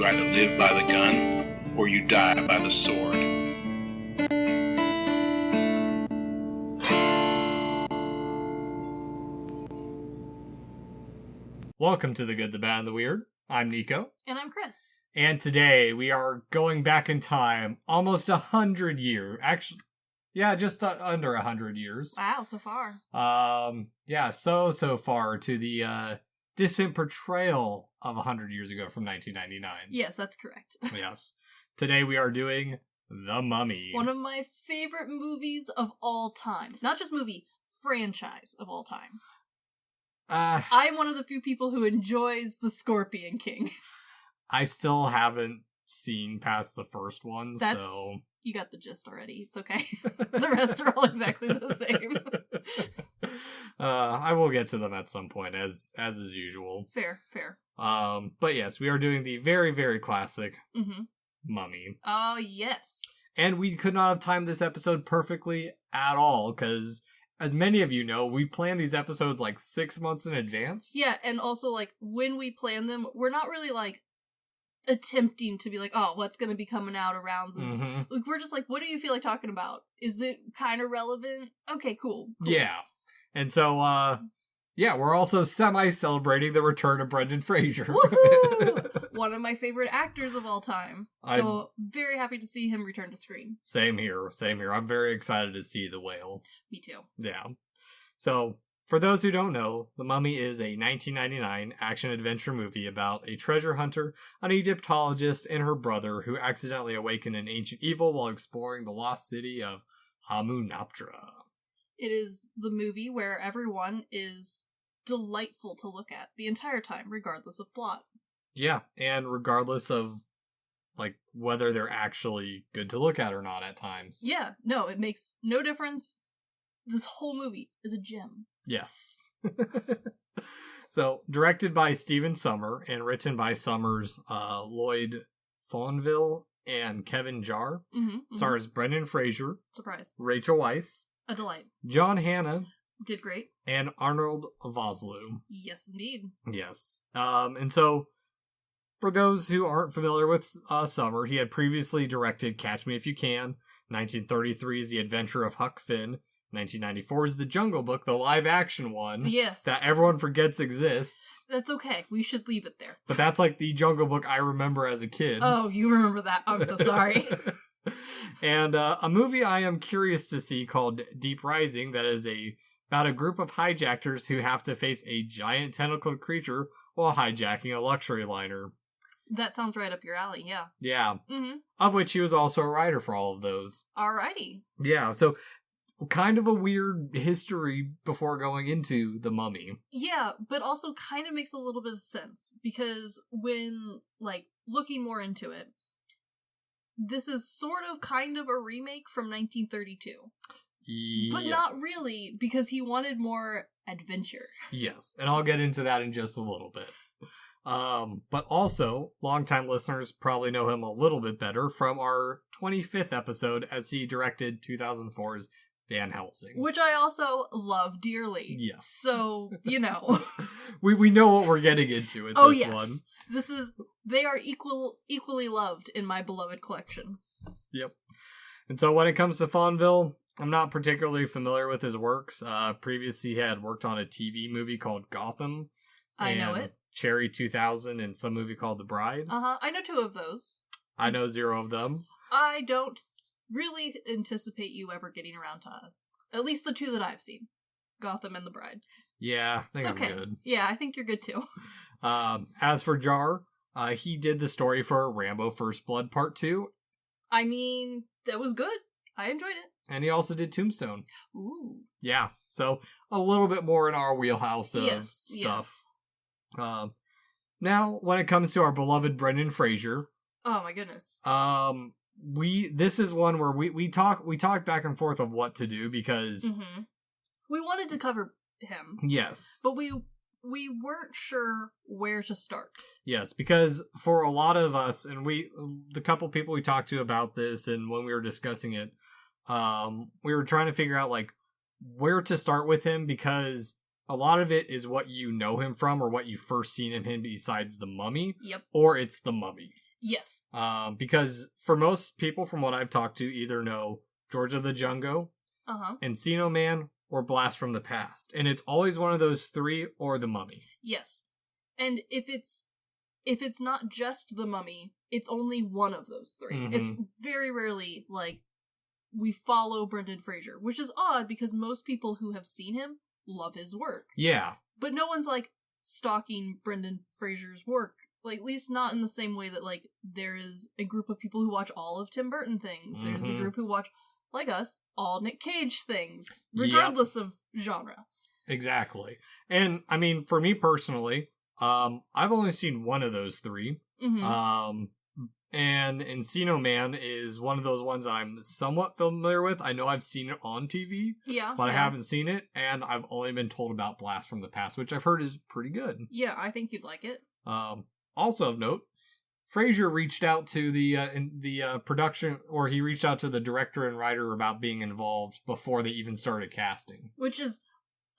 either live by the gun or you die by the sword. Welcome to The Good, the Bad, and the Weird. I'm Nicho. And I'm Chris. And today we are going back in time almost 100 years. Actually, yeah, just under 100 years. Wow, so far. So far to the distant portrayal of 100 years ago from 1999. Yes, that's correct. Yes. Today we are doing The Mummy. One of my favorite movies of all time. Not just movie, franchise of all time. I'm one of the few people who enjoys The Scorpion King. I still haven't seen past the first one, so... You got the gist already. It's okay. The rest are all exactly the same. I will get to them at some point, as is usual. Fair. But yes, we are doing the very, very classic Mummy. Oh, yes. And we could not have timed this episode perfectly at all, because... as many of you know, we plan these episodes like 6 months in advance. Yeah, and also, like, when we plan them, we're not really, like, attempting to be like, oh, what's going to be coming out around this? Like, we're just like, what do you feel like talking about? Is it kind of relevant? Okay, cool. Yeah. And so, we're also semi-celebrating the return of Brendan Fraser. Woohoo! One of my favorite actors of all time. So, very happy to see him return to screen. Same here. I'm very excited to see The Whale. Me too. Yeah. So, for those who don't know, The Mummy is a 1999 action-adventure movie about a treasure hunter, an Egyptologist, and her brother who accidentally awaken an ancient evil while exploring the lost city of Hamunaptra. It is the movie where everyone is delightful to look at the entire time, regardless of plot. Yeah, and regardless of, like, whether they're actually good to look at or not at times. Yeah, no, it makes no difference. This whole movie is a gem. Yes. So, directed by Stephen Sommer and written by Sommer's Lloyd Fonville and Kevin Jarre. Stars Brendan Fraser. Surprise. Rachel Weisz. A delight. John Hannah. Did great. And Arnold Vosloo. Yes, indeed. Yes. And so, for those who aren't familiar with Sommer, he had previously directed Catch Me If You Can. 1933 is The Adventure of Huck Finn. 1994 is The Jungle Book, the live-action one. Yes. That everyone forgets exists. That's okay. We should leave it there. But that's like the Jungle Book I remember as a kid. Oh, you remember that. I'm so sorry. And a movie I am curious to see called Deep Rising that is about a group of hijackers who have to face a giant tentacled creature while hijacking a luxury liner. That sounds right up your alley, yeah. Yeah. Of which he was also a writer for all of those. Alrighty. Yeah, so kind of a weird history before going into The Mummy. Yeah, but also kind of makes a little bit of sense, because when, like, looking more into it, this is sort of kind of a remake from 1932. Yeah. But not really, because he wanted more adventure. Yes, and I'll get into that in just a little bit. But also, longtime listeners probably know him a little bit better from our 25th episode as he directed 2004's Van Helsing. Which I also love dearly. Yes. So, you know. we know what we're getting into with this one. They are equally loved in my beloved collection. Yep. And so when it comes to Fonville, I'm not particularly familiar with his works. Previously, he had worked on a TV movie called Gotham. I know it. Cherry 2000 and some movie called The Bride. I know 2 of those. I know 0 of them. I don't really anticipate you ever getting around to at least the 2 that I've seen. Gotham and The Bride. Yeah, I think I'm good. Yeah, I think you're good too. As for Jarre, he did the story for Rambo First Blood Part 2. I mean, that was good. I enjoyed it. And he also did Tombstone. Ooh. Yeah, so a little bit more in our wheelhouse of stuff. Yes. Now, when it comes to our beloved Brendan Fraser. Oh my goodness. This is one where we talked back and forth of what to do because we wanted to cover him. Yes. But we weren't sure where to start. Yes, because for a lot of us, and the couple people we talked to about this, and when we were discussing it, we were trying to figure out like where to start with him, because a lot of it is what you know him from or what you first seen in him besides The Mummy. Yep. Or it's The Mummy. Yes. Because for most people, from what I've talked to, either know George of the Jungle, Encino Man, or Blast from the Past. And it's always one of those three or The Mummy. Yes. And if it's not just The Mummy, it's only one of those three. Mm-hmm. It's very rarely, like, we follow Brendan Fraser, which is odd because most people who have seen him love his work. Yeah. But no one's, like, stalking Brendan Fraser's work. Like, at least not in the same way that, like, there is a group of people who watch all of Tim Burton things. Mm-hmm. There's a group who watch, like us, all Nick Cage things, regardless of genre. Exactly. And, I mean, for me personally, I've only seen one of those three. Mm-hmm. And Encino Man is one of those ones that I'm somewhat familiar with. I know I've seen it on TV, but I haven't seen it, and I've only been told about Blast from the Past, which I've heard is pretty good. Yeah, I think you'd like it. Also of note, Fraser reached out to the production, or he reached out to the director and writer about being involved before they even started casting. Which is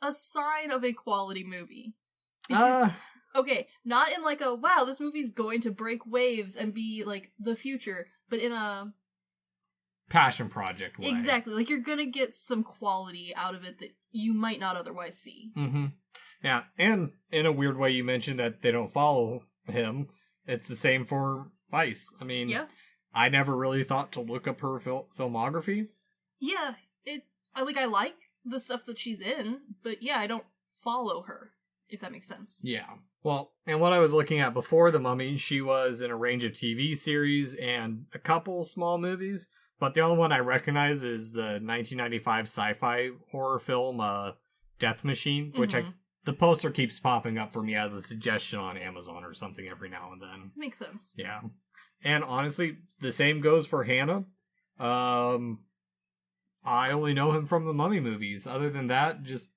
a sign of a quality movie. Okay, not in like a, wow, this movie's going to break waves and be like the future, but in a passion project way. Exactly, like you're gonna get some quality out of it that you might not otherwise see. Mm-hmm. Yeah, and in a weird way you mentioned that they don't follow him. It's the same for Vice. I mean, I never really thought to look up her filmography. Yeah, I like the stuff that she's in, but yeah, I don't follow her, if that makes sense. Yeah. Well, and what I was looking at before The Mummy, she was in a range of TV series and a couple small movies, but the only one I recognize is the 1995 sci-fi horror film, Death Machine, which the poster keeps popping up for me as a suggestion on Amazon or something every now and then. Makes sense. Yeah. And honestly, the same goes for Hannah. I only know him from the Mummy movies. Other than that, just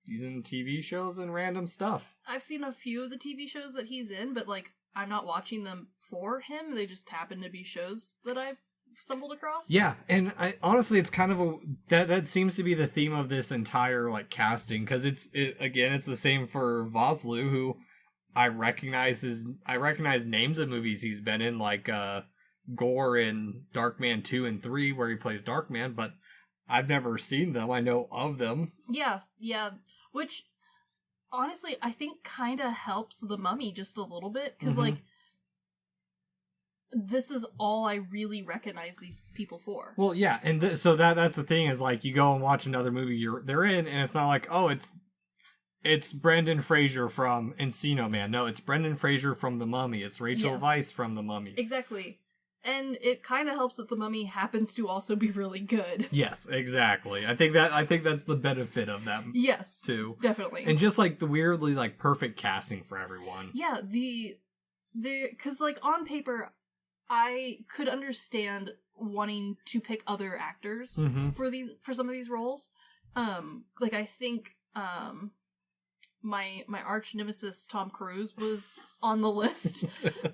he's in TV shows and random stuff. I've seen a few of the TV shows that he's in, but like I'm not watching them for him. They just happen to be shows that I've stumbled across. Yeah, and honestly, it's kind of that seems to be the theme of this entire like casting, because it's the same for Vosloo, who I recognize names of movies he's been in, like Gore in Darkman 2 and 3, where he plays Darkman, but I've never seen them. I know of them. Yeah. Which, honestly, I think kind of helps The Mummy just a little bit, because, like, this is all I really recognize these people for. Well, yeah, and so that's the thing, is, like, you go and watch another movie they're in, and it's not like, oh, it's Brendan Fraser from Encino Man. No, it's Brendan Fraser from The Mummy. It's Rachel Weisz from The Mummy. Exactly. And it kind of helps that The Mummy happens to also be really good. Yes, exactly. I think that's the benefit of that. Yes, too, definitely. And just like the weirdly like perfect casting for everyone. Yeah, because like on paper, I could understand wanting to pick other actors for some of these roles. Like I think my arch nemesis Tom Cruise was on the list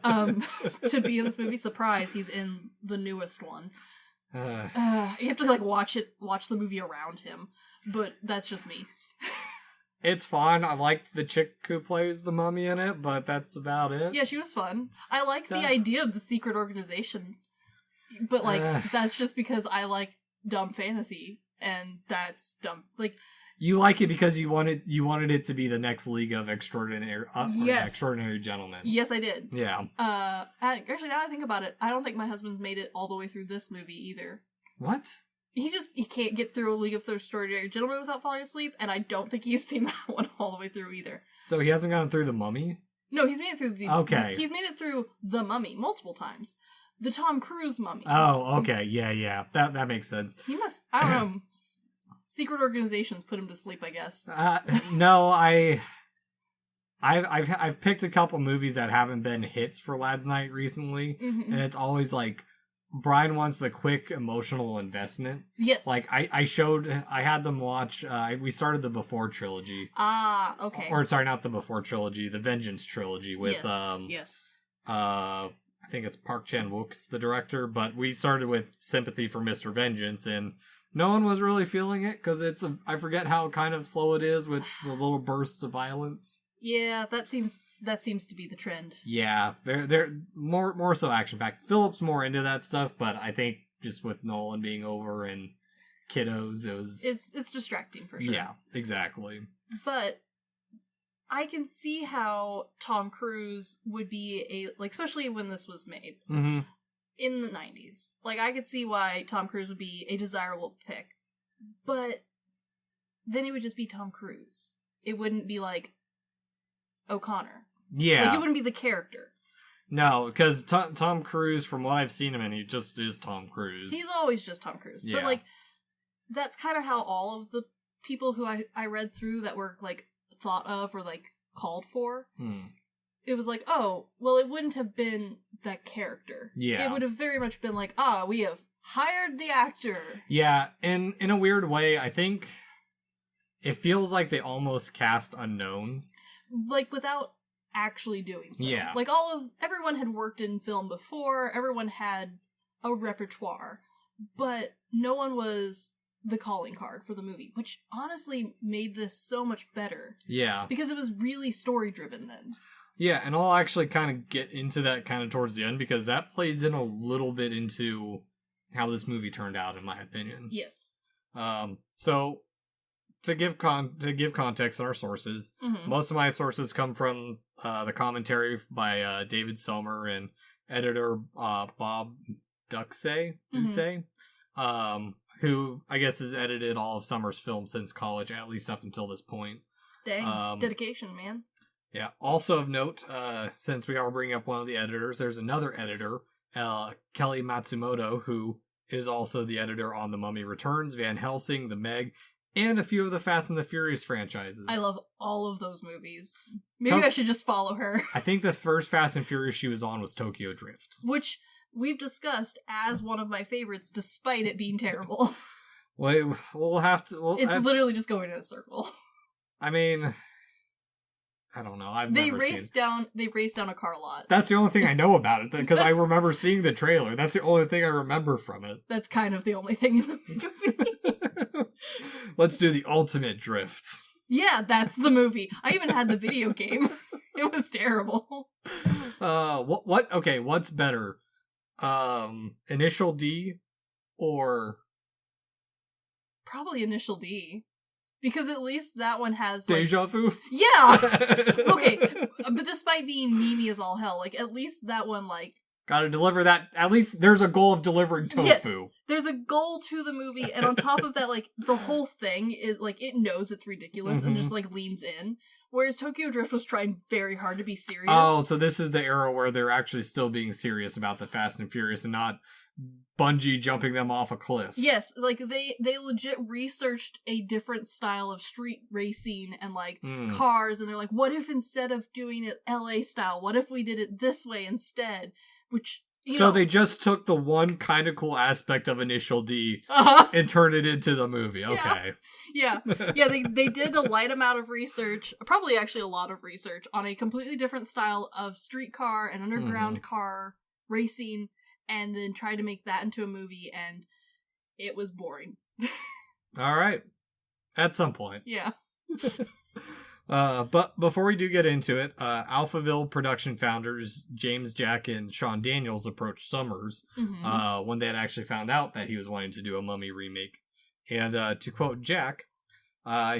to be in this movie. Surprise, he's in the newest one. You have to like watch the movie around him, but that's just me. It's fun. I like the chick who plays the mummy in it, but that's about it. Yeah, she was fun. I like the idea of the secret organization, but like that's just because I like dumb fantasy, and that's dumb. Like, you like it because you wanted it to be the next League of Extraordinary Gentlemen. Yes, I did. Yeah. Actually, now I think about it, I don't think my husband's made it all the way through this movie either. What? He can't get through a League of Extraordinary Gentlemen without falling asleep, and I don't think he's seen that one all the way through either. So he hasn't gone through The Mummy? No, he's made it through He's made it through The Mummy multiple times. The Tom Cruise Mummy. Oh, okay. Yeah. That makes sense. He must, I don't know, secret organizations put him to sleep, I guess. No, I've picked a couple movies that haven't been hits for Lads Night recently, and it's always like Brian wants the quick emotional investment. Yes. Like I had them watch. We started the Before trilogy. Ah, okay. Or sorry, not the Before trilogy, the Vengeance trilogy with yes. I think it's Park Chan-wook's the director, but we started with Sympathy for Mr. Vengeance, and no one was really feeling it because I forget how kind of slow it is with the little bursts of violence. Yeah, that seems to be the trend. Yeah, they're more so action packed. Philip's more into that stuff, but I think just with Nolan being over and kiddos, it's distracting for sure. Yeah, exactly. But I can see how Tom Cruise would be especially when this was made in the 90s. Like, I could see why Tom Cruise would be a desirable pick, but then it would just be Tom Cruise. It wouldn't be like O'Connor. Yeah. Like, it wouldn't be the character. No, because Tom Cruise, from what I've seen him in, he just is Tom Cruise. He's always just Tom Cruise. Yeah. But, like, that's kind of how all of the people who I read through that were, like, thought of or, like, called for. It was like, oh, well, it wouldn't have been that character. Yeah. It would have very much been like, we have hired the actor. Yeah, and in a weird way, I think it feels like they almost cast unknowns. Like, without actually doing so. Yeah. Like, everyone had worked in film before, everyone had a repertoire, but no one was the calling card for the movie, which honestly made this so much better. Yeah. Because it was really story-driven then. Yeah, and I'll actually kind of get into that kind of towards the end, because that plays in a little bit into how this movie turned out, in my opinion. Yes. So, to give context on our sources, most of my sources come from the commentary by David Sommer and editor Bob Duxay, who I guess has edited all of Sommer's films since college, at least up until this point. Dang, dedication, man. Yeah. Also of note, since we are bringing up one of the editors, there's another editor, Kelly Matsumoto, who is also the editor on The Mummy Returns, Van Helsing, The Meg, and a few of the Fast and the Furious franchises. I love all of those movies. Maybe I should just follow her. I think the first Fast and Furious she was on was Tokyo Drift, which we've discussed as one of my favorites, despite it being terrible. We'll have to... it's literally just going in a circle. I mean... I don't know. They race down a car lot. That's the only thing I know about it, because I remember seeing the trailer. That's the only thing I remember from it. That's kind of the only thing in the movie. Let's do the ultimate drift. Yeah, that's the movie. I even had the video game. It was terrible. What? Okay, what's better? Initial D or... Probably Initial D. Because at least that one has, like... Deja vu? Yeah! Okay, but despite being memey as all hell, like, at least that one, like... Gotta deliver that... At least there's a goal of delivering tofu. Yes, there's a goal to the movie, and on top of that, like, the whole thing is, like, it knows it's ridiculous and just, like, leans in. Whereas Tokyo Drift was trying very hard to be serious. Oh, so this is the era where they're actually still being serious about the Fast and Furious and not... bungee jumping them off a cliff. Yes, like they legit researched a different style of street racing and like cars, and they're like, what if instead of doing it LA style, what if we did it this way instead? Which you know, they just took the one kind of cool aspect of Initial D and turned it into the movie. Okay. Yeah. They did a light amount of research, probably actually a lot of research, on a completely different style of streetcar and underground car racing, and then tried to make that into a movie, and it was boring. All right. At some point. Yeah. But before we do get into it, Alphaville production founders James Jack and Sean Daniels approached Summers when they had actually found out that he was wanting to do a Mummy remake. And to quote Jack,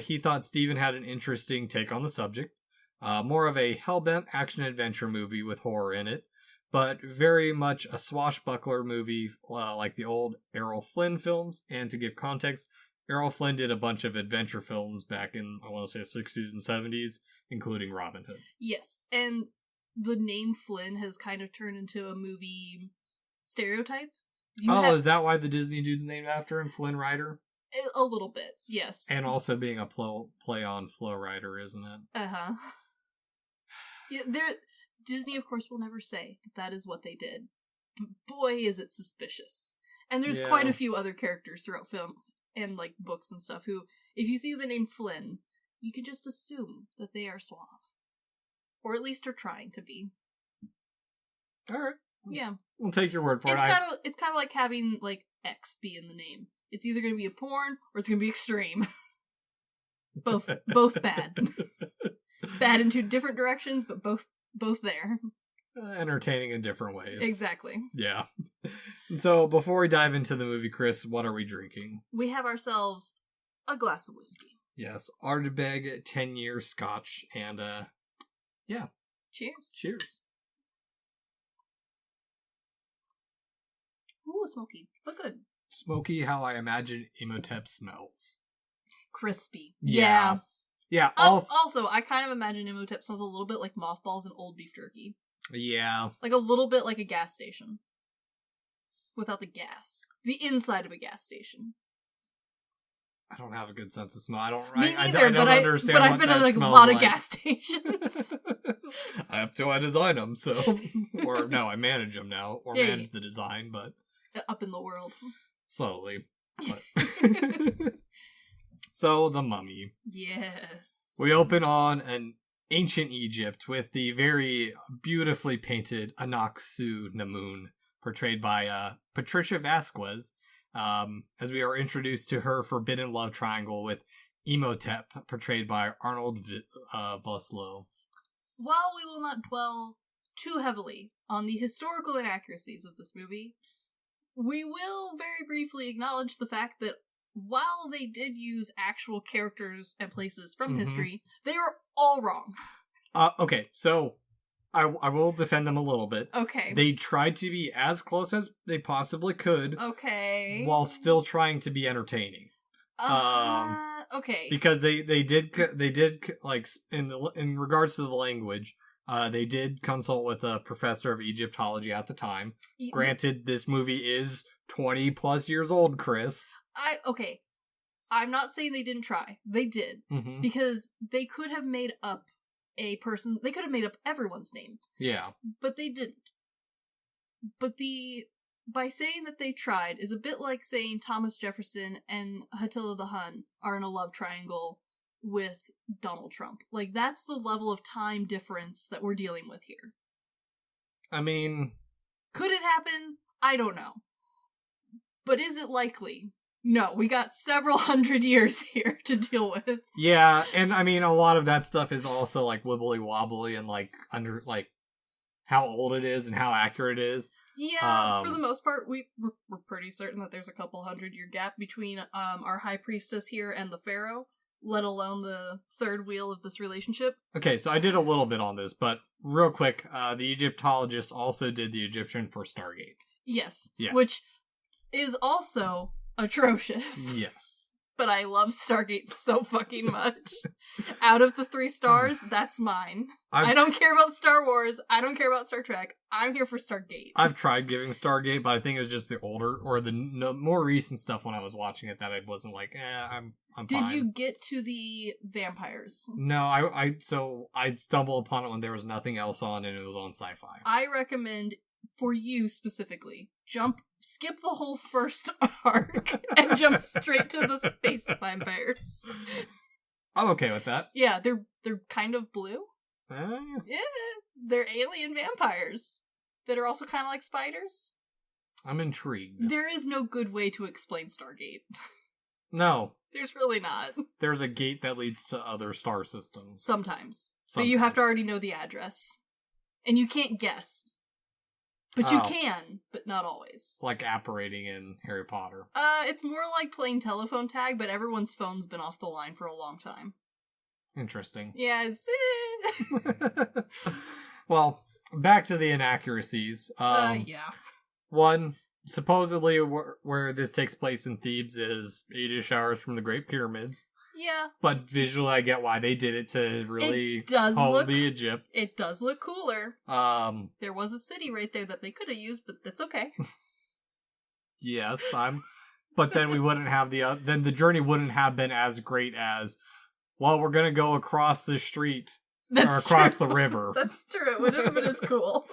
he thought Steven had an interesting take on the subject, more of a hellbent action-adventure movie with horror in it, but very much a swashbuckler movie like the old Errol Flynn films. And to give context, Errol Flynn did a bunch of adventure films back in, I want to say, the 60s and 70s, including Robin Hood. Yes, and the name Flynn has kind of turned into a movie stereotype. Is that why the Disney dude's named after him, Flynn Rider? A little bit, yes. And also being a play on Flow Rider, isn't it? Uh-huh. Yeah, Disney, of course, will never say that is what they did. But boy, is it suspicious. And there's quite a few other characters throughout film and, like, books and stuff who, if you see the name Flynn, you can just assume that they are suave. Or at least are trying to be. Alright. Yeah. We'll take your word for it. It's kind of like having, like, X be in the name. It's either going to be a porn, or it's going to be extreme. Both bad. Bad in two different directions, but both there. Entertaining in different ways. Exactly. Yeah. So before we dive into the movie, Chris, what are we drinking? We have ourselves a glass of whiskey. Yes, Ardbeg 10-year Scotch, and yeah. Cheers. Cheers. Ooh, smoky, but good. Smoky, how I imagine Imhotep smells. Crispy. Yeah. Yeah. Also, I kind of imagine Imhotep smells a little bit like mothballs and old beef jerky. Yeah. Like a little bit like a gas station. Without the gas. The inside of a gas station. I don't have a good sense of smell. I don't understand. But I've been at like a lot of gas stations. I have to design them, so or no, I manage them now, or manage the design, but up in the world slowly. But so the Mummy. Yes. We open on an ancient Egypt with the very beautifully painted Anaxu-Namun, portrayed by Patricia Vasquez. As we are introduced to her forbidden love triangle with Imhotep, portrayed by Arnold Vosloo. While we will not dwell too heavily on the historical inaccuracies of this movie, we will very briefly acknowledge the fact that while they did use actual characters and places from history, they are all wrong. Okay, so I will defend them a little bit. Okay. They tried to be as close as they possibly could. Okay. While still trying to be entertaining. Okay. Because they did like in regards to the language, they did consult with a professor of Egyptology at the time. Granted, this movie is 20 plus years old, Chris. Okay. I'm not saying they didn't try. They did. Mm-hmm. Because they could have made up a person. They could have made up everyone's name. Yeah. But they didn't. But by saying that they tried is a bit like saying Thomas Jefferson and Attila the Hun are in a love triangle with Donald Trump. Like, that's the level of time difference that we're dealing with here. I mean... Could it happen? I don't know. But is it likely? No, we got several hundred years here to deal with. Yeah, and I mean, a lot of that stuff is also, like, wibbly-wobbly and, like, under, like, how old it is and how accurate it is. Yeah, for the most part, we're pretty certain that there's a couple 100-year gap between our high priestess here and the pharaoh, let alone the third wheel of this relationship. Okay, so I did a little bit on this, but real quick, the Egyptologists also did the Egyptian for Stargate. Yes, yeah. Which is also atrocious. Yes. But I love Stargate so fucking much. Out of the 3 stars, that's mine. I don't care about Star Wars. I don't care about Star Trek. I'm here for Stargate. I've tried giving Stargate, but I think it was just the older or the more recent stuff when I was watching it that I wasn't like, I'm fine. Did you get to the vampires? No, I stumbled upon it when there was nothing else on and it was on Sci-Fi. I recommend, for you specifically, skip the whole first arc and jump straight to the space vampires. I'm okay with that. Yeah, they're kind of blue. Yeah, they're alien vampires that are also kind of like spiders. I'm intrigued. There is no good way to explain Stargate. No. There's really not. There's a gate that leads to other star systems. Sometimes. But you have to already know the address. And you can't guess. But you can, but not always. It's like apparating in Harry Potter. It's more like playing telephone tag, but everyone's phone's been off the line for a long time. Interesting. Yeah, it's... Well, back to the inaccuracies. Yeah. One, supposedly where this takes place in Thebes is 8-ish hours from the Great Pyramids. Yeah. But visually, I get why they did it to really hold the Egypt. It does look cooler. There was a city right there that they could have used, but that's okay. Yes, but then we wouldn't have then the journey wouldn't have been as great as, well, we're gonna go across the street. Or across the river. That's true. It wouldn't have been as cool.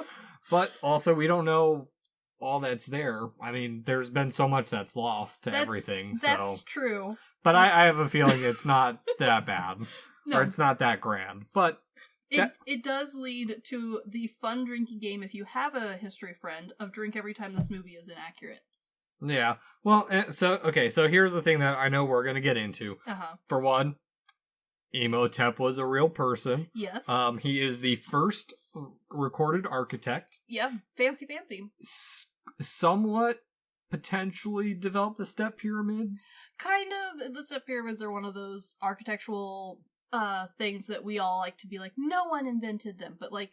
But also, we don't know all that's there. I mean, there's been so much that's lost to everything. That's true. But I have a feeling it's not that bad. No. Or it's not that grand. But it does lead to the fun drinking game, if you have a history friend, of drink every time this movie is inaccurate. Yeah. Well, so here's the thing that I know we're going to get into. Uh-huh. For one, Imhotep was a real person. Yes. He is the first recorded architect. Yeah, fancy. Somewhat potentially developed the step pyramids. Kind of. The step pyramids are one of those architectural things that we all like to be like, no one invented them, but like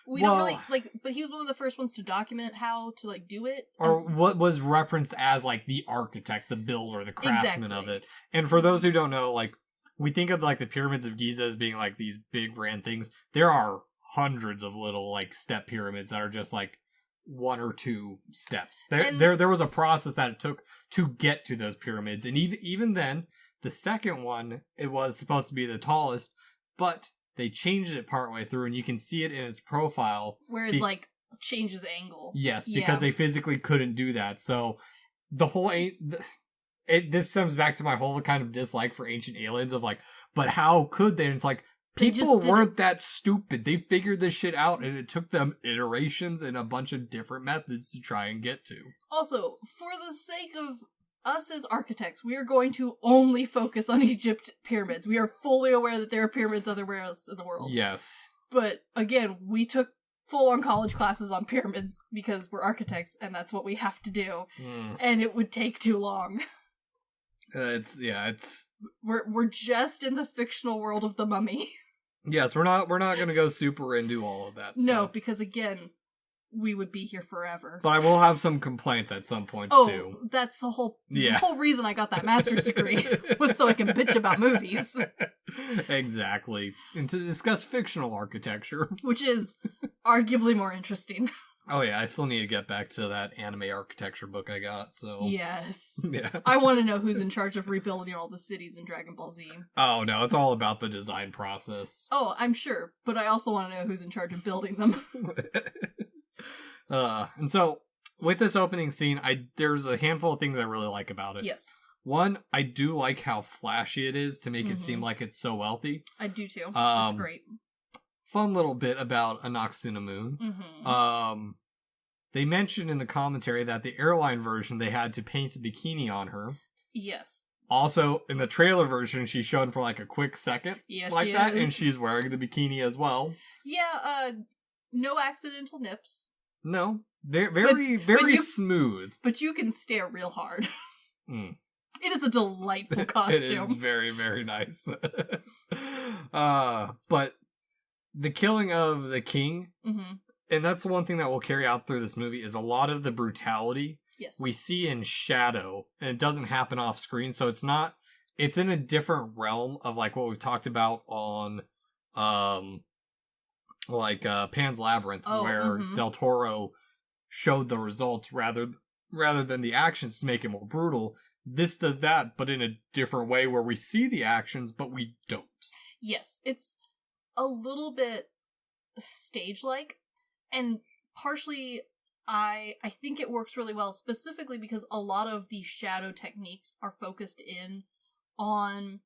we don't really like. But he was one of the first ones to document how to like do it, or what was referenced as like the architect, the builder, the craftsman of it. And for those who don't know, like we think of like the pyramids of Giza as being like these big grand things. There are hundreds of little like step pyramids that are just like one or two steps. There was a process that it took to get to those pyramids, and even then, the second one, it was supposed to be the tallest, but they changed it partway through, and you can see it in its profile where it like changes angle. Yes, because they physically couldn't do that. So the whole this stems back to my whole kind of dislike for Ancient Aliens of like, but how could they? And it's like, people weren't that stupid. They figured this shit out, and it took them iterations and a bunch of different methods to try and get to. Also, for the sake of us as architects, we are going to only focus on Egypt pyramids. We are fully aware that there are pyramids everywhere else in the world. Yes. But again, we took full-on college classes on pyramids because we're architects, and that's what we have to do. And it would take too long. We're just in the fictional world of the Mummy. Yes, we're not going to go super into all of that stuff. No, because again, we would be here forever. But I will have some complaints at some points too. That's the whole reason I got that master's degree was so I can bitch about movies. Exactly. And to discuss fictional architecture. Which is arguably more interesting. Oh yeah, I still need to get back to that anime architecture book I got, so... Yes. Yeah. I want to know who's in charge of rebuilding all the cities in Dragon Ball Z. Oh no, it's all about the design process. Oh, I'm sure, but I also want to know who's in charge of building them. And so, with this opening scene, there's a handful of things I really like about it. Yes. One, I do like how flashy it is to make it seem like it's so wealthy. I do too. It's great. Fun little bit about Anaxuna Moon. They mentioned in the commentary that the airline version, they had to paint a bikini on her. Yes. Also, in the trailer version, she's shown for like a quick second. Yes, like she that, is. and she's wearing the bikini as well. Yeah, no accidental nips. No. Very smooth. But you can stare real hard. It is a delightful costume. It is very, very nice. But the killing of the king, and that's the one thing that will carry out through this movie, is a lot of the brutality we see in shadow, and it doesn't happen off screen, so it's in a different realm of like what we've talked about on Pan's Labyrinth, where Del Toro showed the results rather than the actions to make it more brutal. This does that, but in a different way where we see the actions, but we don't. Yes, it's a little bit stage-like, and partially I think it works really well, specifically because a lot of the shadow techniques are focused in on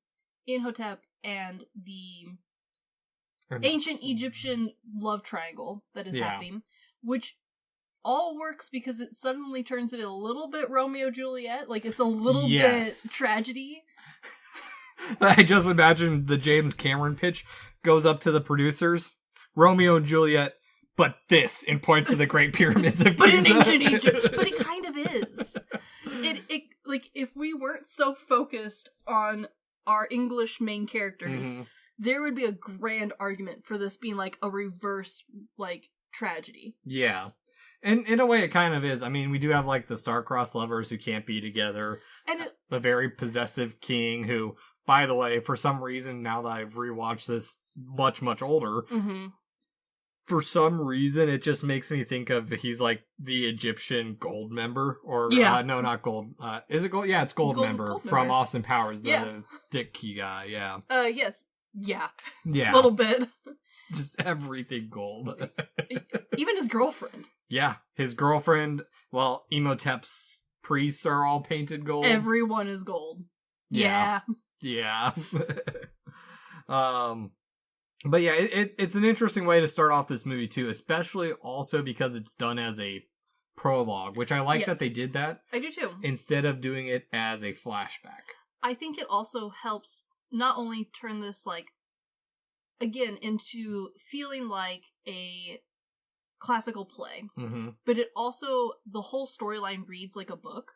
Imhotep and the ancient Egyptian love triangle that is happening, which all works because it suddenly turns it a little bit Romeo-Juliet, like it's a little bit tragedy. I just imagine the James Cameron pitch goes up to the producers, Romeo and Juliet, but this, and points to the Great Pyramids of Giza. But in ancient Egypt. But it kind of is. It like, if we weren't so focused on our English main characters, there would be a grand argument for this being like a reverse, like, tragedy. Yeah. And in a way it kind of is. I mean, we do have like the star-crossed lovers who can't be together. And the very possessive king who, by the way, for some reason, now that I've rewatched this much, much older, for some reason, it just makes me think of he's like the Egyptian gold member. Or, no, not gold. Is it gold? Yeah, it's gold member from Austin Powers, the Dick Key guy, Yes. Yeah. Yeah. A little bit. Just everything gold. Even his girlfriend. Yeah, his girlfriend. Well, Imhotep's priests are all painted gold. Everyone is gold. Yeah. Yeah. But yeah, it's an interesting way to start off this movie too, especially also because it's done as a prologue, which I like that they did that. I do too. Instead of doing it as a flashback. I think it also helps not only turn this like again, into feeling like a classical play. Mm-hmm. But it also, the whole storyline reads like a book,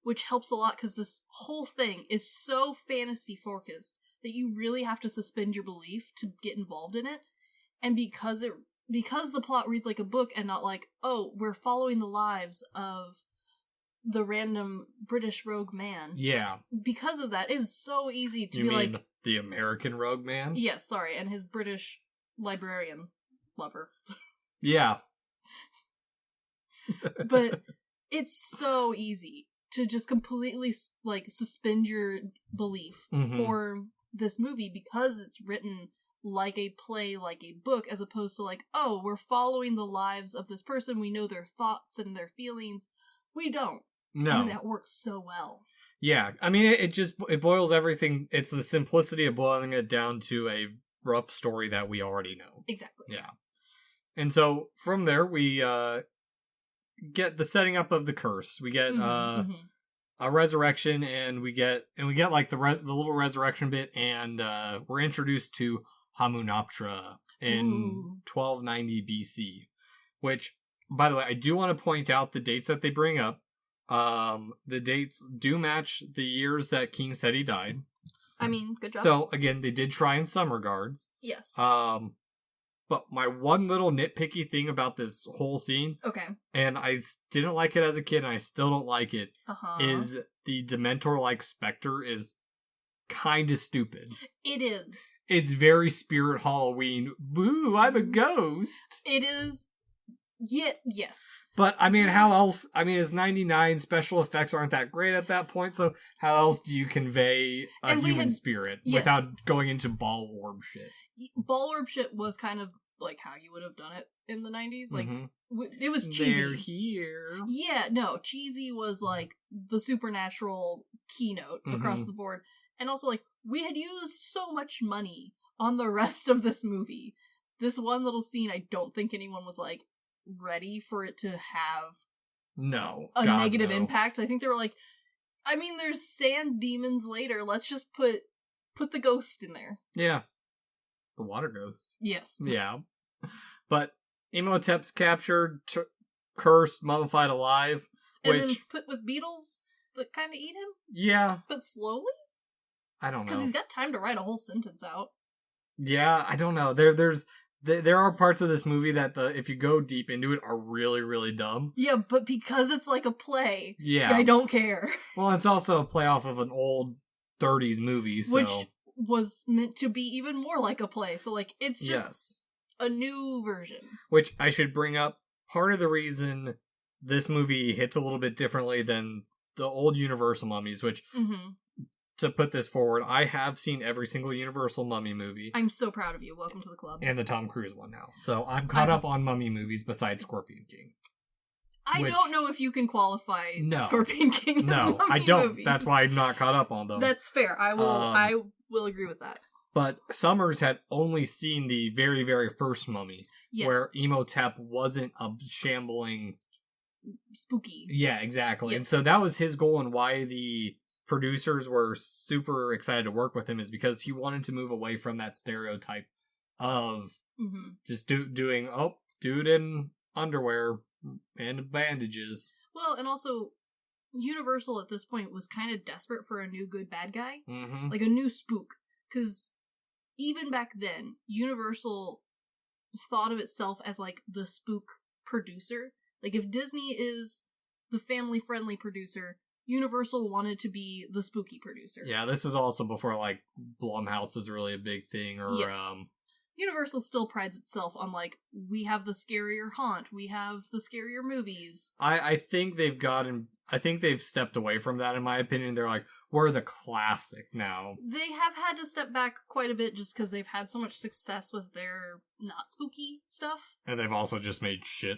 which helps a lot because this whole thing is so fantasy focused that you really have to suspend your belief to get involved in it. And because the plot reads like a book and not like, oh, we're following the lives of the random British rogue man. Yeah. Because of that, it's so easy to you be mean like... the American rogue man? Yes, sorry, and his British librarian lover. Yeah. But it's so easy to just completely, like, suspend your belief for this movie because it's written like a play, like a book, as opposed to like, oh, we're following the lives of this person, we know their thoughts and their feelings. We don't. No. And that works so well. Yeah, I mean, it boils everything, it's the simplicity of boiling it down to a rough story that we already know. Exactly. Yeah. And so, from there, we get the setting up of the curse. We get a resurrection, and we get like the little resurrection bit, and we're introduced to Hamunaptra in 1290 BC, which, by the way, I do want to point out the dates that they bring up. The dates do match the years that King Seti died. I mean, good job. So, again, they did try in some regards. Yes. But my one little nitpicky thing about this whole scene, okay, and I didn't like it as a kid, and I still don't like it, is the Dementor-like specter is kind of stupid. It is. It's very Spirit Halloween. Boo, I'm a ghost. It is. Yes. But, I mean, how else? I mean, it's 99, special effects aren't that great at that point, so how else do you convey a human spirit without going into ball orb shit? Ball orb shit was kind of like how you would have done it in the 90s. Like, it was cheesy. They're here. Yeah, no, cheesy was like the supernatural keynote across the board. And also, like, we had used so much money on the rest of this movie. This one little scene, I don't think anyone was like, ready for it to have a negative impact. I think they were like, I mean, there's sand demons later, let's just put the ghost in there. Yeah. The water ghost. Yes. Yeah. But Imhotep's captured, cursed, mummified alive. And then put with beetles that kind of eat him? Yeah. But slowly? I don't know. Because he's got time to write a whole sentence out. Yeah, I don't know. There are parts of this movie that, if you go deep into it, are really, really dumb. Yeah, but because it's like a play, yeah, I don't care. Well, it's also a play off of an old 30s movie, so... Which was meant to be even more like a play, so, like, it's just a new version. Which I should bring up, part of the reason this movie hits a little bit differently than the old Universal mummies, which... To put this forward, I have seen every single Universal Mummy movie. I'm so proud of you. Welcome to the club. And the Tom Cruise one now. So I'm caught up on mummy movies besides Scorpion King. I don't know if you can qualify Scorpion King as mummy I don't. Movies. That's why I'm not caught up on them. That's fair. I will agree with that. But Summers had only seen the very, very first Mummy. Yes. Where Imhotep wasn't a shambling... Spooky. Yeah, exactly. Yes. And so that was his goal, and why the producers were super excited to work with him is because he wanted to move away from that stereotype of just doing dude in underwear and bandages. Well, and also Universal at this point was kind of desperate for a new good bad guy, like a new spook, because even back then Universal thought of itself as like the spook producer. Like, if Disney is the family friendly producer, Universal wanted to be the spooky producer. Yeah, this is also before, like, Blumhouse was really a big thing, or, Universal still prides itself on, like, we have the scarier haunt, we have the scarier movies. I think they've stepped away from that, in my opinion. They're like, we're the classic now. They have had to step back quite a bit just because they've had so much success with their not spooky stuff. And they've also just made shit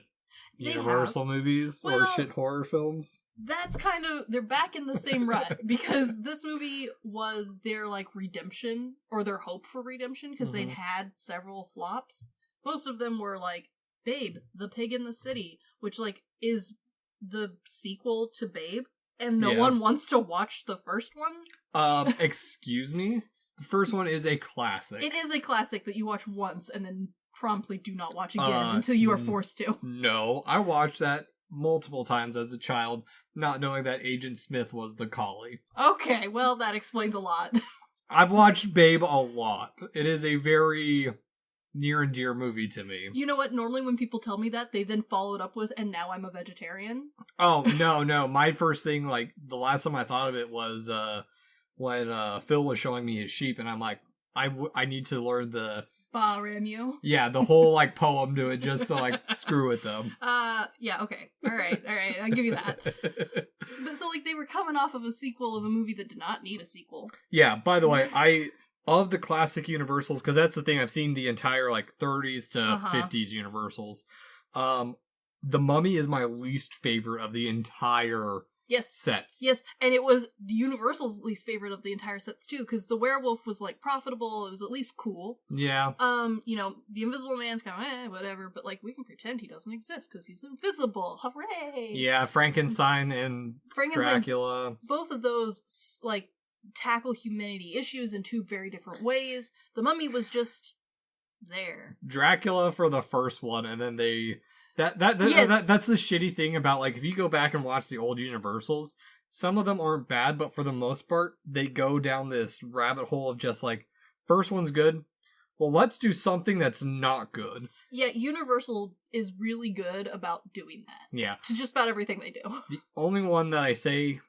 Universal movies or shit horror films. That's kind of, they're back in the same rut because this movie was their like redemption or their hope for redemption because they'd had several flops. Most of them were like Babe, the Pig in the City, which like is the sequel to Babe, and no one wants to watch the first one. Excuse me? The first one is a classic. It is a classic that you watch once and then promptly do not watch again until you are forced to. No, I watched that multiple times as a child, not knowing that Agent Smith was the collie. Okay, well, that explains a lot. I've watched Babe a lot. It is a very near and dear movie to me. You know what? Normally when people tell me that, they then follow it up with, and now I'm a vegetarian. Oh, no. My first thing, like, the last time I thought of it was when Phil was showing me his sheep, and I'm like, I need to learn the... Ba Ramu. Yeah, the whole, like, poem to it just to, like, screw with them. Yeah, okay. All right, I'll give you that. But so, like, they were coming off of a sequel of a movie that did not need a sequel. Yeah, by the way, of the classic Universals, because that's the thing, I've seen the entire, like, 30s to 50s Universals. The Mummy is my least favorite of the entire sets. Yes, and it was Universal's least favorite of the entire sets, too, because the werewolf was, like, profitable, it was at least cool. Yeah. You know, the Invisible Man's kind of, whatever, but, like, we can pretend he doesn't exist, because he's invisible. Hooray! Yeah, Frankenstein and Dracula. Both of those, like, tackle humanity issues in two very different ways. The Mummy was just there. Dracula for the first one, and then they... That's the shitty thing about, like, if you go back and watch the old Universals, some of them aren't bad, but for the most part, they go down this rabbit hole of just, like, first one's good, well, let's do something that's not good. Yeah, Universal is really good about doing that. Yeah. To just about everything they do. The only one that I say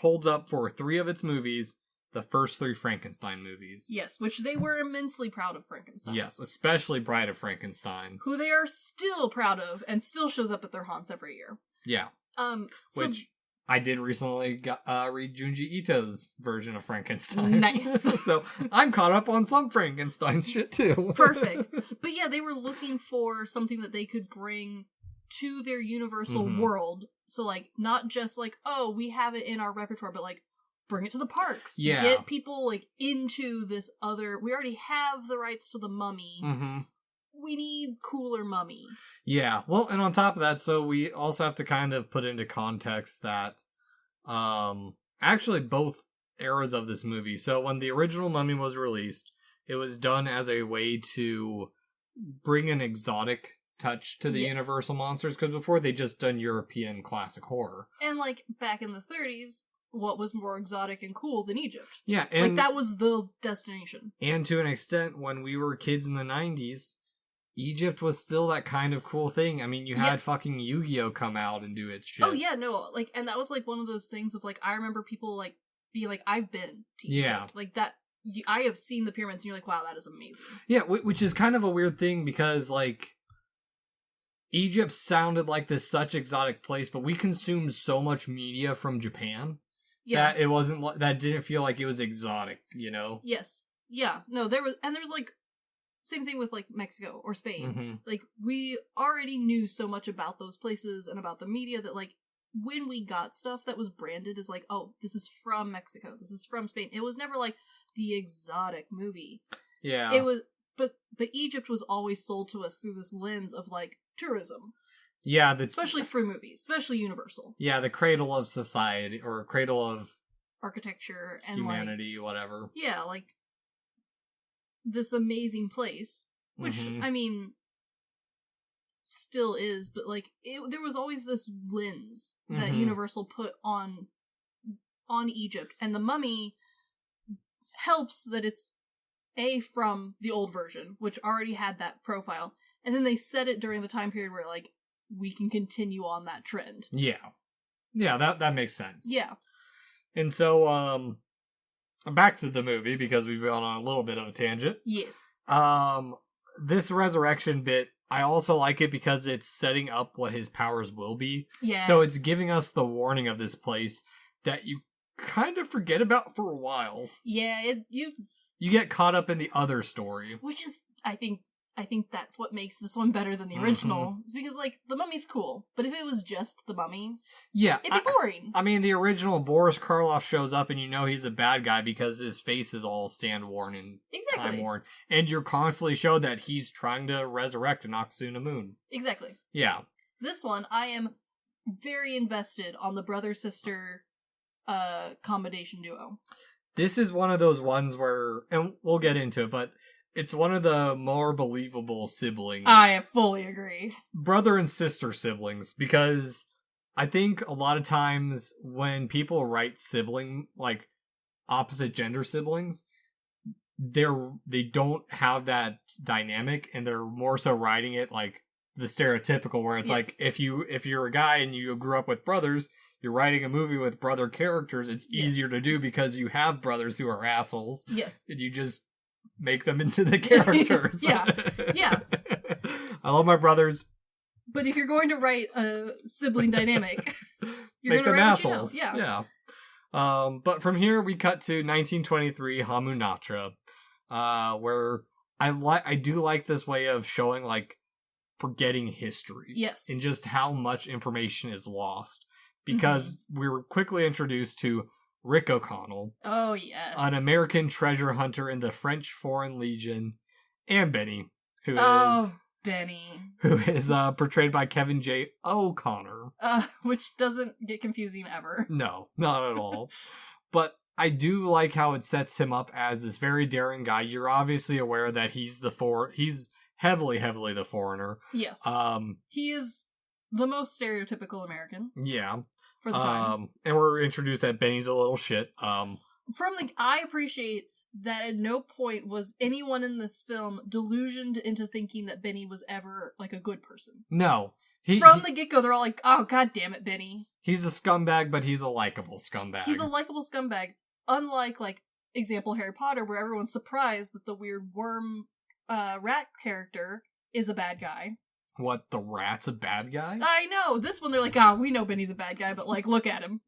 holds up for 3 of its movies, the first 3 Frankenstein movies. Yes, which they were immensely proud of Frankenstein. Yes, especially Bride of Frankenstein. Who they are still proud of and still shows up at their haunts every year. Yeah. Which I did recently read Junji Ito's version of Frankenstein. Nice. So I'm caught up on some Frankenstein shit too. Perfect. But yeah, they were looking for something that they could bring to their Universal world. So like, not just like, oh, we have it in our repertoire, but like, bring it to the parks. Yeah. Get people, like, into this other... We already have the rights to the Mummy. Mm-hmm. We need cooler Mummy. Yeah. Well, and on top of that, so we also have to kind of put into context that actually both eras of this movie. So when the original Mummy was released, it was done as a way to bring an exotic touch to the Universal monsters, because before they just done European classic horror. And, like, back in the 30s... what was more exotic and cool than Egypt. Yeah, and... like, that was the destination. And to an extent, when we were kids in the 90s, Egypt was still that kind of cool thing. I mean, you had fucking Yu-Gi-Oh! Come out and do its shit. Oh, yeah, no, like, and that was, like, one of those things of, like, I remember people, like, being like, I've been to Egypt. Yeah. Like, that, I have seen the pyramids, and you're like, wow, that is amazing. Yeah, which is kind of a weird thing, because, like, Egypt sounded like this such exotic place, but we consumed so much media from Japan. Yeah. That it wasn't, that didn't feel like it was exotic, you know? Yes. Yeah. No, there's like, same thing with like Mexico or Spain. Mm-hmm. Like, we already knew so much about those places and about the media that, like, when we got stuff that was branded as like, oh, this is from Mexico, this is from Spain, it was never like the exotic movie. Yeah. It was, but Egypt was always sold to us through this lens of like tourism. Yeah, especially for movies, especially Universal. Yeah, the cradle of society, or cradle of architecture and humanity, like, whatever. Yeah, like this amazing place, which I mean, still is, but like there was always this lens that Universal put on Egypt, and the Mummy helps that it's from the old version, which already had that profile, and then they set it during the time period where like, we can continue on that trend. Yeah. Yeah, that makes sense. Yeah. And so, back to the movie, because we've gone on a little bit of a tangent. Yes. This resurrection bit, I also like it because it's setting up what his powers will be. Yes. So it's giving us the warning of this place that you kind of forget about for a while. Yeah, you get caught up in the other story. Which is, I think that's what makes this one better than the original. It's because, like, the Mummy's cool, but if it was just the Mummy, it'd be boring. I mean, the original Boris Karloff shows up and you know he's a bad guy because his face is all sand-worn and time-worn. And you're constantly showed that he's trying to resurrect Anck-su-namun. Exactly. Yeah. This one, I am very invested on the brother-sister combination duo. This is one of those ones where, and we'll get into it, but it's one of the more believable siblings. I fully agree. Brother and sister siblings, because I think a lot of times when people write sibling, like opposite gender siblings, they don't have that dynamic, and they're more so writing it like the stereotypical, where it's Yes. like if you're a guy and you grew up with brothers, you're writing a movie with brother characters, it's easier to do because you have brothers who are assholes. Yes. And you just make them into the characters. Yeah. I love my brothers. But if you're going to write a sibling dynamic, you're Make going to them write assholes. what you know. Yeah. But from here we cut to 1923 Hamunatra, where I do like this way of showing like forgetting history. Yes. And just how much information is lost. Because we were quickly introduced to Rick O'Connell. Oh, yes. An American treasure hunter in the French Foreign Legion. And Beni, who is portrayed by Kevin J. O'Connor. Which doesn't get confusing ever. No, not at all. But I do like how it sets him up as this very daring guy. You're obviously aware that he's heavily the foreigner. Yes. He is the most stereotypical American. Yeah. For the time. And we're introduced that Benny's a little shit. I appreciate that at no point was anyone in this film delusioned into thinking that Beni was ever like a good person. No. From the get-go, they're all like, oh, god damn it, Beni. He's a scumbag, but he's a likable scumbag. He's a likable scumbag. Unlike, like, example Harry Potter, where everyone's surprised that the weird worm rat character is a bad guy. What, the rat's a bad guy? I know. This one, they're like, we know Benny's a bad guy, but, like, look at him.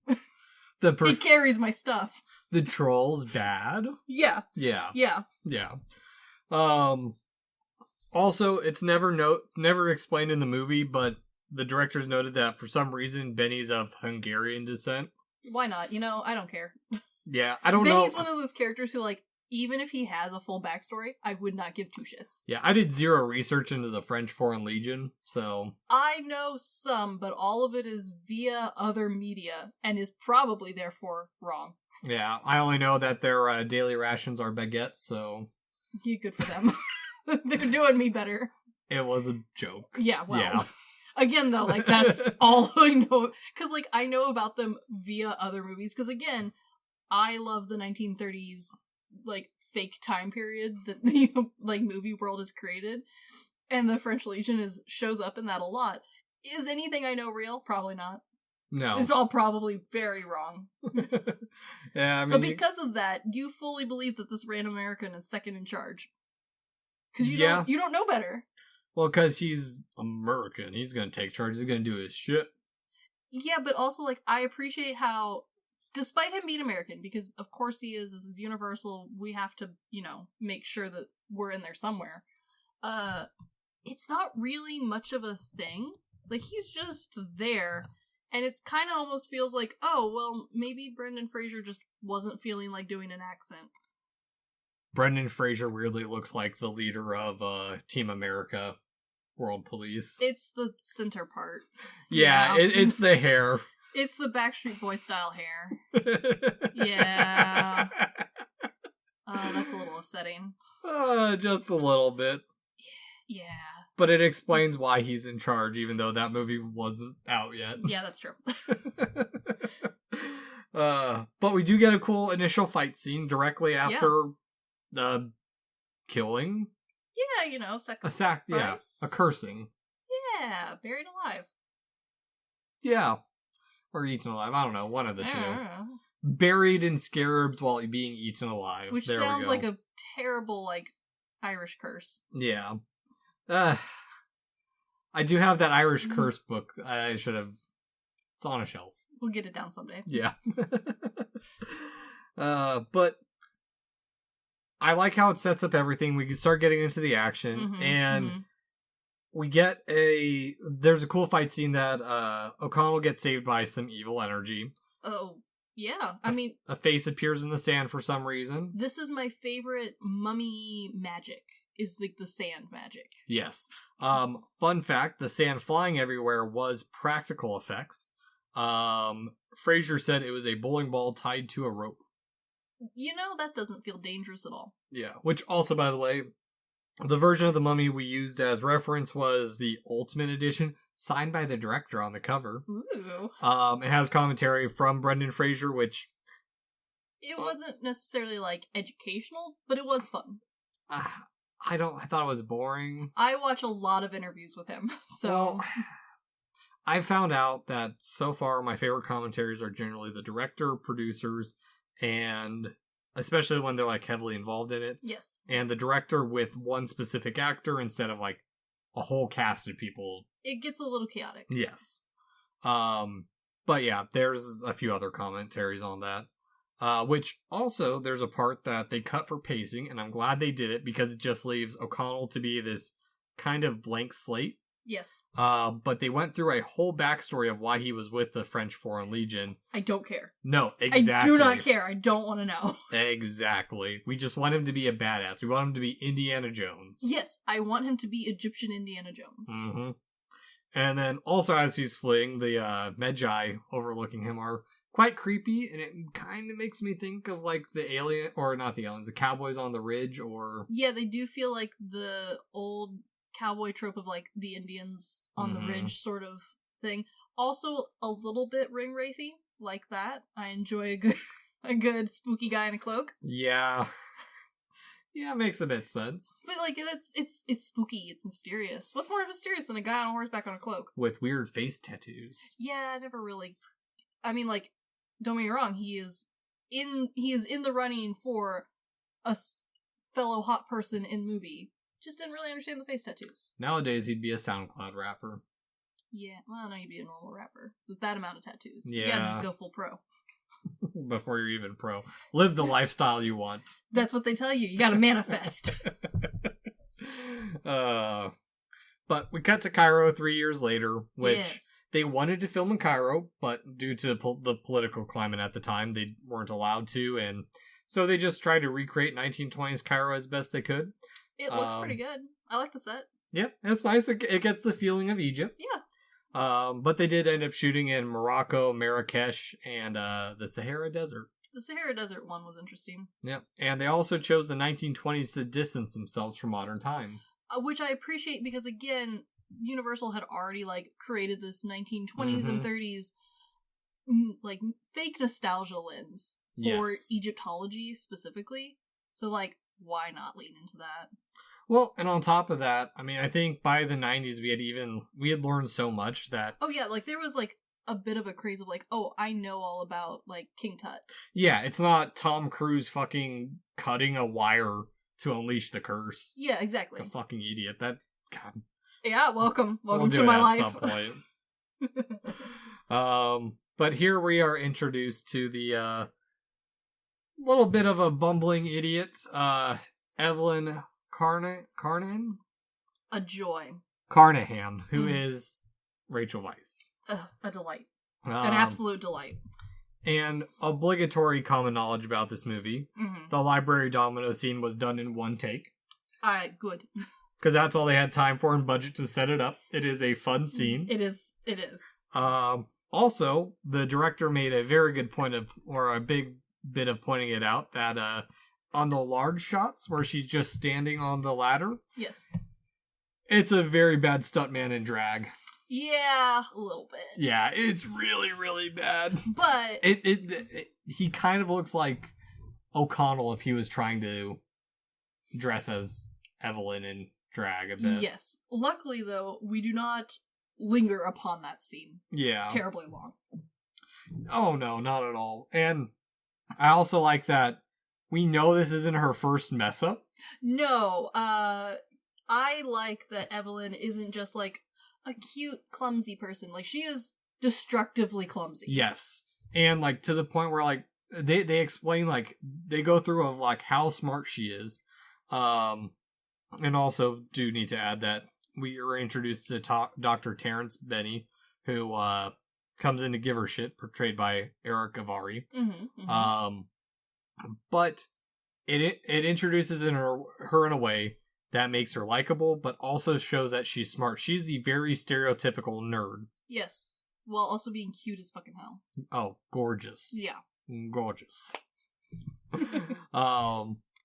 He carries my stuff. The troll's bad? Yeah. Yeah. Also, it's never explained in the movie, but the directors noted that for some reason, Benny's of Hungarian descent. Why not? I don't care. Yeah, I don't know. Benny's one of those characters who, like, even if he has a full backstory, I would not give two shits. Yeah, I did zero research into the French Foreign Legion, so... I know some, but all of it is via other media, and is probably, therefore, wrong. Yeah, I only know that their daily rations are baguettes, so... Yeah, good for them. They're doing me better. It was a joke. Yeah, well... Yeah. Again, though, like, that's all I know. Because, like, I know about them via other movies, because, again, I love the 1930s... like fake time period that the like movie world has created, and the French Legion shows up in that a lot. Is anything I know real? Probably not. No, it's all probably very wrong. Yeah, I mean, but because of that, you fully believe that this random American is second in charge because you don't know better. Well, because he's American, he's gonna take charge. He's gonna do his shit. Yeah, but also like I appreciate how. Despite him being American, because of course he is, this is universal, we have to, make sure that we're in there somewhere. It's not really much of a thing. Like, he's just there, and it's kind of almost feels like, oh, well, maybe Brendan Fraser just wasn't feeling like doing an accent. Brendan Fraser weirdly looks like the leader of Team America World Police. It's the center part. Yeah. It's the hair. It's the Backstreet Boy style hair. Yeah. That's a little upsetting. Just a little bit. Yeah. But it explains why he's in charge, even though that movie wasn't out yet. Yeah, that's true. But we do get a cool initial fight scene directly after the killing. Yeah, sacrifice. A cursing. Yeah, buried alive. Yeah. Or eaten alive. I don't know. One of the two. Buried in scarabs while being eaten alive. Which sounds like a terrible, like, Irish curse. Yeah. I do have that Irish curse book. I should have... It's on a shelf. We'll get it down someday. Yeah. But I like how it sets up everything. We can start getting into the action. And... we get there's a cool fight scene that O'Connell gets saved by some evil energy. Oh, yeah. I mean... A face appears in the sand for some reason. This is my favorite mummy magic, is like the sand magic. Yes. Fun fact, the sand flying everywhere was practical effects. Fraser said it was a bowling ball tied to a rope. that doesn't feel dangerous at all. Yeah, which also, by the way, the version of the Mummy we used as reference was the Ultimate Edition, signed by the director on the cover. Ooh. It has commentary from Brendan Fraser, which... It wasn't necessarily, educational, but it was fun. I thought it was boring. I watch a lot of interviews with him, so... Well, I found out that so far my favorite commentaries are generally the director, producers, and especially when they're heavily involved in it. Yes. And the director with one specific actor instead of a whole cast of people. It gets a little chaotic. Yes. But yeah, there's a few other commentaries on that. Which also, there's a part that they cut for pacing, and I'm glad they did it because it just leaves O'Connell to be this kind of blank slate. Yes. But they went through a whole backstory of why he was with the French Foreign Legion. I don't care. No, exactly. I do not care. I don't want to know. Exactly. We just want him to be a badass. We want him to be Indiana Jones. Yes, I want him to be Egyptian Indiana Jones. Mm-hmm. And then also as he's fleeing, the Magi overlooking him are quite creepy, and it kind of makes me think of the alien, or not the aliens, the cowboys on the ridge, or... Yeah, they do feel like the old cowboy trope of the Indians on the ridge sort of thing. Also a little bit ring wraithy, like that. I enjoy a good spooky guy in a cloak. Yeah. Yeah, it makes a bit sense. But it's spooky, it's mysterious. What's more mysterious than a guy on horseback on a cloak? With weird face tattoos. Yeah, I never really... I mean, don't get me wrong, he is in the running for a fellow hot person in movie. Just didn't really understand the face tattoos. Nowadays, he'd be a SoundCloud rapper. Yeah, well, no, he'd be a normal rapper with that amount of tattoos. Yeah. You gotta just go full pro. Before you're even pro. Live the lifestyle you want. That's what they tell you. You gotta manifest. But we cut to Cairo 3 years later, which... Yes. They wanted to film in Cairo, but due to the political climate at the time, they weren't allowed to, and so they just tried to recreate 1920s Cairo as best they could. It looks pretty good. I like the set. Yep, it's nice. It gets the feeling of Egypt. Yeah. But they did end up shooting in Morocco, Marrakesh, and the Sahara Desert. The Sahara Desert one was interesting. Yep, and they also chose the 1920s to distance themselves from modern times. Which I appreciate because, again... Universal had already created this 1920s and 30s fake nostalgia lens for Egyptology specifically. So why not lean into that? Well, and on top of that, I mean, I think by the 90s we had learned so much that... Oh yeah, there was a bit of a craze of oh, I know all about King Tut. Yeah, it's not Tom Cruise fucking cutting a wire to unleash the curse. Yeah, exactly. Like a fucking idiot. That... God... Yeah, welcome we'll to my life. At some point. But here we are introduced to the little bit of a bumbling idiot, Evelyn Carnahan? A joy. Carnahan, who is Rachel Weisz. A delight. An absolute delight. And obligatory common knowledge about this movie. Mm-hmm. The library domino scene was done in one take. Good. Because that's all they had time for in budget to set it up. It is a fun scene. It is. Also, the director made a very good point a big bit of pointing it out, that on the large shots where she's just standing on the ladder. Yes. It's a very bad stuntman in drag. Yeah, a little bit. Yeah, it's really, really bad. But... he kind of looks like O'Connell if he was trying to dress as Evelyn in drag a bit. Yes. Luckily, though, we do not linger upon that scene. Yeah. Terribly long. Oh, no, not at all. And I also like that we know this isn't her first mess up. No. I like that Evelyn isn't just a cute, clumsy person. She is destructively clumsy. Yes. And to the point where they explain they go through of how smart she is. And also do need to add that we are introduced to Dr. Terrence Beni, who comes in to give her shit, portrayed by Eric Avari. Mm-hmm, mm-hmm. But it introduces her in a way that makes her likable, but also shows that she's smart. She's the very stereotypical nerd. Yes. While also being cute as fucking hell. Oh, gorgeous. Yeah. Gorgeous.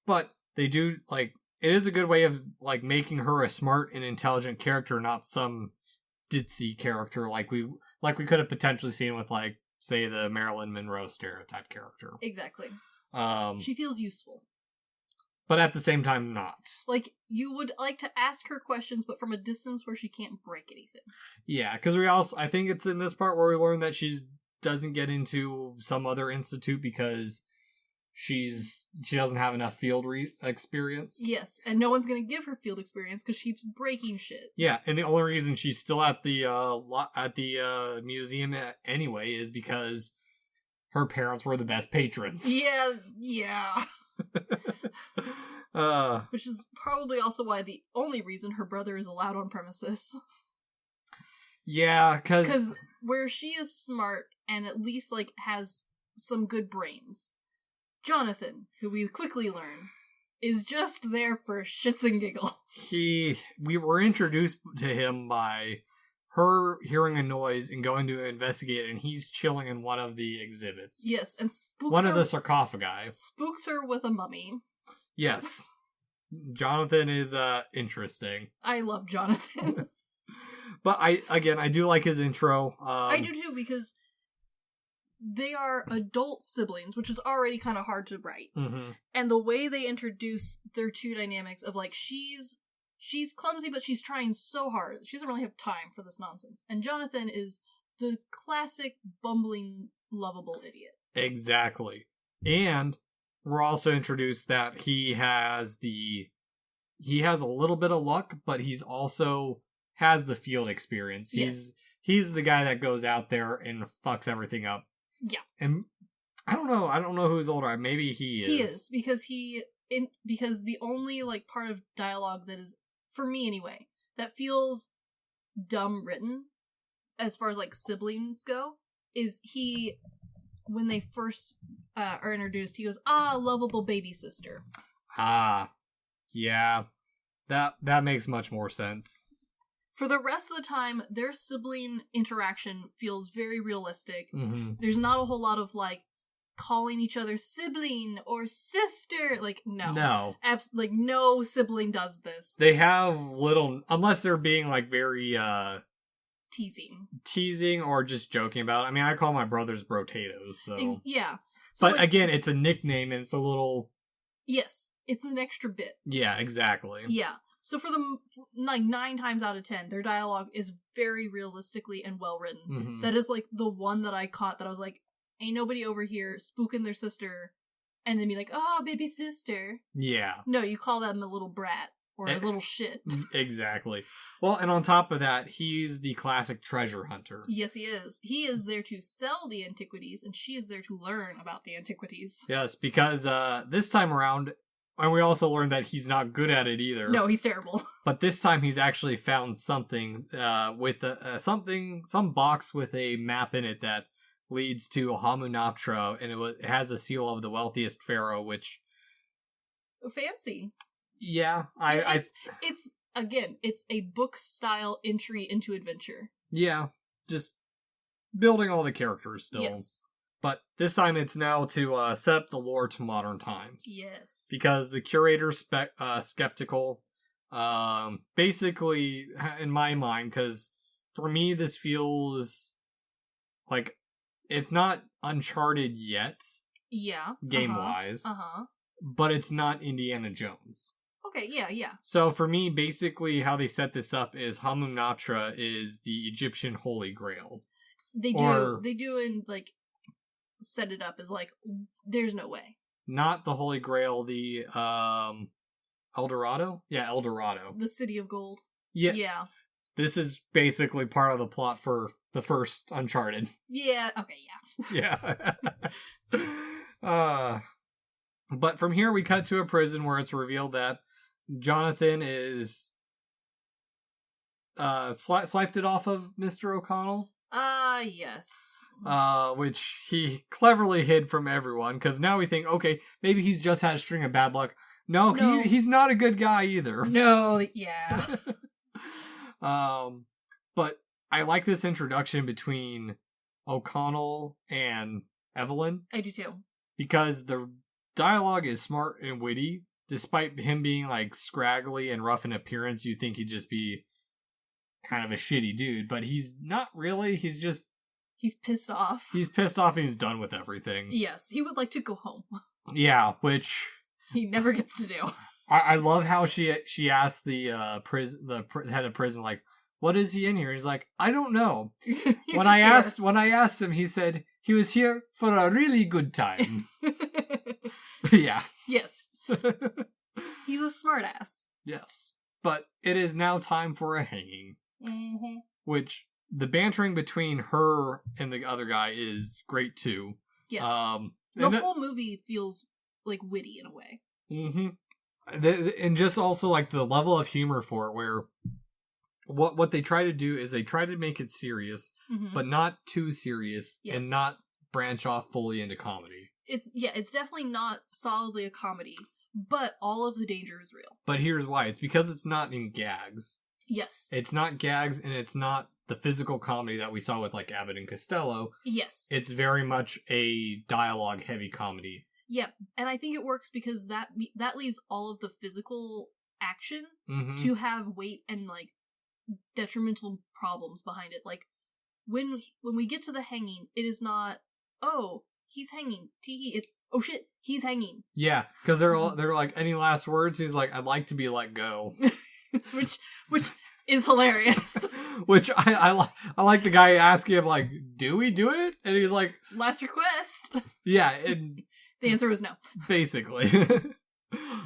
But they do, like, it is a good way of, like, making her a smart and intelligent character, not some ditzy character like we could have potentially seen with, like, say, the Marilyn Monroe stereotype character. Exactly. She feels useful. But at the same time, not. Like, you would like to ask her questions, but from a distance where she can't break anything. Yeah, because I think it's in this part where we learn that she doesn't get into some other institute because she doesn't have enough field experience. Yes, and no one's going to give her field experience because she keeps breaking shit. Yeah, and the only reason she's still at the museum anyway is because her parents were the best patrons. Yeah. Which is probably also why the only reason her brother is allowed on premises. Yeah, because where she is smart and at least, like, has some good brains, Jonathan, who we quickly learn, is just there for shits and giggles. We were introduced to him by her hearing a noise and going to investigate it, and he's chilling in one of the exhibits. Yes, and spooks one her, of the sarcophagi. Spooks her with a mummy. Yes. Jonathan is interesting. I love Jonathan. But I do like his intro. I do too, because they are adult siblings, which is already kind of hard to write. Mm-hmm. And the way they introduce their two dynamics of, like, she's clumsy, but she's trying so hard. She doesn't really have time for this nonsense. And Jonathan is the classic bumbling, lovable idiot. Exactly. And we're also introduced that he has a little bit of luck, but he's also has the field experience. Yes. He's the guy that goes out there and fucks everything up. Yeah. And I don't know who's older. Maybe he is. He is, because the only, like, part of dialogue that is, for me anyway, that feels dumb written, as far as, like, siblings go, is when they first are introduced, he goes, lovable baby sister. Yeah. That makes much more sense. For the rest of the time, their sibling interaction feels very realistic. Mm-hmm. There's not a whole lot of, like, calling each other sibling or sister. Like, no. No. Like, no sibling does this. They have little, unless they're being, like, very, teasing or just joking about it. I mean, I call my brothers brotatoes, so. Yeah. So, but like, again, it's a nickname and it's a little. Yes. It's an extra bit. Yeah, exactly. Yeah. So for them, like, 9 times out of 10, their dialogue is very realistically and well written. Mm-hmm. That is, like, the one that I caught that I was like, ain't nobody over here spooking their sister and then be like, oh, baby sister. Yeah. No, you call them a little brat or a little shit. Exactly. Well, and on top of that, he's the classic treasure hunter. Yes, he is. He is there to sell the antiquities, and she is there to learn about the antiquities. Yes, because this time around, and we also learned that he's not good at it either. No, he's terrible. But this time he's actually found something with some box with a map in it that leads to Hamunaptra, and it has a seal of the wealthiest pharaoh, which... Fancy. Yeah, It's again, it's a book-style entry into adventure. Yeah, just building all the characters still. Yes. But this time it's now to set up the lore to modern times. Yes. Because the curator's skeptical. Basically, in my mind, because for me this feels like it's not Uncharted yet. Yeah. Game-wise. But it's not Indiana Jones. Okay, yeah. So for me, basically how they set this up is Hamunaptra is the Egyptian Holy Grail. They do and, like, set it up as, like, there's no way. Not the Holy Grail, the El Dorado? Yeah, El Dorado. The City of Gold. Yeah. This is basically part of the plot for the first Uncharted. Yeah, okay, yeah. Yeah. But from here we cut to a prison where it's revealed that Jonathan is swiped it off of Mr. O'Connell. Yes. Which he cleverly hid from everyone, because now we think, okay, maybe he's just had a string of bad luck. No. He's not a good guy either. No, yeah. But I like this introduction between O'Connell and Evelyn. I do too. Because the dialogue is smart and witty. Despite him being like scraggly and rough in appearance, you'd think he'd just be kind of a shitty dude, but he's not really. He's pissed off. He's pissed off and he's done with everything. Yes, he would like to go home. Yeah, which he never gets to do. I love how she asked the head of prison, like, what is he in here? He's like, I don't know. When I asked him, he said he was here for a really good time. Yeah. Yes. He's a smartass. Yes. But it is now time for a hanging. Mm-hmm. Which the bantering between her and the other guy is great too. Yes. The whole movie feels like witty in a way. Mm-hmm. And just also like the level of humor for it, where what they try to do is they try to make it serious, but not too serious, and not branch off fully into comedy. It's definitely not solidly a comedy, but all of the danger is real. But here's why. It's because it's not in gags. Yes. It's not gags, and it's not the physical comedy that we saw with like Abbott and Costello. Yes. It's very much a dialogue heavy comedy. Yep. And I think it works because that leaves all of the physical action to have weight and like detrimental problems behind it. Like when we get to the hanging, it is not, oh, he's hanging. Teehee. It's, oh shit, he's hanging. Yeah, because they're like, any last words? He's like, I'd like to be let go. which is hilarious. Which I like the guy asking him, like, do we do it? And he's like, last request. Yeah. And the answer was no. Basically.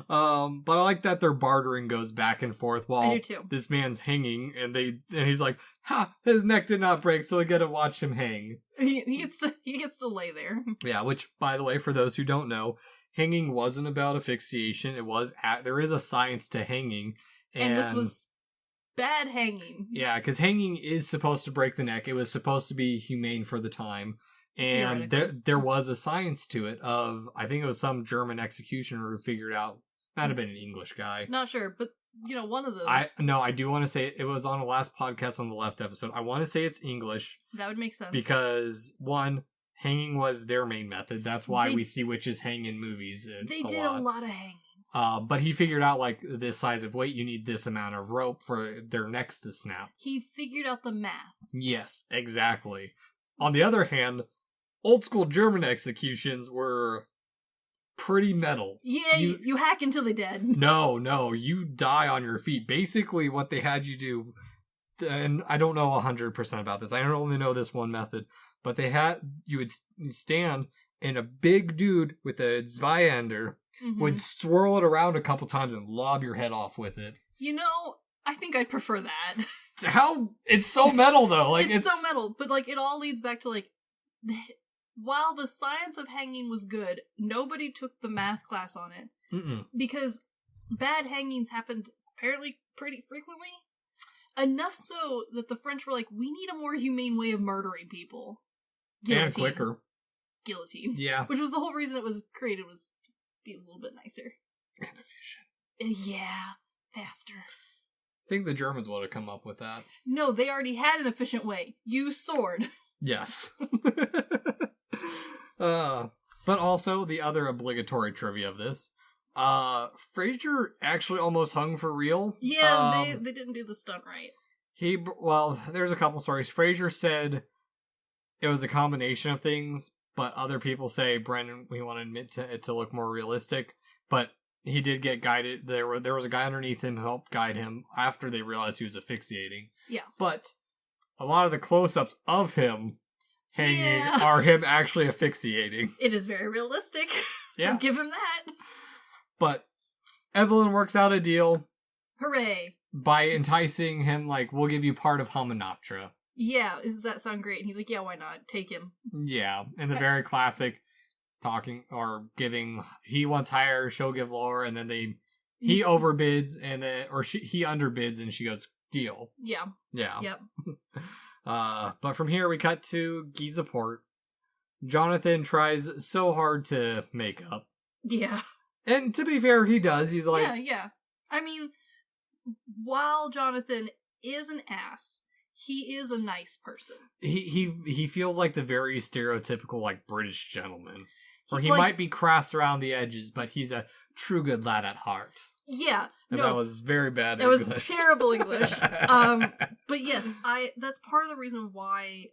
But I like that their bartering goes back and forth while this man's hanging, and he's like, ha, his neck did not break, so we gotta watch him hang. He gets to lay there. Yeah, which, by the way, for those who don't know, hanging wasn't about asphyxiation. It was there is a science to hanging, and this was bad hanging. Yeah, because hanging is supposed to break the neck. It was supposed to be humane for the time. And there was a science to it of, I think it was some German executioner who figured out, might have been an English guy. Not sure, but, one of those. I do want to say, it was on the last podcast on the left episode. I want to say it's English. That would make sense. Because, one, hanging was their main method. That's why we see witches hang in movies They did a lot of hanging. But he figured out, like, this size of weight, you need this amount of rope for their necks to snap. He figured out the math. Yes, exactly. On the other hand, old school German executions were pretty metal. Yeah, you hack until they're dead. No, you die on your feet. Basically, what they had you do, and I don't know 100% about this, I only know this one method, but you would stand, and a big dude with a Zweihander would swirl it around a couple times and lob your head off with it. I think I'd prefer that. It's so metal, though. Like it's so metal, but like it all leads back to like, while the science of hanging was good, nobody took the math class on it. Because bad hangings happened apparently pretty frequently. Enough so that the French were like, we need a more humane way of murdering people. Guillotine. And quicker. Guillotine. Yeah. Which was the whole reason it was created, was to be a little bit nicer. And efficient. Yeah. Faster. I think the Germans would have come up with that. No, they already had an efficient way. Use sword. Yes. But also, the other obligatory trivia of this, Fraser actually almost hung for real. Yeah, they didn't do the stunt right. There's a couple stories. Fraser said it was a combination of things, but other people say, Brendan, we want to admit it to look more realistic, but he did get guided. There was a guy underneath him who helped guide him after they realized he was asphyxiating. Yeah. But a lot of the close-ups of him hanging are him actually asphyxiating. It is very realistic. Yeah. I'll give him that. But Evelyn works out a deal. Hooray. By enticing him, like, we'll give you part of Hamanoptera. Yeah, does that sound great? And he's like, yeah, why not? Take him. Yeah, and the very classic talking or giving, he wants higher, she'll give lower, and then he overbids, and then, he underbids, and she goes, deal. Yeah. Yeah. Yep. But from here, we cut to Gizaport. Jonathan tries so hard to make up. Yeah. And to be fair, he does. He's like... Yeah. I mean, while Jonathan is an ass, he is a nice person. He feels like the very stereotypical, like, British gentleman. Or he might be crass around the edges, but he's a true good lad at heart. Yeah. And that was very bad English. English. It was terrible English. But yes, that's part of the reason why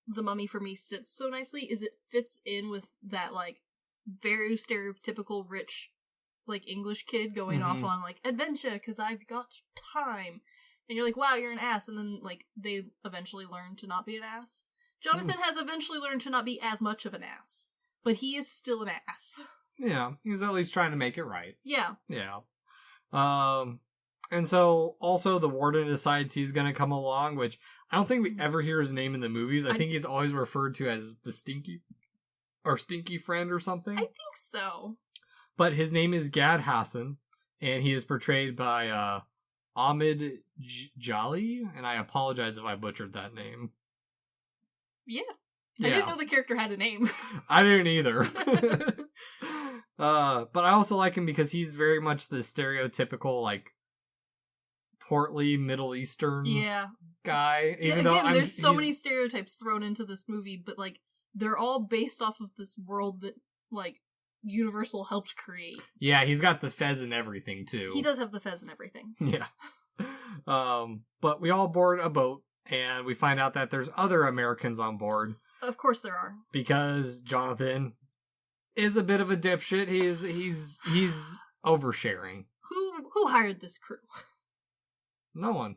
The Mummy for me sits so nicely, is it fits in with that, like, very stereotypical rich, like, English kid going off on, like, adventure, because I've got time. And you're like, wow, you're an ass. And then, like, they eventually learn to not be an ass. Jonathan has eventually learned to not be as much of an ass. But he is still an ass. Yeah, he's at least trying to make it right. Yeah. Yeah. And so, also, the warden decides he's going to come along, which I don't think we ever hear his name in the movies. I think he's always referred to as the Stinky friend or something. I think so. But his name is Gad Hassan, and he is portrayed by Ahmed Jali, and I apologize if I butchered that name. Yeah. I didn't know the character had a name. I didn't either. But I also like him because he's very much the stereotypical, like, portly Middle Eastern guy. Even though there's so many stereotypes thrown into this movie, but, like, they're all based off of this world that, like, Universal helped create. Yeah, he's got the fez and everything, too. He does have the fez and everything. Yeah. But we all board a boat, and we find out that there's other Americans on board. Of course there are. Because Jonathan is a bit of a dipshit. He's oversharing. Who hired this crew? No one.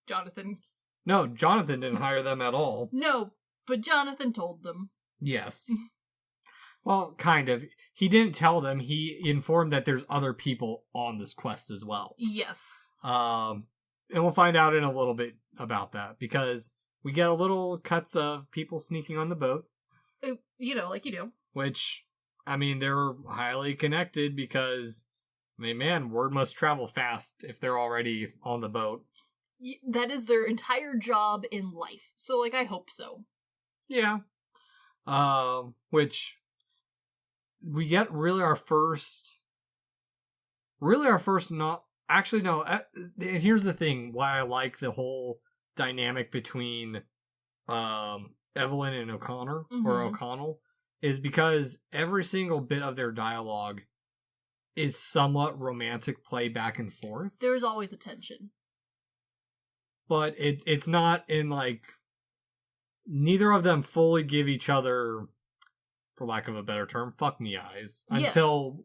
Jonathan. No, Jonathan didn't hire them at all. No, but Jonathan told them. Yes. Well, kind of. He didn't tell them. He informed that there's other people on this quest as well. Yes. And we'll find out in a little bit about that, because we get a little cuts of people sneaking on the boat. You know, like you do. Which, I mean, they're highly connected because, I mean, man, word must travel fast if they're already on the boat. That is their entire job in life. So, like, I hope so. Yeah. Which, we get our first not, actually, no, and here's the thing, why I like the whole dynamic between Evelyn and O'Connor, or O'Connell, is because every single bit of their dialogue is somewhat romantic play back and forth. There's always a tension. But it's not in, like, neither of them fully give each other, for lack of a better term, fuck me eyes. Until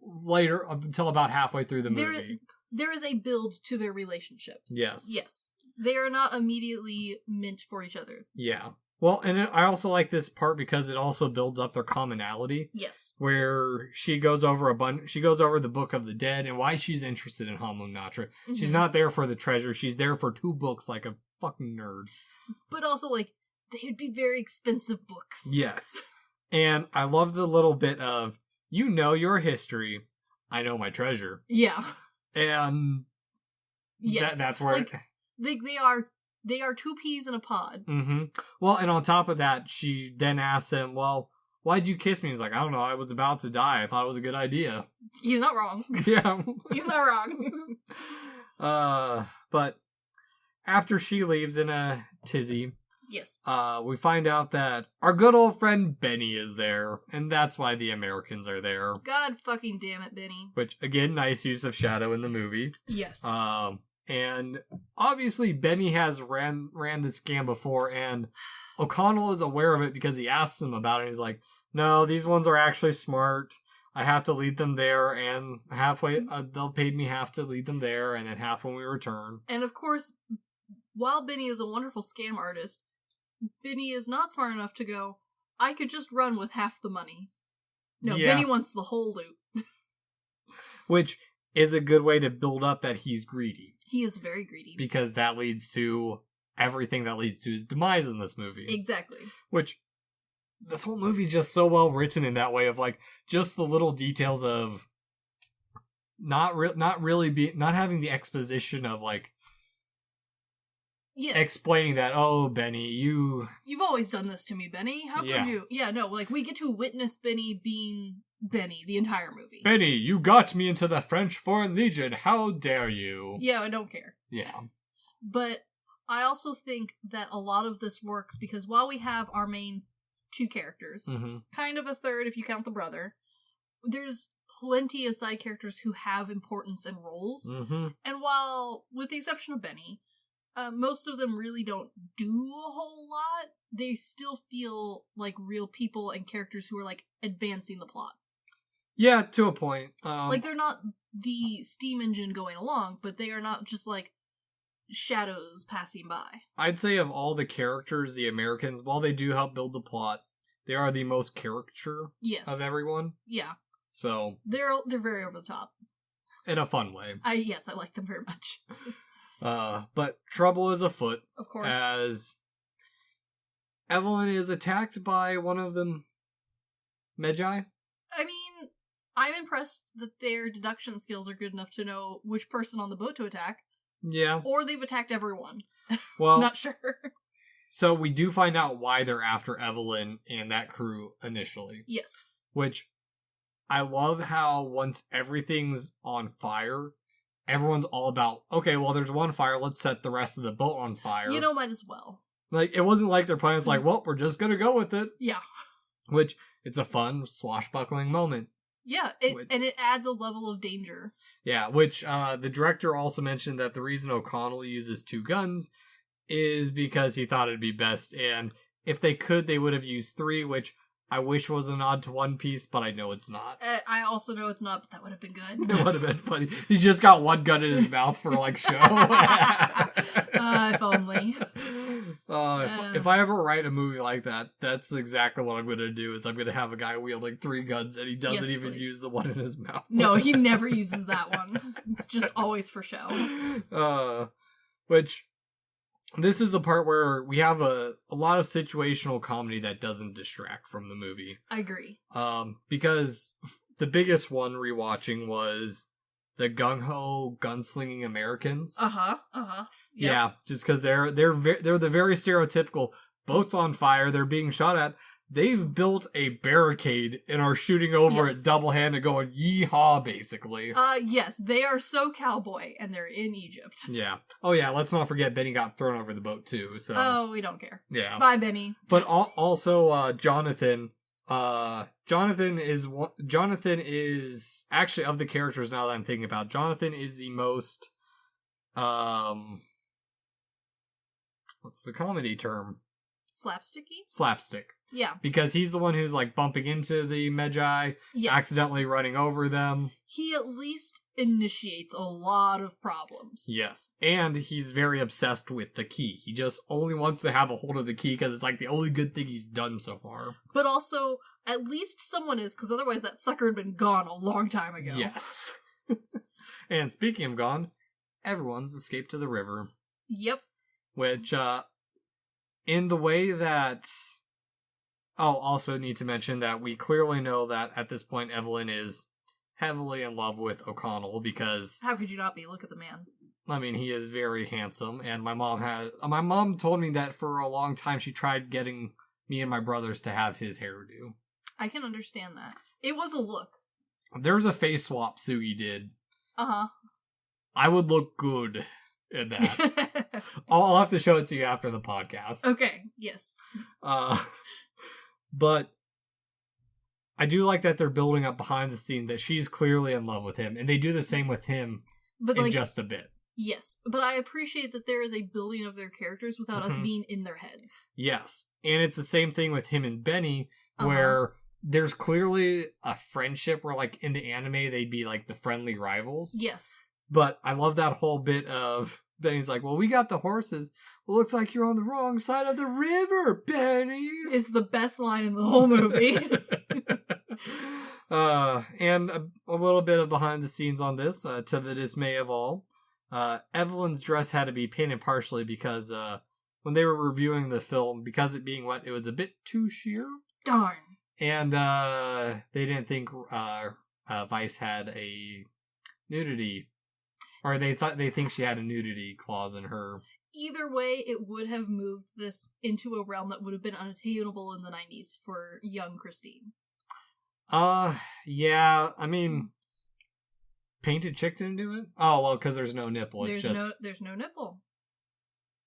about halfway through the movie. There is a build to their relationship. Yes. Yes. They are not immediately meant for each other. Yeah. Well, and I also like this part because it also builds up their commonality. Yes. Where she goes over the Book of the Dead and why she's interested in Hamlin Natra. Mm-hmm. She's not there for the treasure. She's there for 2 books like a fucking nerd. But also, like, they would be very expensive books. Yes. And I love the little bit of, you know your history, I know my treasure. Yeah. And yes. That's where... Like, they are 2 peas in a pod. Mm-hmm. Well, and on top of that, she then asks him, well, why'd you kiss me? He's like, I don't know, I was about to die. I thought it was a good idea. He's not wrong. Yeah. He's not wrong. But after she leaves in a tizzy, yes, we find out that our good old friend Beni is there, and that's why the Americans are there. God fucking damn it, Beni. Which, again, nice use of shadow in the movie. Yes. And obviously Beni has ran the scam before, and O'Connell is aware of it because he asks him about it. He's like, no, these ones are actually smart. I have to lead them there, and halfway, they'll pay me half to lead them there, and then half when we return. And of course, while Beni is a wonderful scam artist, Beni is not smart enough to go, I could just run with half the money. No, yeah. Beni wants the whole loot. Which is a good way to build up that he's greedy. He is very greedy. Because that leads to everything that leads to his demise in this movie. Exactly. Which, this whole movie is just so well written in that way of, like, just the little details of not having the exposition of, like, yes, explaining that, oh, Beni, you've always done this to me, Beni. How could you? Yeah, no, like, we get to witness Beni being Beni the entire movie. Beni, you got me into the French Foreign Legion. How dare you? Yeah, I don't care. Yeah. But I also think that a lot of this works because while we have our main 2 characters, kind of a third if you count the brother, there's plenty of side characters who have importance and roles. Mm-hmm. And while, with the exception of Beni, most of them really don't do a whole lot, they still feel like real people and characters who are, like, advancing the plot. Yeah, to a point. Like, they're not the steam engine going along, but they are not just, like, shadows passing by. I'd say of all the characters, the Americans, while they do help build the plot, they are the most caricature of everyone. Yeah. So they're very over the top. In a fun way. I like them very much. But trouble is afoot. Of course. As Evelyn is attacked by one of them Magi. I mean, I'm impressed that their deduction skills are good enough to know which person on the boat to attack. Yeah. Or they've attacked everyone. Well, not sure. So we do find out why they're after Evelyn and that crew initially. Yes. Which I love how once everything's on fire, everyone's all about, okay, well, there's one fire, let's set the rest of the boat on fire. You know, might as well. Like, it wasn't like their plan was like, well, we're just gonna go with it. Yeah. Which, it's a fun, swashbuckling moment. Yeah, and it adds a level of danger. Yeah, which the director also mentioned that the reason O'Connell uses 2 guns is because he thought it'd be best, and if they could, they would have used 3, which I wish was a nod to One Piece, but I know it's not. I also know it's not, but that would have been good. That would have been funny. He's just got 1 gun in his mouth for, like, show. If only. If I ever write a movie like that, that's exactly what I'm going to do, is I'm going to have a guy wielding 3 guns, and he doesn't even use the one in his mouth. No, he never uses that one. It's just always for show. Which... This is the part where we have a lot of situational comedy that doesn't distract from the movie. I agree. Because the biggest one rewatching was the gung-ho gunslinging Americans. Yep. Yeah, just because they're the very stereotypical boats on fire, they're being shot at. They've built a barricade and are shooting over it double-handed, going yeehaw, basically. Yes, they are so cowboy, and they're in Egypt. Yeah. Oh yeah, let's not forget Beni got thrown over the boat too. So. Oh, we don't care. Yeah. Bye, Beni. But also, Jonathan. Jonathan is actually, of the characters now that I'm thinking about, Jonathan is the most. What's the comedy term? Slapsticky? Slapstick. Yeah. Because he's the one who's, like, bumping into the Magi, accidentally running over them. He at least initiates a lot of problems. Yes. And he's very obsessed with the key. He just only wants to have a hold of the key because it's, like, the only good thing he's done so far. But also, at least someone is, because otherwise that sucker had been gone a long time ago. Yes. And speaking of gone, everyone's escaped to the river. Yep. Which, in the way that... Oh, also need to mention that we clearly know that at this point Evelyn is heavily in love with O'Connell because... How could you not be? Look at the man. I mean, he is very handsome, and my mom told me that for a long time she tried getting me and my brothers to have his hairdo. I can understand that. It was a look. There's a face swap Sugi did. Uh-huh. I would look good in that. I'll have to show it to you after the podcast. Okay, yes. But I do like that they're building up behind the scene that she's clearly in love with him, and they do the same with him in just a bit. Yes, but I appreciate that there is a building of their characters without us being in their heads. Yes, and it's the same thing with him and Beni, where there's clearly a friendship where, like, in the anime, they'd be, like, the friendly rivals. Yes. But I love that whole bit of Benny's like, well, we got the horses. Well, looks like you're on the wrong side of the river, Beni. It's the best line in the whole movie. And a little bit of behind the scenes on this, to the dismay of all. Evelyn's dress had to be painted partially because when they were reviewing the film, because it being wet, it was a bit too sheer. Darn. And they didn't think Vice had a nudity, or they think she had a nudity clause in her. Either way, it would have moved this into a realm that would have been unattainable in the 90s for young Christine. Yeah, I mean, painted chick didn't do it? Oh, well, because there's no nipple. There's no nipple.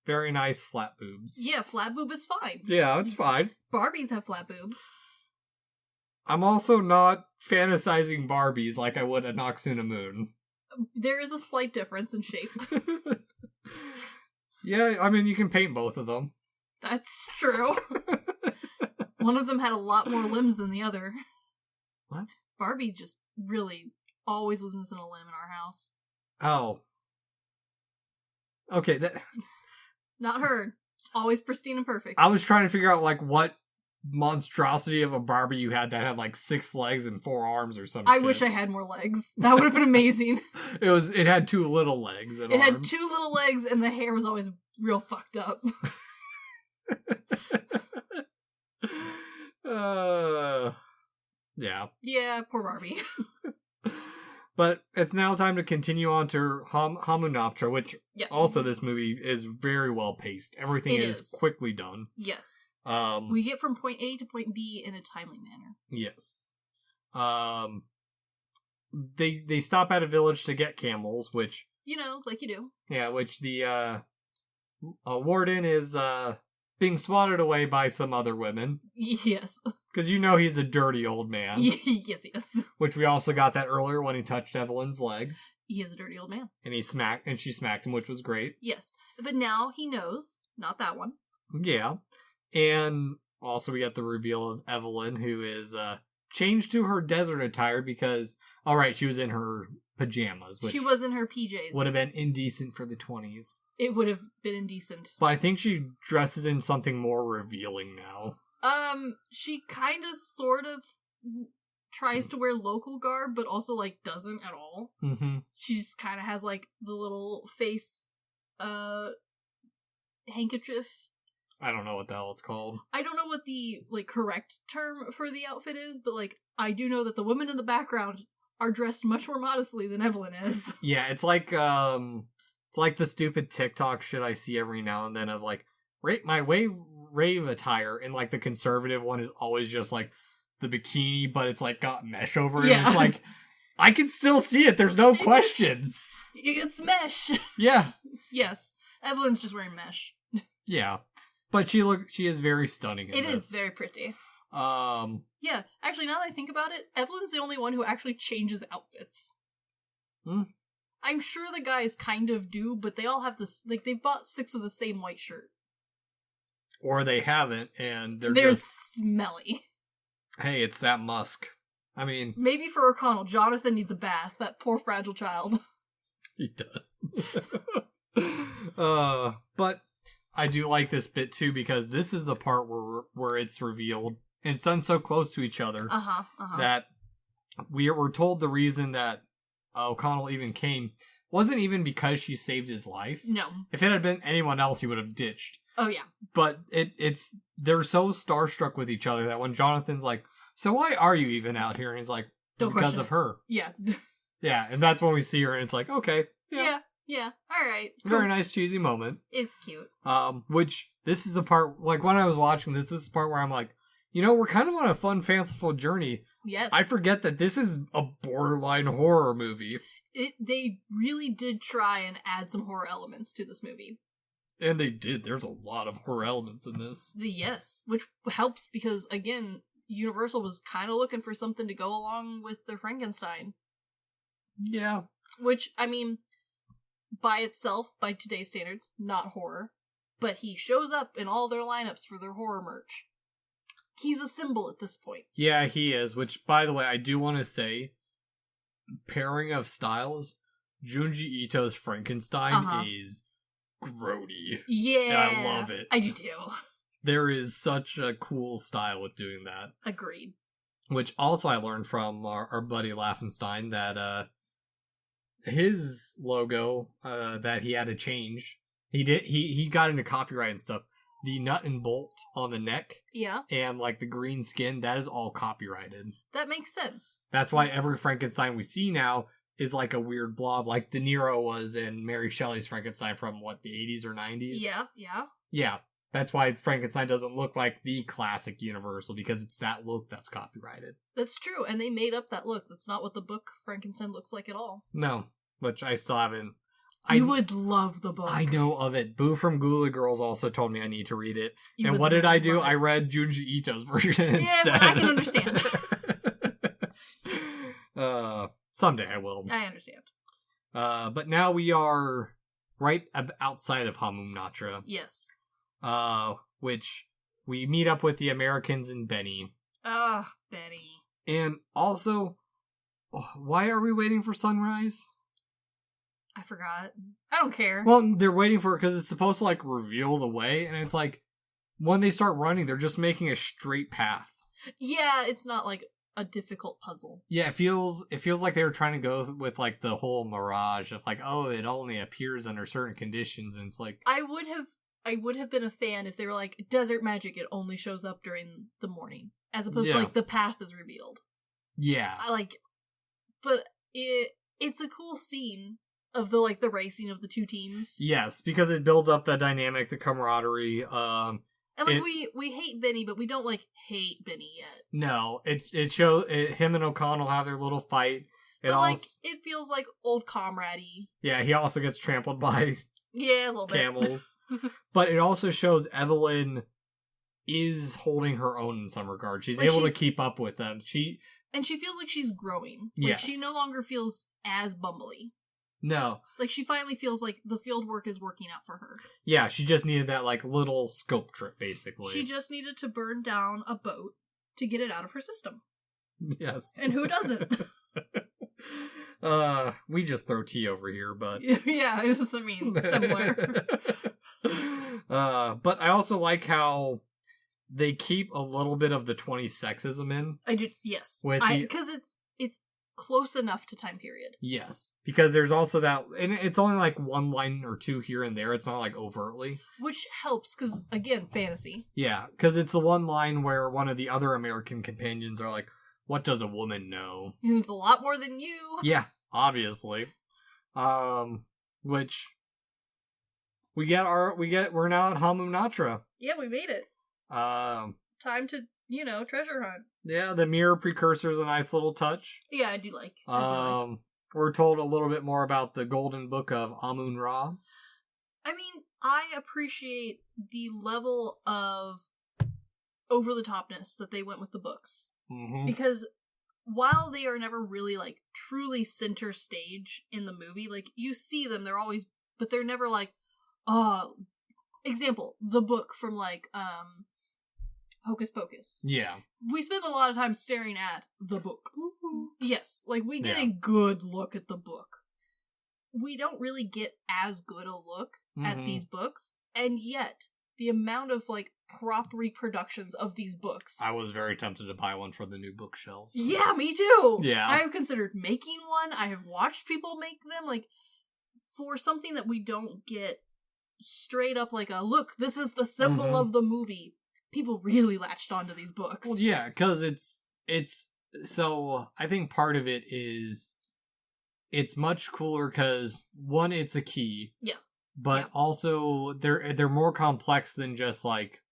Very nice flat boobs. Yeah, flat boob is fine. Yeah, it's fine. Barbies have flat boobs. I'm also not fantasizing Barbies like I would a Noxuna Moon. There is a slight difference in shape. Yeah, I mean, you can paint both of them. That's true. One of them had a lot more limbs than the other. What? Barbie just really always was missing a limb in our house. Oh. Okay, Not her. Always pristine and perfect. I was trying to figure out, like, what monstrosity of a Barbie you had that had, like, 6 legs and 4 arms or something. I wish I had more legs. That would have been amazing. It had 2 little legs and It arms. had 2 little legs and the hair was always real fucked up. Yeah. Yeah, poor Barbie. But it's now time to continue on to Hamunaptra, which also this movie is very well paced. Everything is quickly done. Yes. We get from point A to point B in a timely manner. Yes. They stop at a village to get camels, which... You know, like you do. Yeah, which the warden is being swatted away by some other women. Yes. Because you know he's a dirty old man. Yes. Which we also got that earlier when he touched Evelyn's leg. He is a dirty old man. And she smacked him, which was great. Yes. But now he knows. Not that one. Yeah. And also we got the reveal of Evelyn, who is changed to her desert attire because, alright, she was in her pajamas. Which she was in her PJs. Would have been indecent for the 20s. It would have been indecent. But I think she dresses in something more revealing now. She kind of, sort of tries to wear local garb, but also, like, doesn't at all. Mm-hmm. She just kind of has, like, the little face, handkerchief. I don't know what the hell it's called. I don't know what the, like, correct term for the outfit is, but, like, I do know that the women in the background are dressed much more modestly than Evelyn is. Yeah, it's like the stupid TikTok shit I see every now and then of, like, my rave attire, and, like, the conservative one is always just, like, the bikini, but it's, like, got mesh over it. Yeah. And it's like, I can still see it. There's no questions. It's mesh. Yeah. Yes. Evelyn's just wearing mesh. Yeah. But she is very stunning in this. It is very pretty. Yeah, actually, now that I think about it, Evelyn's the only one who actually changes outfits. I'm sure the guys kind of do, but they all have this, like, they've bought 6 of the same white shirt. Or they haven't, and they're just... smelly. Hey, it's that musk. I mean... Maybe for O'Connell, Jonathan needs a bath, that poor fragile child. He does. But I do like this bit, too, because this is the part where it's revealed, and it's done so close to each other, that we're told the reason that O'Connell even came wasn't even because she saved his life. No. If it had been anyone else, he would have ditched. Oh, yeah. But they're so starstruck with each other that when Jonathan's like, so why are you even out here? And he's like, because of her. Yeah. Yeah, and that's when we see her, and it's like, okay. Yeah. All right. Very nice, cheesy moment. It's cute. Which, this is the part, like, when I was watching this is the part where I'm like, you know, we're kind of on a fun, fanciful journey. Yes. I forget that this is a borderline horror movie. They really did try and add some horror elements to this movie. And they did. There's a lot of horror elements in this. Yes, which helps because, again, Universal was kind of looking for something to go along with their Frankenstein. Yeah. Which, I mean, by itself, by today's standards, not horror. But he shows up in all their lineups for their horror merch. He's a symbol at this point. Yeah, he is. Which, by the way, I do want to say, pairing of styles, Junji Ito's Frankenstein is grody. Yeah. And I love it. I do too. There is such a cool style with doing that. Agreed. Which also I learned from our buddy Laffenstein that his logo that he had to change. He got into copyright and stuff. The nut and bolt on the neck. Yeah. And like the green skin, that is all copyrighted. That makes sense. That's why every Frankenstein we see now is like a weird blob, like De Niro was in Mary Shelley's Frankenstein from, what, the 80s or 90s? Yeah. Yeah, that's why Frankenstein doesn't look like the classic Universal, because it's that look that's copyrighted. That's true, and they made up that look. That's not what the book Frankenstein looks like at all. No, which I still haven't... You would love the book. I know of it. Boo from Ghoulie Girls also told me I need to read it. You and what did I do? I read Junji Ito's version instead. Yeah, but I can understand. Someday I will. I understand. But now we are right outside of Hamum Natra. Yes. Which we meet up with the Americans and Beni. Beni. And also, why are we waiting for sunrise? I forgot. I don't care. Well, they're waiting for it because it's supposed to, like, reveal the way, and it's like, when they start running, they're just making a straight path. Yeah, it's not, like, a difficult puzzle. Yeah, it feels like they were trying to go with, like, the whole mirage of, like, oh, it only appears under certain conditions, and it's like... I would have been a fan if they were like, desert magic, it only shows up during the morning. As opposed to, like, the path is revealed. Yeah. But it's a cool scene of the racing of the two teams. Yes, because it builds up the dynamic, the camaraderie. And like we hate Beni, but we don't like hate Beni yet. No, it shows him and O'Connell have their little fight. It feels like old comrade-y. Yeah, he also gets trampled by a little camels. But it also shows Evelyn is holding her own in some regard. She's able to keep up with them. She feels like she's growing. Like, yes. She no longer feels as bumbly. No. Like, she finally feels like the field work is working out for her. Yeah, she just needed that, like, little scope trip, basically. She just needed to burn down a boat to get it out of her system. Yes. And who doesn't? We just throw tea over here, but... Yeah, it's just, similar. But I also like how they keep a little bit of the 20s sexism in. I do, yes. Because it's close enough to time period. Yes. Because there's also that, and it's only like one line or two here and there. It's not like overtly. Which helps, because, again, fantasy. Yeah, because it's the one line where one of the other American companions are like, what does a woman know? It's a lot more than you. Yeah, obviously. Which... we're now at Hamum Natra. Yeah, we made it. Time to, treasure hunt. Yeah, the mirror precursor is a nice little touch. Yeah, I do like. We're told a little bit more about the Golden Book of Amun-Ra. I mean, I appreciate the level of over-the-topness that they went with the books. Mm-hmm. Because while they are never really, like, truly center stage in the movie, like, you see them, but they're never like, example, the book from, like, Hocus Pocus. Yeah. We spend a lot of time staring at the book. Ooh. Yes, like, we get a good look at the book. We don't really get as good a look at these books, and yet, the amount of, like, prop reproductions of these books. I was very tempted to buy one for the new bookshelves. Yeah, me too! Yeah. I have considered making one, I have watched people make them, like, for something that we don't get straight up like a, look, this is the symbol of the movie. People really latched onto these books. Well, yeah, because it's so I think part of it is it's much cooler because one, it's a key. Yeah. But also they're more complex than just like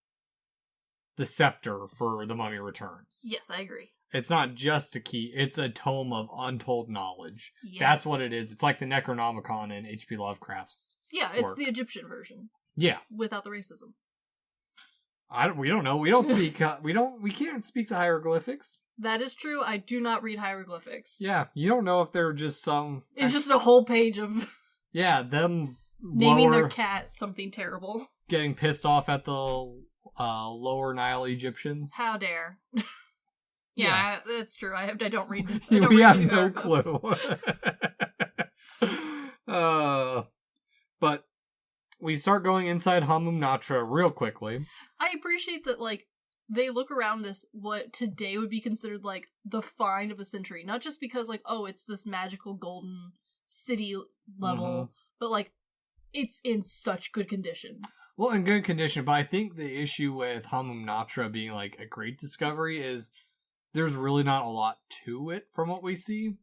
the scepter for The Mummy Returns. Yes, I agree. It's not just a key, it's a tome of untold knowledge. Yes. That's what it is. It's like the Necronomicon in H.P. Lovecraft's it's the Egyptian version. Yeah. Without the racism. We don't know. We don't speak. We can't speak the hieroglyphics. That is true. I do not read hieroglyphics. Yeah, you don't know if they're just some. It's just a whole page of. Yeah, them naming their cat something terrible. Getting pissed off at the Lower Nile Egyptians. How dare! Yeah, that's true. I don't read. We have no clue. But. We start going inside Hamum Natra real quickly. I appreciate that, like, they look around this, what today would be considered, like, the find of a century. Not just because, like, oh, it's this magical golden city level, but, like, it's in such good condition. Well, in good condition, but I think the issue with Hamum Natra being, like, a great discovery is there's really not a lot to it from what we see.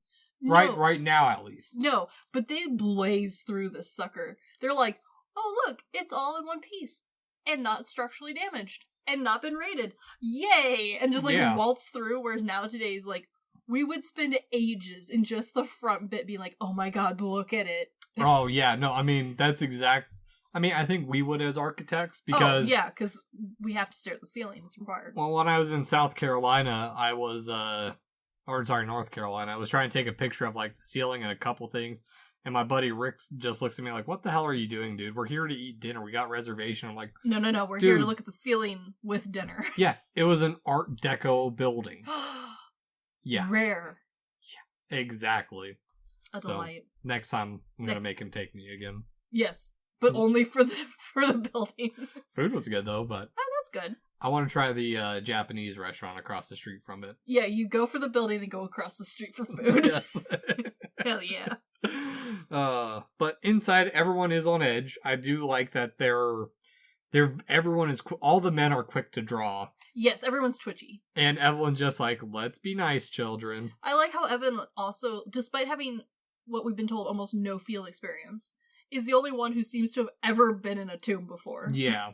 No. Right now, at least. No, but they blaze through this sucker. They're like, oh, look, it's all in one piece. And not structurally damaged. And not been raided. Yay! And just, like, waltz through, whereas now today's, like, we would spend ages in just the front bit being like, oh my god, look at it. Oh, yeah, no, I mean, that's exact... I mean, I think we would as architects, because... Oh, yeah, because we have to stare at the ceiling, it's required. Well, when I was in South Carolina, I was, North Carolina. I was trying to take a picture of like the ceiling and a couple things. And my buddy Rick just looks at me like, what the hell are you doing, dude? We're here to eat dinner. We got reservation. I'm like, No. We're dude, here to look at the ceiling with dinner. Yeah, it was an Art Deco building. Yeah. Rare. Yeah, exactly. A delight. Next time, I'm going to make him take me again. Yes, but only for the building. Food was good, though, but... Oh, that's good. I want to try the Japanese restaurant across the street from it. Yeah, you go for the building and go across the street for food. Yes. Hell yeah. But inside, everyone is on edge. I do like that everyone is, all the men are quick to draw. Yes, everyone's twitchy. And Evelyn's just like, let's be nice, children. I like how Evan also, despite having what we've been told almost no field experience, is the only one who seems to have ever been in a tomb before. Yeah.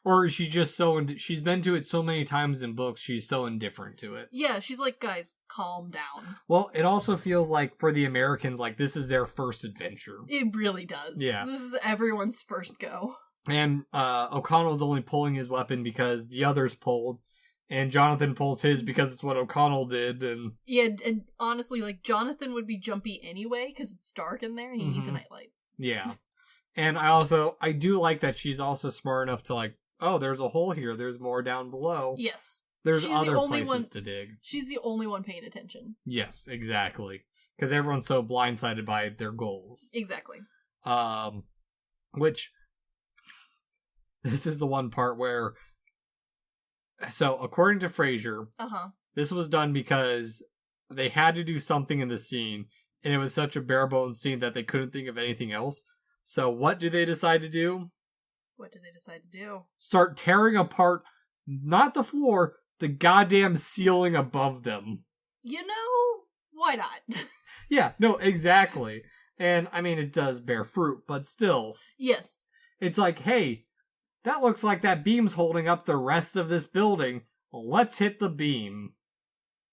Or she's just so, she's been to it so many times in books, she's so indifferent to it. Yeah, she's like, guys, calm down. Well, it also feels like for the Americans, like this is their first adventure. It really does. Yeah. This is everyone's first go. And O'Connell's only pulling his weapon because the others pulled. And Jonathan pulls his because it's what O'Connell did. And yeah, and honestly, like, Jonathan would be jumpy anyway because it's dark in there and he needs a nightlight. Yeah. And I do like that she's also smart enough to like, oh, there's a hole here. There's more down below. Yes. There's other places to dig. She's the only one paying attention. Yes, exactly. Because everyone's so blindsided by their goals. Exactly. Which, this is the one part where, so according to Fraser, this was done because they had to do something in the scene, and it was such a bare bones scene that they couldn't think of anything else. So what do they decide to do? What did they decide to do? Start tearing apart, not the floor, the goddamn ceiling above them. You know, why not? Yeah, no, exactly. And, I mean, it does bear fruit, but still. Yes. It's like, hey, that looks like that beam's holding up the rest of this building. Let's hit the beam.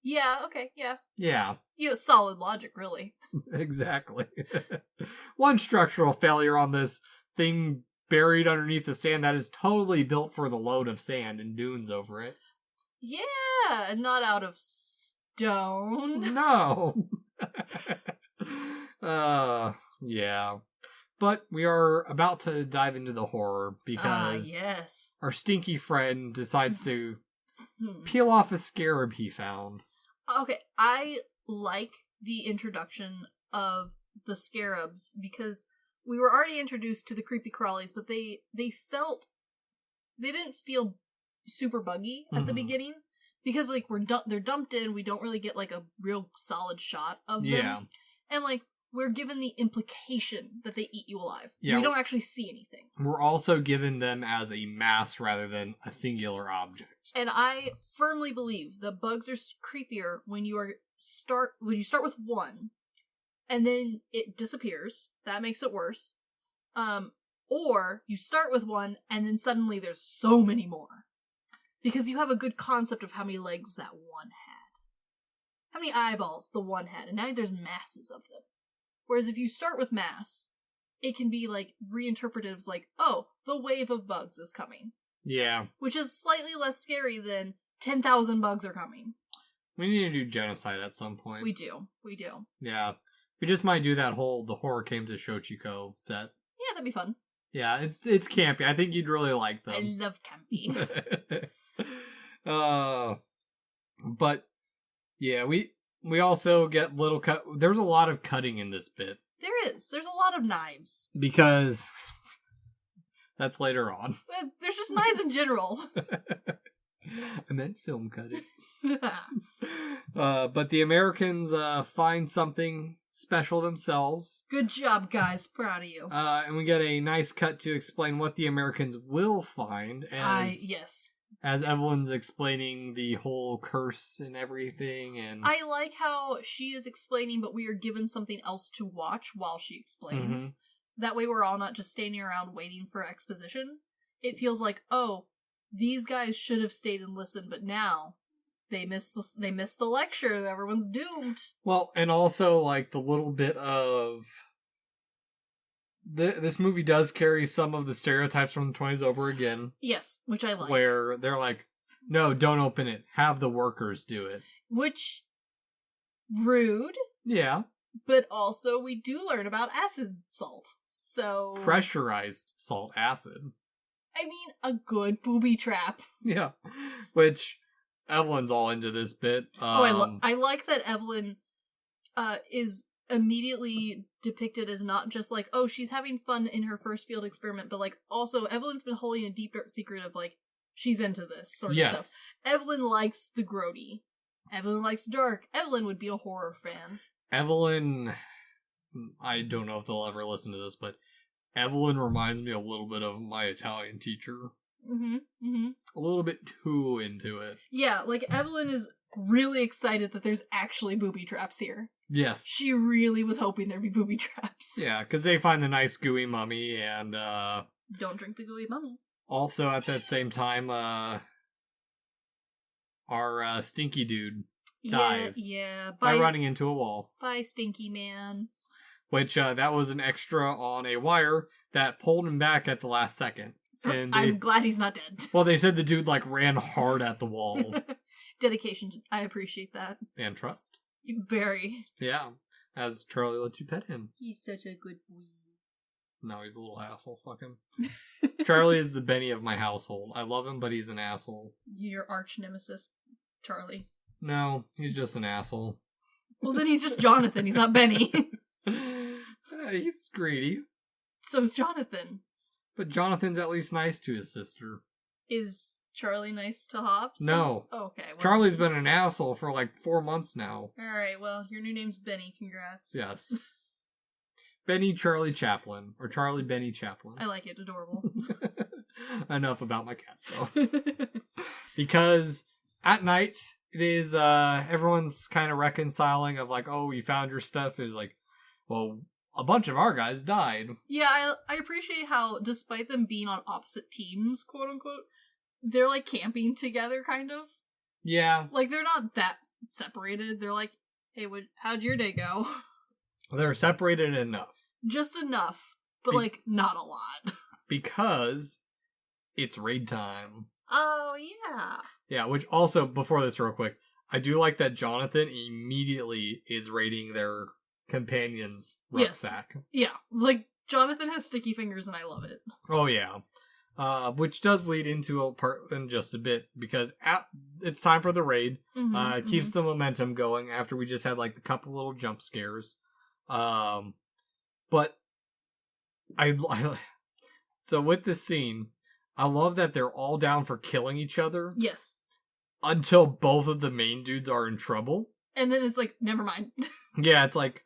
Yeah, okay, yeah. Yeah. You know, solid logic, really. Exactly. One structural failure on this thing buried underneath the sand that is totally built for the load of sand and dunes over it. Yeah, not out of stone. No. Yeah. But we are about to dive into the horror because yes. Our stinky friend decides to peel off a scarab he found. Okay, I like the introduction of the scarabs because we were already introduced to the creepy crawlies, but they didn't feel super buggy at the beginning because like they're dumped in. We don't really get like a real solid shot of them, and like we're given the implication that they eat you alive. Yeah, we don't actually see anything. We're also given them as a mass rather than a singular object. And I firmly believe that bugs are creepier when you start with one. And then it disappears. That makes it worse. Or you start with one, and then suddenly there's so many more. Because you have a good concept of how many legs that one had. How many eyeballs the one had. And now there's masses of them. Whereas if you start with mass, it can be like reinterpreted as like, oh, the wave of bugs is coming. Yeah. Which is slightly less scary than 10,000 bugs are coming. We need to do genocide at some point. We do. Yeah. We just might do that the horror came to Shochiko set. Yeah, that'd be fun. Yeah, it's campy. I think you'd really like them. I love campy. But yeah, we also get little cut. There's a lot of cutting in this bit. There is. There's a lot of knives. Because that's later on. There's just knives in general. I meant film cutting. But the Americans find something special themselves. Good job, guys. Proud of you. And we get a nice cut to explain what the Americans will find as Evelyn's explaining the whole curse and everything. And I like how she is explaining, but we are given something else to watch while she explains. Mm-hmm. That way we're all not just standing around waiting for exposition. It feels like, oh, these guys should have stayed and listened, but now they missed the lecture. Everyone's doomed. Well, and also like the little bit of this movie does carry some of the stereotypes from the 20s over again. Yes, which I like. Where they're like, no, don't open it. Have the workers do it. Which Rude. Yeah. But also, we do learn about acid salt. So... Pressurized salt acid. I mean, a good booby trap. Yeah. Which, Evelyn's all into this bit. I like that Evelyn is immediately depicted as not just like, oh, she's having fun in her first field experiment, but like, also, Evelyn's been holding a deep, dark secret of like, she's into this sort of stuff. Evelyn likes the grody. Evelyn likes dark. Evelyn would be a horror fan. Evelyn, I don't know if they'll ever listen to this, but Evelyn reminds me a little bit of my Italian teacher. Mm-hmm. Mm-hmm. A little bit too into it. Yeah, like Evelyn is really excited that there's actually booby traps here. Yes. She really was hoping there'd be booby traps. Yeah, because they find the nice gooey mummy and, don't drink the gooey mummy. Also at that same time, our stinky dude dies. Yeah. By running into a wall. By Stinky Man. Which, that was an extra on a wire that pulled him back at the last second. And I'm glad he's not dead. Well, they said the dude, like, ran hard at the wall. Dedication. I appreciate that. And trust. Very. Yeah. As Charlie lets you pet him. He's such a good boy. No, he's a little asshole. Fuck him. Charlie is the Beni of my household. I love him, but he's an asshole. Your arch nemesis, Charlie. No, he's just an asshole. Well, then he's just Jonathan. He's not Beni. He's greedy. So's Jonathan. But Jonathan's at least nice to his sister. Is Charlie nice to Hobbs? No. Oh, okay. Well, Charlie's been an asshole for like 4 months now. Alright, well, your new name's Beni. Congrats. Yes. Beni Charlie Chaplin. Or Charlie Beni Chaplin. I like it. Adorable. Enough about my cats, though. Because at night, it is, everyone's kind of reconciling of like, oh, you found your stuff. It's like, well, a bunch of our guys died. Yeah, I appreciate how, despite them being on opposite teams, quote unquote, they're like camping together, kind of. Yeah. Like, they're not that separated. They're like, hey, how'd your day go? They're separated enough. Just enough, but like, not a lot. Because it's raid time. Oh, yeah. Yeah, which also, before this real quick, I do like that Jonathan immediately is raiding their companion's rucksack. Yes. Yeah, like, Jonathan has sticky fingers and I love it. Oh, yeah. Which does lead into a part in just a bit, because it's time for the raid. It keeps the momentum going after we just had, like, a couple little jump scares. But so with this scene, I love that they're all down for killing each other. Yes. Until both of the main dudes are in trouble. And then it's like, never mind. Yeah, it's like,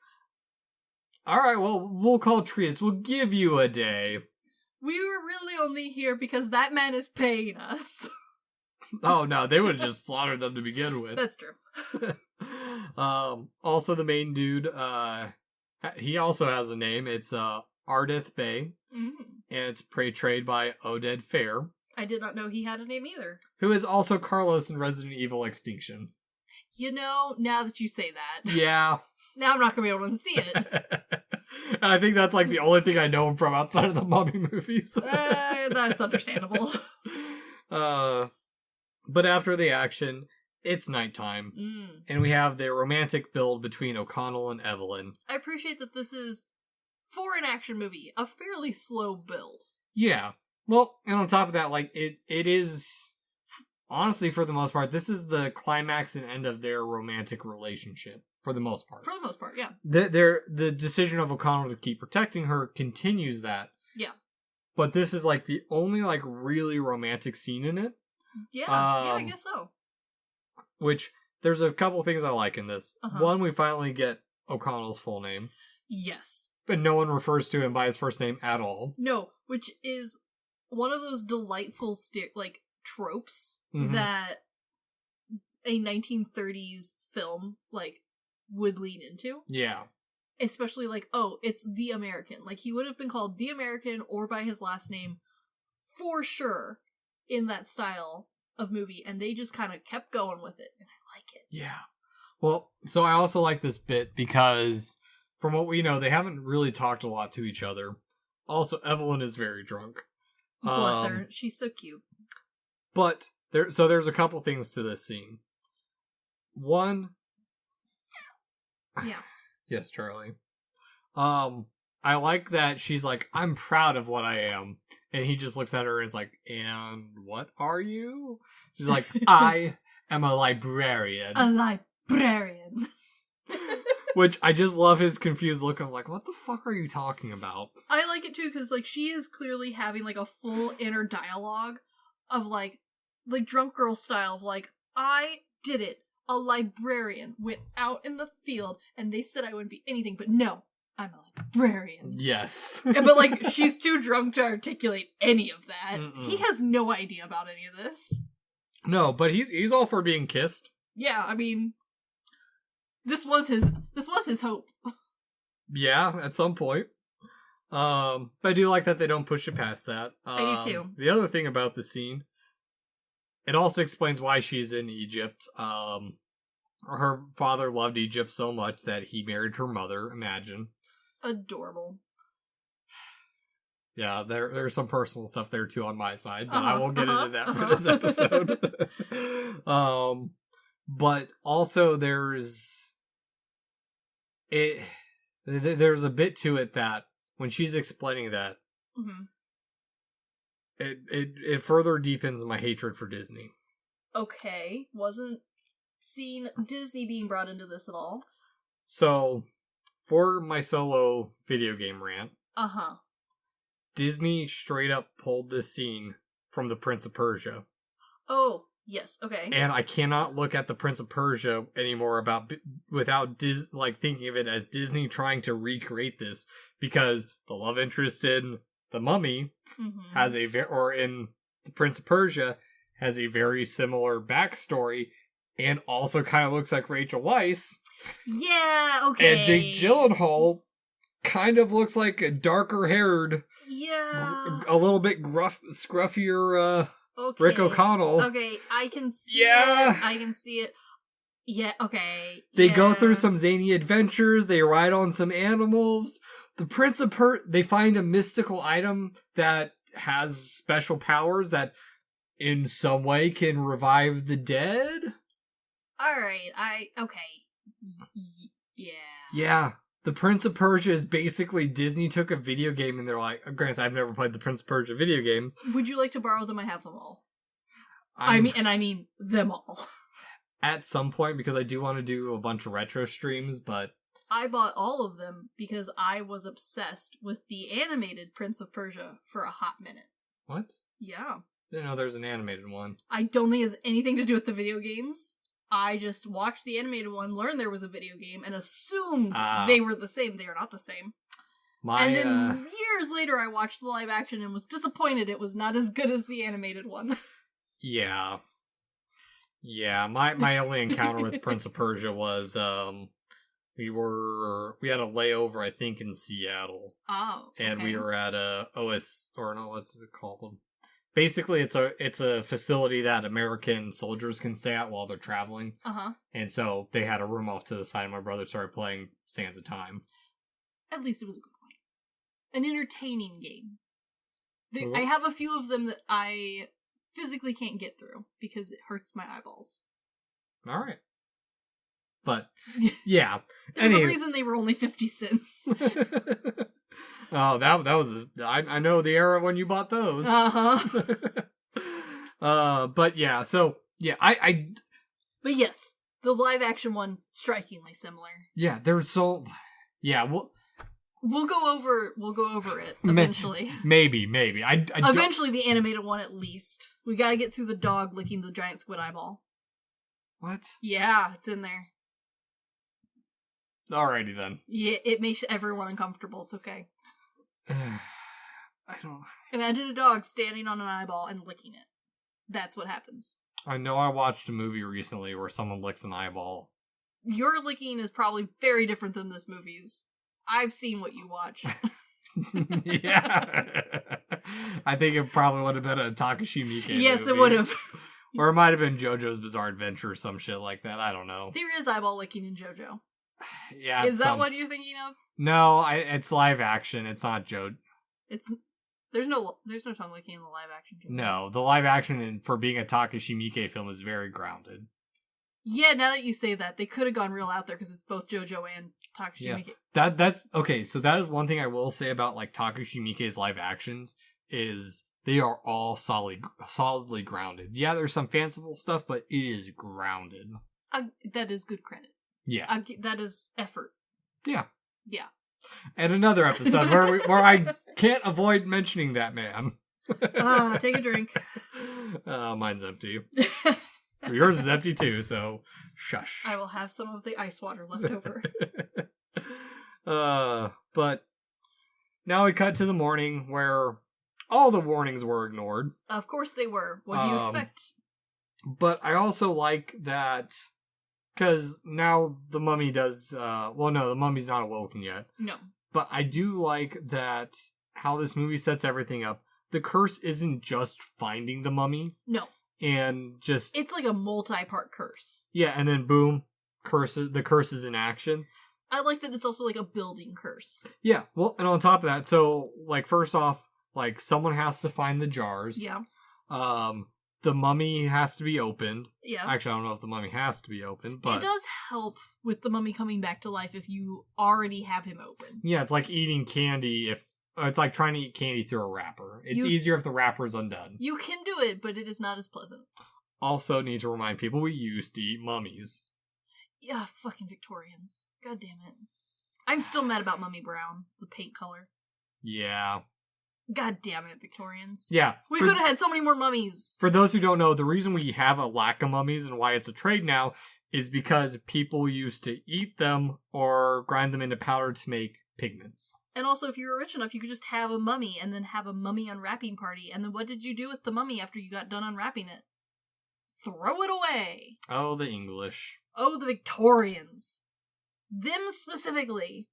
alright, well, we'll call Trius. We'll give you a day. We were really only here because that man is paying us. Oh, no, they would have just slaughtered them to begin with. That's true. Also, the main dude, he also has a name. It's Ardith Bay. Mm-hmm. And it's portrayed by Oded Fair. I did not know he had a name either. Who is also Carlos in Resident Evil Extinction. You know, now that you say that. Yeah. Now I'm not going to be able to see it. And I think that's like the only thing I know him from outside of the Mummy movies. That's understandable. But after the action, it's nighttime. And we have the romantic build between O'Connell and Evelyn. I appreciate that this is, for an action movie, a fairly slow build. Yeah. Well, and on top of that, like, it is, honestly, for the most part, this is the climax and end of their romantic relationship. For the most part. For the most part, yeah. The decision of O'Connell to keep protecting her continues that. Yeah. But this is, like, the only, like, really romantic scene in it. Yeah, I guess so. Which, there's a couple things I like in this. One, we finally get O'Connell's full name. Yes. But no one refers to him by his first name at all. No, which is one of those delightful, tropes that a 1930s film, like, would lean into. Yeah. Especially, like, oh, it's the American. Like, he would have been called the American or by his last name for sure in that style of movie, and they just kind of kept going with it, and I like it. Yeah. Well, so I also like this bit because, from what we know, they haven't really talked a lot to each other. Also, Evelyn is very drunk. Bless her. She's so cute. But, there's a couple things to this scene. One, Yeah. Yes, Charlie. I like that she's like, I'm proud of what I am. And he just looks at her and is like, and what are you? She's like, I am a librarian. A librarian. Which I just love his confused look of like, what the fuck are you talking about? I like it too because like she is clearly having like a full inner dialogue of like drunk girl style of like, I did it. A librarian went out in the field and they said I wouldn't be anything, but no, I'm a librarian. Yes. But like she's too drunk to articulate any of that. Mm-mm. He has no idea about any of this. No, but he's all for being kissed. Yeah, I mean, this was his hope. Yeah, at some point. But I do like that they don't push it past that. I do too. The other thing about the scene, it also explains why she's in Egypt. Her father loved Egypt so much that he married her mother, imagine. Adorable. Yeah, there's some personal stuff there too on my side, but I won't get into that for this episode. But also there's a bit to it that when she's explaining that, mm-hmm. it further deepens my hatred for Disney. Okay, wasn't seeing Disney being brought into this at all. So, for my solo video game rant, Disney straight up pulled this scene from The Prince of Persia. Oh, yes, okay. And I cannot look at The Prince of Persia anymore without thinking of it as Disney trying to recreate this, because the love interest in The Mummy has in The Prince of Persia has a very similar backstory and also kind of looks like Rachel Weisz. Yeah, okay. And Jake Gyllenhaal kind of looks like a darker haired, a little bit scruffier Rick O'Connell. Okay, I can see it. I can see it. Yeah, okay. They go through some zany adventures. They ride on some animals. The Prince of they find a mystical item that has special powers that in some way can revive the dead. Alright, okay. Yeah. Yeah. The Prince of Persia is basically Disney took a video game and they're like, granted, I've never played the Prince of Persia video games. Would you like to borrow them? I have them all. I mean them all. At some point, because I do want to do a bunch of retro streams, but I bought all of them because I was obsessed with the animated Prince of Persia for a hot minute. What? Yeah. Didn't know there's an animated one. I don't think it has anything to do with the video games. I just watched the animated one, learned there was a video game, and assumed they were the same. They are not the same. And then years later, I watched the live action and was disappointed it was not as good as the animated one. Yeah. Yeah, my only encounter with Prince of Persia was, we had a layover, I think, in Seattle. Oh, okay. And we were at what's it called? Basically, it's a facility that American soldiers can stay at while they're traveling. And so they had a room off to the side, and my brother started playing Sands of Time. At least it was a good one. An entertaining game. I have a few of them that I physically can't get through because it hurts my eyeballs. All right. But, yeah. There's a reason they were only 50 cents. Oh, that was... I know the era when you bought those. But yeah, so... Yeah, But yes, the live-action one, strikingly similar. Yeah, there's so... Yeah, We'll go over it eventually. Maybe. Eventually, the animated one at least. We gotta get through the dog licking the giant squid eyeball. What? Yeah, it's in there. Alrighty then. Yeah, it makes everyone uncomfortable. It's okay. I don't... Imagine a dog standing on an eyeball and licking it. That's what happens. I know I watched a movie recently where someone licks an eyeball. Your licking is probably very different than this movie's. I've seen what you watch. Yeah. I think it probably would have been a Takashi Miike Yes, movie. it would have. Or it might have been JoJo's Bizarre Adventure or some shit like that. I don't know. There is eyeball licking in JoJo. Yeah. Is that what you're thinking of? No, it's live action. It's not There's no tongue licking in the live action JoJo. No, the live action for being a Takashi Miike film is very grounded. Yeah, now that you say that, they could have gone real out there because it's both JoJo and Takashi Miike. That's okay. So that is one thing I will say about like Takashi Miike's live actions is they are all solidly grounded. Yeah, there's some fanciful stuff, but it is grounded. That is good credit. Yeah, that is effort. Yeah. And another episode where I can't avoid mentioning that man. Take a drink. Mine's empty. Yours is empty too, so shush. I will have some of the ice water left over. But now we cut to the morning where all the warnings were ignored. Of course they were. What do you expect? But I also like that because now the mummy does. Well, no, the mummy's not awoken yet. No. But I do like that how this movie sets everything up. The curse isn't just finding the mummy. No. And just... It's like a multi-part curse. Yeah, and then boom, the curse is in action. I like that it's also like a building curse. Yeah, well, and on top of that, so, like, first off, like, someone has to find the jars. Yeah. The mummy has to be opened. Yeah. Actually, I don't know if the mummy has to be opened, but... It does help with the mummy coming back to life if you already have him open. Yeah, it's like eating candy if... It's like trying to eat candy through a wrapper. It's easier if the wrapper is undone. You can do it, but it is not as pleasant. Also need to remind people we used to eat mummies. Yeah, fucking Victorians. God damn it. I'm still mad about Mummy Brown, the paint color. Yeah. God damn it, Victorians. Yeah. We could have had so many more mummies. For those who don't know, the reason we have a lack of mummies and why it's a trade now is because people used to eat them or grind them into powder to make pigments. And also, if you were rich enough, you could just have a mummy and then have a mummy unwrapping party. And then what did you do with the mummy after you got done unwrapping it? Throw it away. Oh, the English. Oh, the Victorians. Them specifically.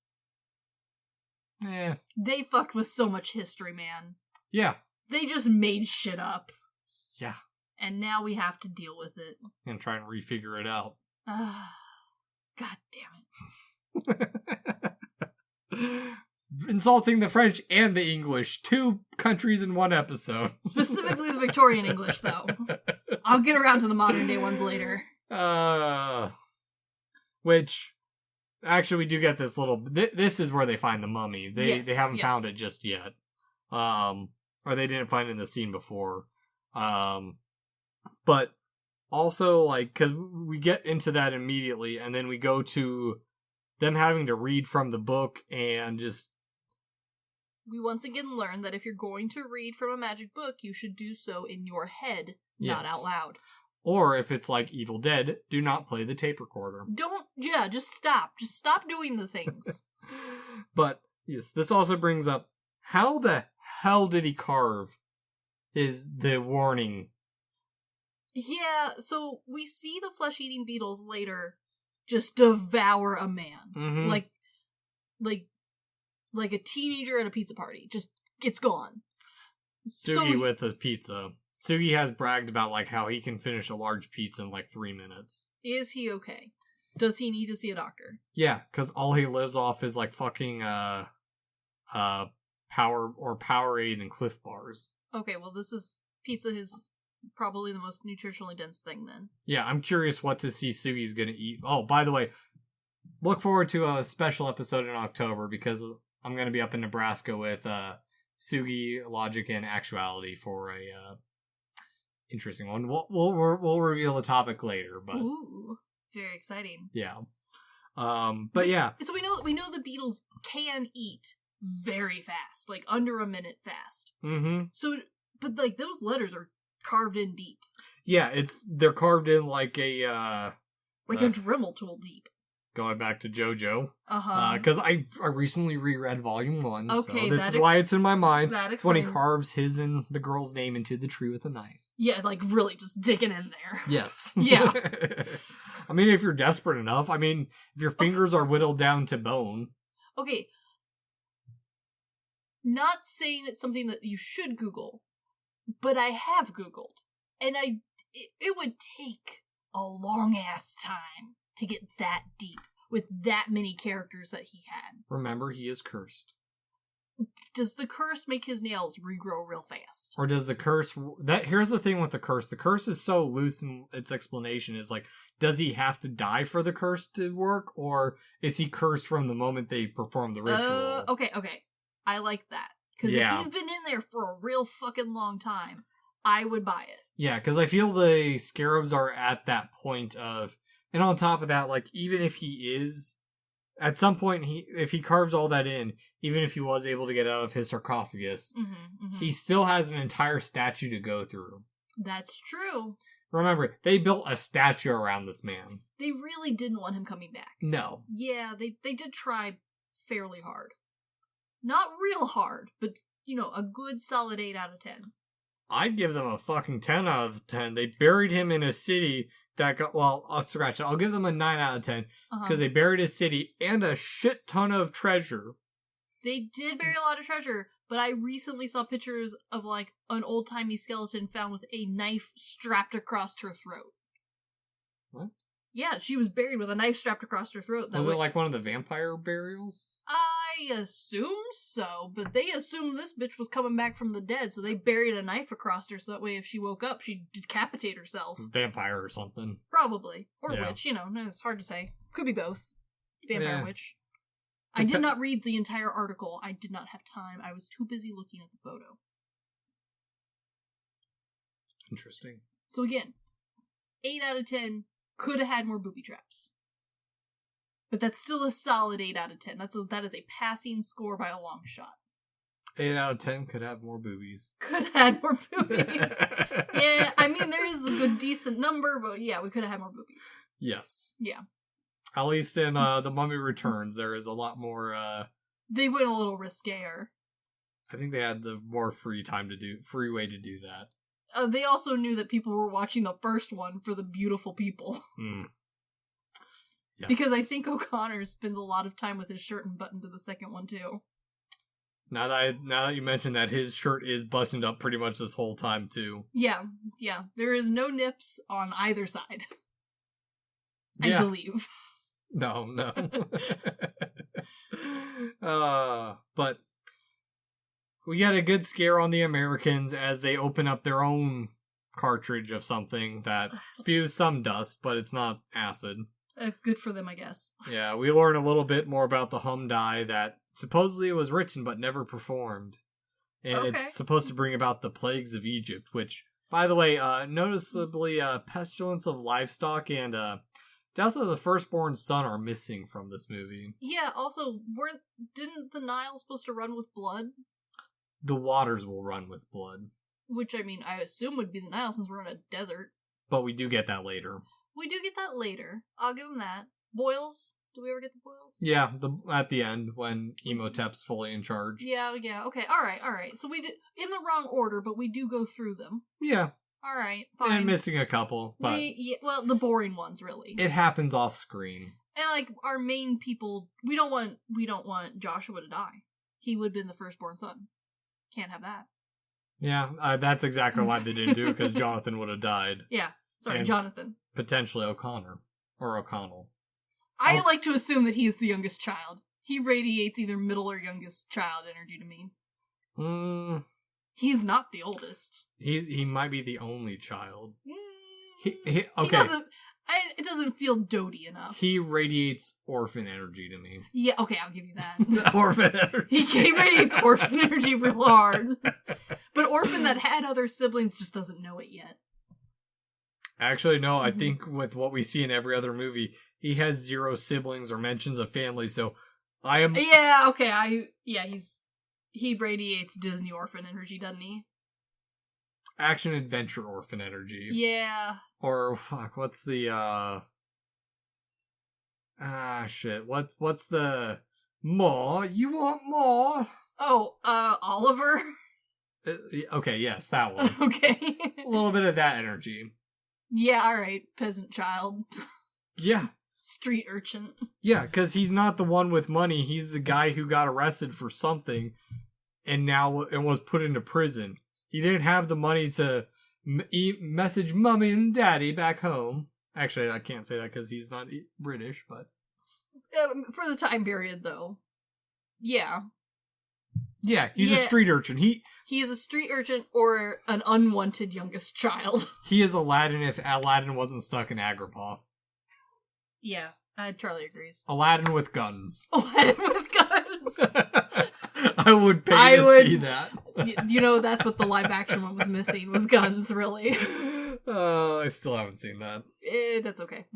They fucked with so much history, man. Yeah. They just made shit up. Yeah. And now we have to deal with it. And try and refigure it out. God damn it. Insulting the French and the English. 2 countries in one episode. Specifically the Victorian English, though. I'll get around to the modern day ones later. Which, actually, we do get this little... This is where they find the mummy. They haven't found it just yet. Or they didn't find it in the scene before. But also, like, because we get into that immediately, and then we go to them having to read from the book and just... We once again learn that if you're going to read from a magic book, you should do so in your head, not out loud. Or if it's like Evil Dead, do not play the tape recorder. Just stop. Just stop doing the things. But, yes, this also brings up, how the hell did he carve the warning? Yeah, so we see the flesh-eating beetles later just devour a man. Mm-hmm. Like a teenager at a pizza party. Just, it's gone. Sugi with a pizza. Sugi has bragged about, like, how he can finish a large pizza in, like, 3 minutes. Is he okay? Does he need to see a doctor? Yeah, because all he lives off is, like, fucking, Powerade and Cliff Bars. Okay, well, pizza is probably the most nutritionally dense thing, then. Yeah, I'm curious what to see Sugi's gonna eat. Oh, by the way, look forward to a special episode in October, because I'm going to be up in Nebraska with Sugi, Logic, and Actuality for a interesting one. We'll reveal the topic later, but ooh, very exciting. Yeah, but yeah. So we know the beetles can eat very fast, like under a minute fast. Mm-hmm. So, but like those letters are carved in deep. Yeah, they're carved in like a Dremel tool deep. Going back to JoJo. Uh-huh. Because I recently reread Volume 1. Okay, so this is why it's in my mind. It's when he carves his and the girl's name into the tree with a knife. Yeah, like really just digging in there. Yes. Yeah. I mean, if you're desperate enough. I mean, if your fingers are whittled down to bone. Okay. Not saying it's something that you should Google, but I have Googled. And it would take a long-ass time to get that deep with that many characters that he had. Remember, he is cursed. Does the curse make his nails regrow real fast? Or does the curse... Here's the thing with the curse. The curse is so loose in its explanation. Is like, does he have to die for the curse to work? Or is he cursed from the moment they perform the ritual? Okay. I like that. Because if he's been in there for a real fucking long time, I would buy it. Yeah, because I feel the scarabs are at that point of... And on top of that, like, even if he is... At some point, if he carves all that in, even if he was able to get out of his sarcophagus, he still has an entire statue to go through. That's true. Remember, they built a statue around this man. They really didn't want him coming back. No. Yeah, they did try fairly hard. Not real hard, but, a good solid 8 out of 10. I'd give them a fucking 10 out of 10. They buried him in a city that got... Well, I'll scratch it. I'll give them a 9 out of 10. Because they buried a city and a shit ton of treasure. They did bury a lot of treasure, but I recently saw pictures of, like, an old-timey skeleton found with a knife strapped across her throat. What? Yeah, she was buried with a knife strapped across her throat. Was it like one of the vampire burials? I assume so, but they assumed this bitch was coming back from the dead, so they buried a knife across her so that way if she woke up, she'd decapitate herself. Vampire or something. Probably. Or witch, it's hard to say. Could be both. Vampire, witch. I did not read the entire article. I did not have time. I was too busy looking at the photo. Interesting. So again, 8 out of 10 could have had more booby traps. But that's still a solid 8 out of 10. That is a passing score by a long shot. 8 out of 10 could have more boobies. Could have had more boobies. Yeah, I mean, there is a good, decent number, but yeah, we could have had more boobies. Yes. Yeah. At least in The Mummy Returns, there is a lot more... They went a little riskier. I think they had the more free way to do that. They also knew that people were watching the first one for the beautiful people. Yes. Because I think O'Connor spends a lot of time with his shirt unbuttoned to the second one, too. Now that you mentioned that, his shirt is buttoned up pretty much this whole time, too. Yeah. There is no nips on either side. I believe. No. But we get a good scare on the Americans as they open up their own cartridge of something that spews some dust, but it's not acid. Good for them, I guess. Yeah, we learn a little bit more about the hum dye that supposedly was written but never performed. And it's supposed to bring about the plagues of Egypt, which, by the way, noticeably pestilence of livestock and death of the firstborn son are missing from this movie. Yeah, also, didn't the Nile supposed to run with blood? The waters will run with blood. Which, I mean, I assume would be the Nile since we're in a desert. But we do get that later. We do get that later. I'll give them that. Boils? Do we ever get the boils? Yeah, at the end when Imhotep's fully in charge. Yeah. Okay, alright. So we did in the wrong order, but we do go through them. Yeah. Alright, fine. And missing a couple, but... the boring ones, really. It happens off screen. And, like, our main people, we don't want Joshua to die. He would have been the firstborn son. Can't have that. Yeah, that's exactly why they didn't do it, because Jonathan would have died. Yeah, sorry, and Jonathan. Potentially O'Connor. Or O'Connell. I like to assume that he is the youngest child. He radiates either middle or youngest child energy to me. He's not the oldest. He might be the only child. Okay. It doesn't feel doty enough. He radiates orphan energy to me. Yeah, okay, I'll give you that. Orphan energy. He radiates orphan energy real hard. But orphan that had other siblings just doesn't know it yet. Actually, no, I think with what we see in every other movie, he has 0 siblings or mentions of family, so I am... Yeah, okay, he radiates Disney orphan energy, doesn't he? Action-adventure orphan energy. Yeah. Or, fuck, what's the, shit, what's the... More? You want more? Oh, Oliver? Okay, yes, that one. Okay. A little bit of that energy. Yeah, alright, peasant child. Yeah. Street urchin. Yeah, because he's not the one with money. He's the guy who got arrested for something and was put into prison. He didn't have the money to message mommy and daddy back home. Actually, I can't say that because he's not British, but... For the time period, though. Yeah. Yeah, he's a street urchin. He is a street urchin or an unwanted youngest child. He is Aladdin if Aladdin wasn't stuck in Agrabah. Yeah, Charlie agrees. Aladdin with guns. Aladdin with guns! I would pay to see that. You know, that's what the live action one was missing, was guns, really. I still haven't seen that. That's okay.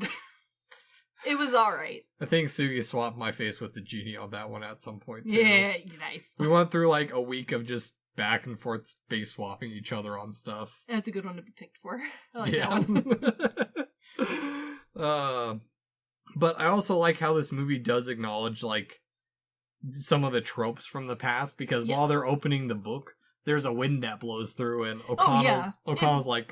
It was alright. I think Sugi swapped my face with the genie on that one at some point, too. Yeah, nice. We went through like a week of just back and forth face swapping each other on stuff. That's a good one to be picked for. I like that one. But I also like how this movie does acknowledge like some of the tropes from the past, because while they're opening the book, there's a wind that blows through, and O'Connell's like,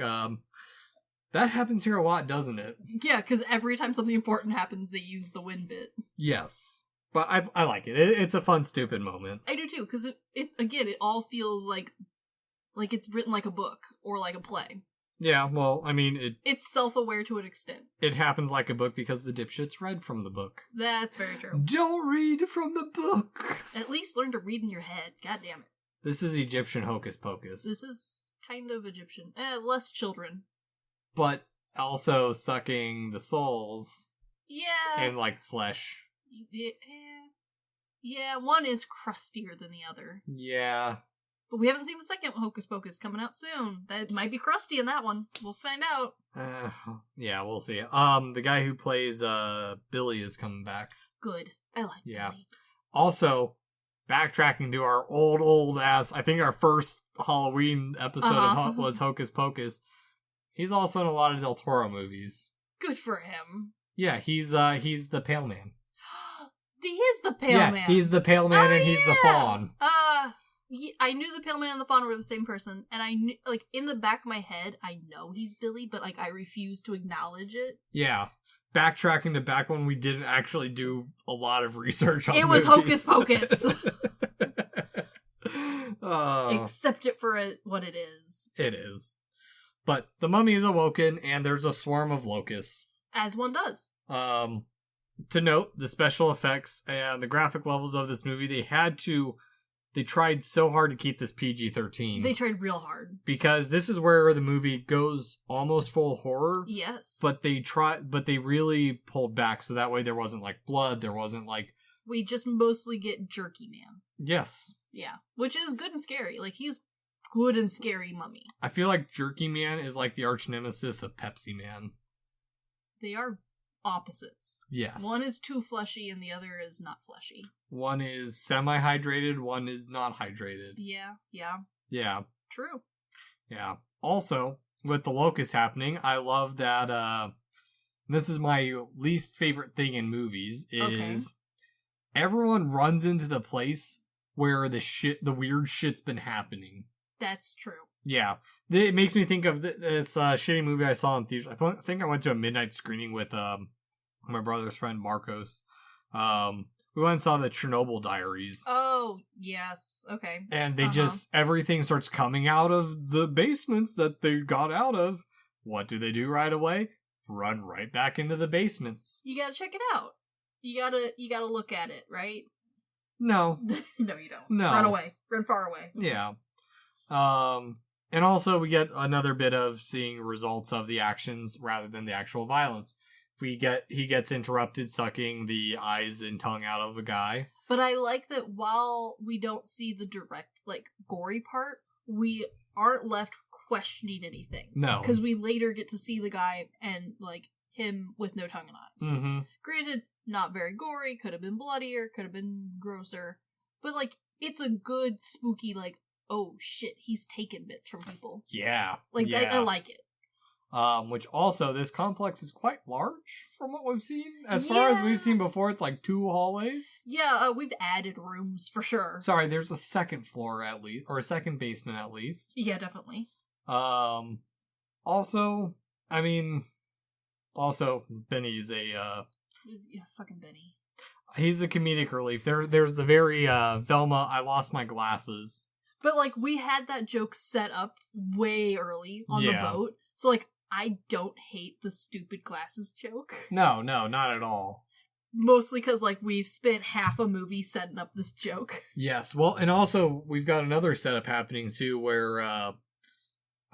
that happens here a lot, doesn't it? Yeah, because every time something important happens, they use the wind bit. Yes. But I like it. It's a fun, stupid moment. I do too, because it all feels like it's written like a book or like a play. Yeah, well, I mean, it's self-aware to an extent. It happens like a book because the dipshits read from the book. That's very true. Don't read from the book! At least learn to read in your head. God damn it. This is Egyptian hocus pocus. This is kind of Egyptian. Less children. But also sucking the souls. Yeah. And, like, flesh. Yeah, one is crustier than the other. Yeah. But we haven't seen the second Hocus Pocus coming out soon. That might be crusty in that one. We'll find out. Yeah, we'll see. The guy who plays Billy is coming back. Good. I like Billy. Also, backtracking to our old ass, I think our first Halloween episode was Hocus Pocus. He's also in a lot of Del Toro movies. Good for him. Yeah, he's the Pale Man. He is the Pale Man. Yeah, he's the Pale Man and he's the Fawn. I knew the Pale Man and the Fawn were the same person, and I knew, like, in the back of my head, I know he's Billy, but, like, I refuse to acknowledge it. Yeah. Backtracking to back when we didn't actually do a lot of research on it movies. was Hocus Pocus. Accept it for what it is. It is. But the mummy is awoken, and there's a swarm of locusts. As one does. To note, the special effects and the graphic levels of this movie, they tried so hard to keep this PG-13. They tried real hard. Because this is where the movie goes almost full horror. Yes. But they really pulled back, so that way there wasn't, like, blood, there wasn't, like... We just mostly get Jerky Man. Yes. Yeah. Which is good and scary. Like, he's good and scary mummy. I feel like Jerky Man is like the arch nemesis of Pepsi Man. They are opposites. Yes. One is too fleshy and the other is not fleshy. One is semi-hydrated, one is not hydrated. Yeah. Yeah. True. Yeah. Also, with the locust happening, I love that, this is my least favorite thing in movies, is everyone runs into the place where the weird shit's been happening. That's true. Yeah. It makes me think of this shitty movie I saw in theaters. I think I went to a midnight screening with my brother's friend Marcos. We went and saw the Chernobyl Diaries. Oh, yes. Okay. And they everything starts coming out of the basements that they got out of. What do they do right away? Run right back into the basements. You gotta check it out. You gotta look at it, right? No. No, you don't. No. Run away. Run far away. Yeah. And also we get another bit of seeing results of the actions rather than the actual violence. He gets interrupted sucking the eyes and tongue out of a guy. But I like that while we don't see the direct, like, gory part, we aren't left questioning anything. No. Because we later get to see the guy and, like, him with no tongue and eyes. Mm-hmm. Granted, not very gory, could have been bloodier, could have been grosser. But, like, it's a good, spooky, like, oh shit, he's taken bits from people. Yeah. Like, yeah. I like it. Which also, this complex is quite large from what we've seen. As far as we've seen before, it's like 2 hallways. Yeah, we've added rooms for sure. Sorry, there's a second floor at least, or a second basement at least. Yeah, definitely. Also, Benny's yeah, fucking Beni. He's the comedic relief. There's the very, Velma, I lost my glasses. But, like, we had that joke set up way early on the boat. So, like, I don't hate the stupid glasses joke. No, not at all. Mostly because, like, we've spent half a movie setting up this joke. Yes, well, and also we've got another setup happening too, where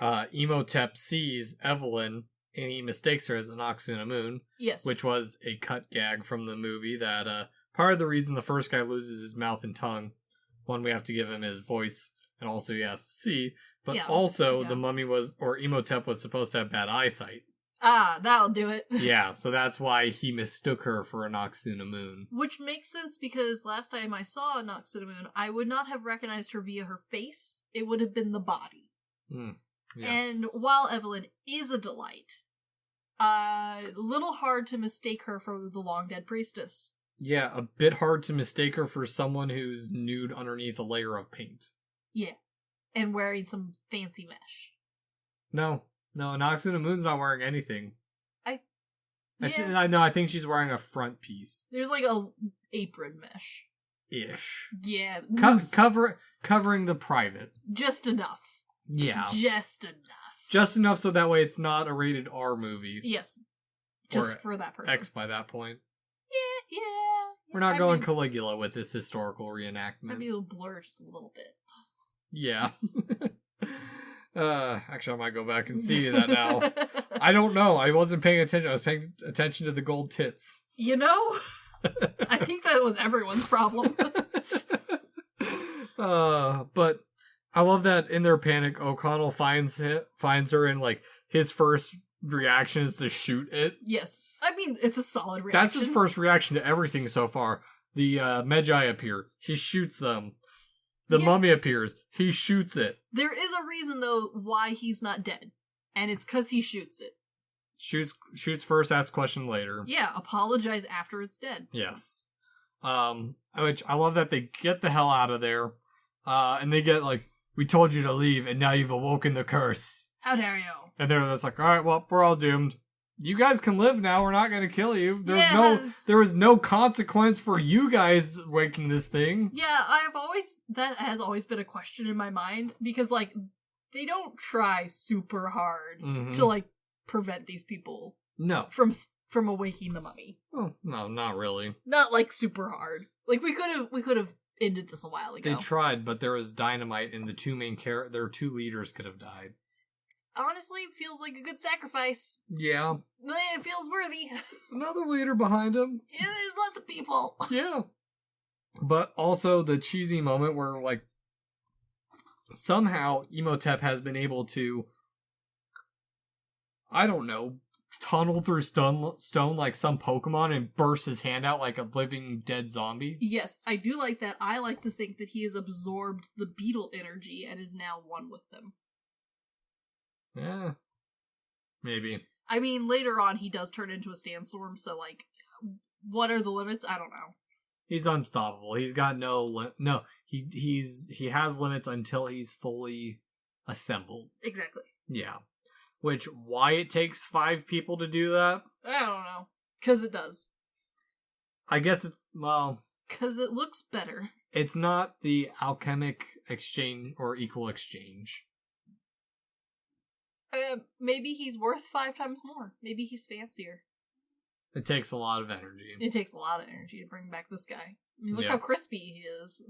Emotep sees Evelyn and he mistakes her as an Oxuna Moon. Yes. Which was a cut gag from the movie that part of the reason the first guy loses his mouth and tongue, one, we have to give him his voice, and also he has to see, but also the mummy or Emotep was supposed to have bad eyesight. Ah, that'll do it. Yeah, so that's why he mistook her for an Oxuna Moon. Which makes sense because last time I saw an Oxuna Moon, I would not have recognized her via her face. It would have been the body. Yes. And while Evelyn is a delight, a little hard to mistake her for the long dead priestess. Yeah, a bit hard to mistake her for someone who's nude underneath a layer of paint. Yeah, and wearing some fancy mesh. No, Oxuna Moon's not wearing anything. I think she's wearing a front piece. There's like a apron mesh. Ish. Yeah. Covering the private. Just enough. Yeah. Just enough. Just enough so that way it's not a rated R movie. Yes. Just for that person. X by that point. Yeah. We're not going Caligula with this historical reenactment. Might be able to blur just a little bit. Yeah. Actually, I might go back and see that now. I don't know. I wasn't paying attention. I was paying attention to the gold tits. You know? I think that was everyone's problem. But I love that in their panic, O'Connell finds her, and like his first reaction is to shoot it. Yes. I mean, it's a solid reaction. That's his first reaction to everything so far. The Magi appear. He shoots them. The mummy appears. He shoots it. There is a reason, though, why he's not dead. And it's because he shoots it. Shoots first, asks question later. Yeah, apologize after it's dead. Yes. Which I love that they get the hell out of there. And they get like, we told you to leave, and now you've awoken the curse. How dare you? And they're just like, all right, well, we're all doomed. You guys can live now. We're not going to kill you. There was no consequence for you guys waking this thing. Yeah, that has always been a question in my mind, because, like, they don't try super hard to, like, prevent these people. No. From awaking the mummy. Oh, no, not really. Not, like, super hard. Like, we could have ended this a while ago. They tried, but there was dynamite, and the two main their two leaders could have died. Honestly, it feels like a good sacrifice. Yeah. It feels worthy. There's another leader behind him. Yeah, there's lots of people. Yeah. But also the cheesy moment where, like, somehow Emotep has been able to, I don't know, tunnel through stone like some Pokemon and burst his hand out like a living dead zombie. Yes, I do like that. I like to think that he has absorbed the beetle energy and is now one with them. Yeah. Maybe. I mean, later on he does turn into a sandstorm, so, like, what are the limits? I don't know. He's unstoppable. He's got he has limits until he's fully assembled. Exactly. Yeah. Which, why it takes 5 people to do that? I don't know. 'Cause it does. I guess it's, well... 'Cause it looks better. It's not the alchemic exchange or equal exchange. Maybe he's worth 5 times more. Maybe he's fancier. It takes a lot of energy. It takes a lot of energy to bring back this guy. I mean, look how crispy he is.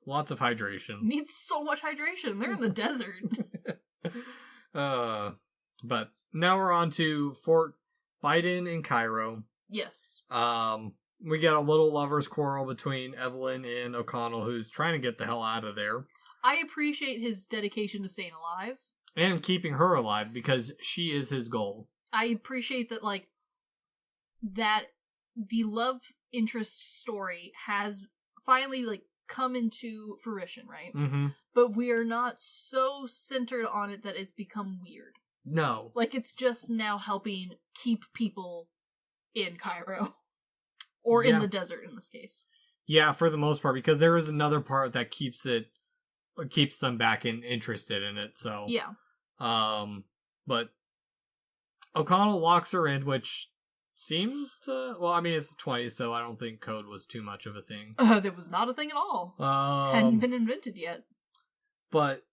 Lots of hydration. Needs so much hydration. They're in the desert. But now we're on to Fort Biden in Cairo. Yes. We get a little lover's quarrel between Evelyn and O'Connell, who's trying to get the hell out of there. I appreciate his dedication to staying alive. And keeping her alive, because she is his goal. I appreciate that, like, that the love interest story has finally, like, come into fruition, right? Mm-hmm. But we are not so centered on it that it's become weird. No. Like, it's just now helping keep people in Cairo. Or in the desert, in this case. Yeah, for the most part, because there is another part that keeps them back and interested in it, so... Yeah. But O'Connell locks her in, which seems to... Well, I mean, it's the 20s, so I don't think code was too much of a thing. That was not a thing at all. Hadn't been invented yet. But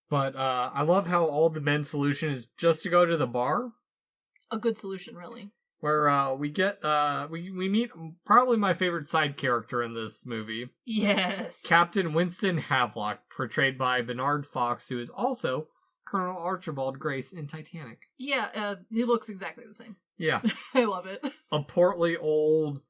I love how all the men's solution is just to go to the bar. A good solution, really. where we meet probably my favorite side character in this movie. Yes. Captain Winston Havelock, portrayed by Bernard Fox, who is also Colonel Archibald Grace in Titanic. Yeah, he looks exactly the same. Yeah. I love it. A portly old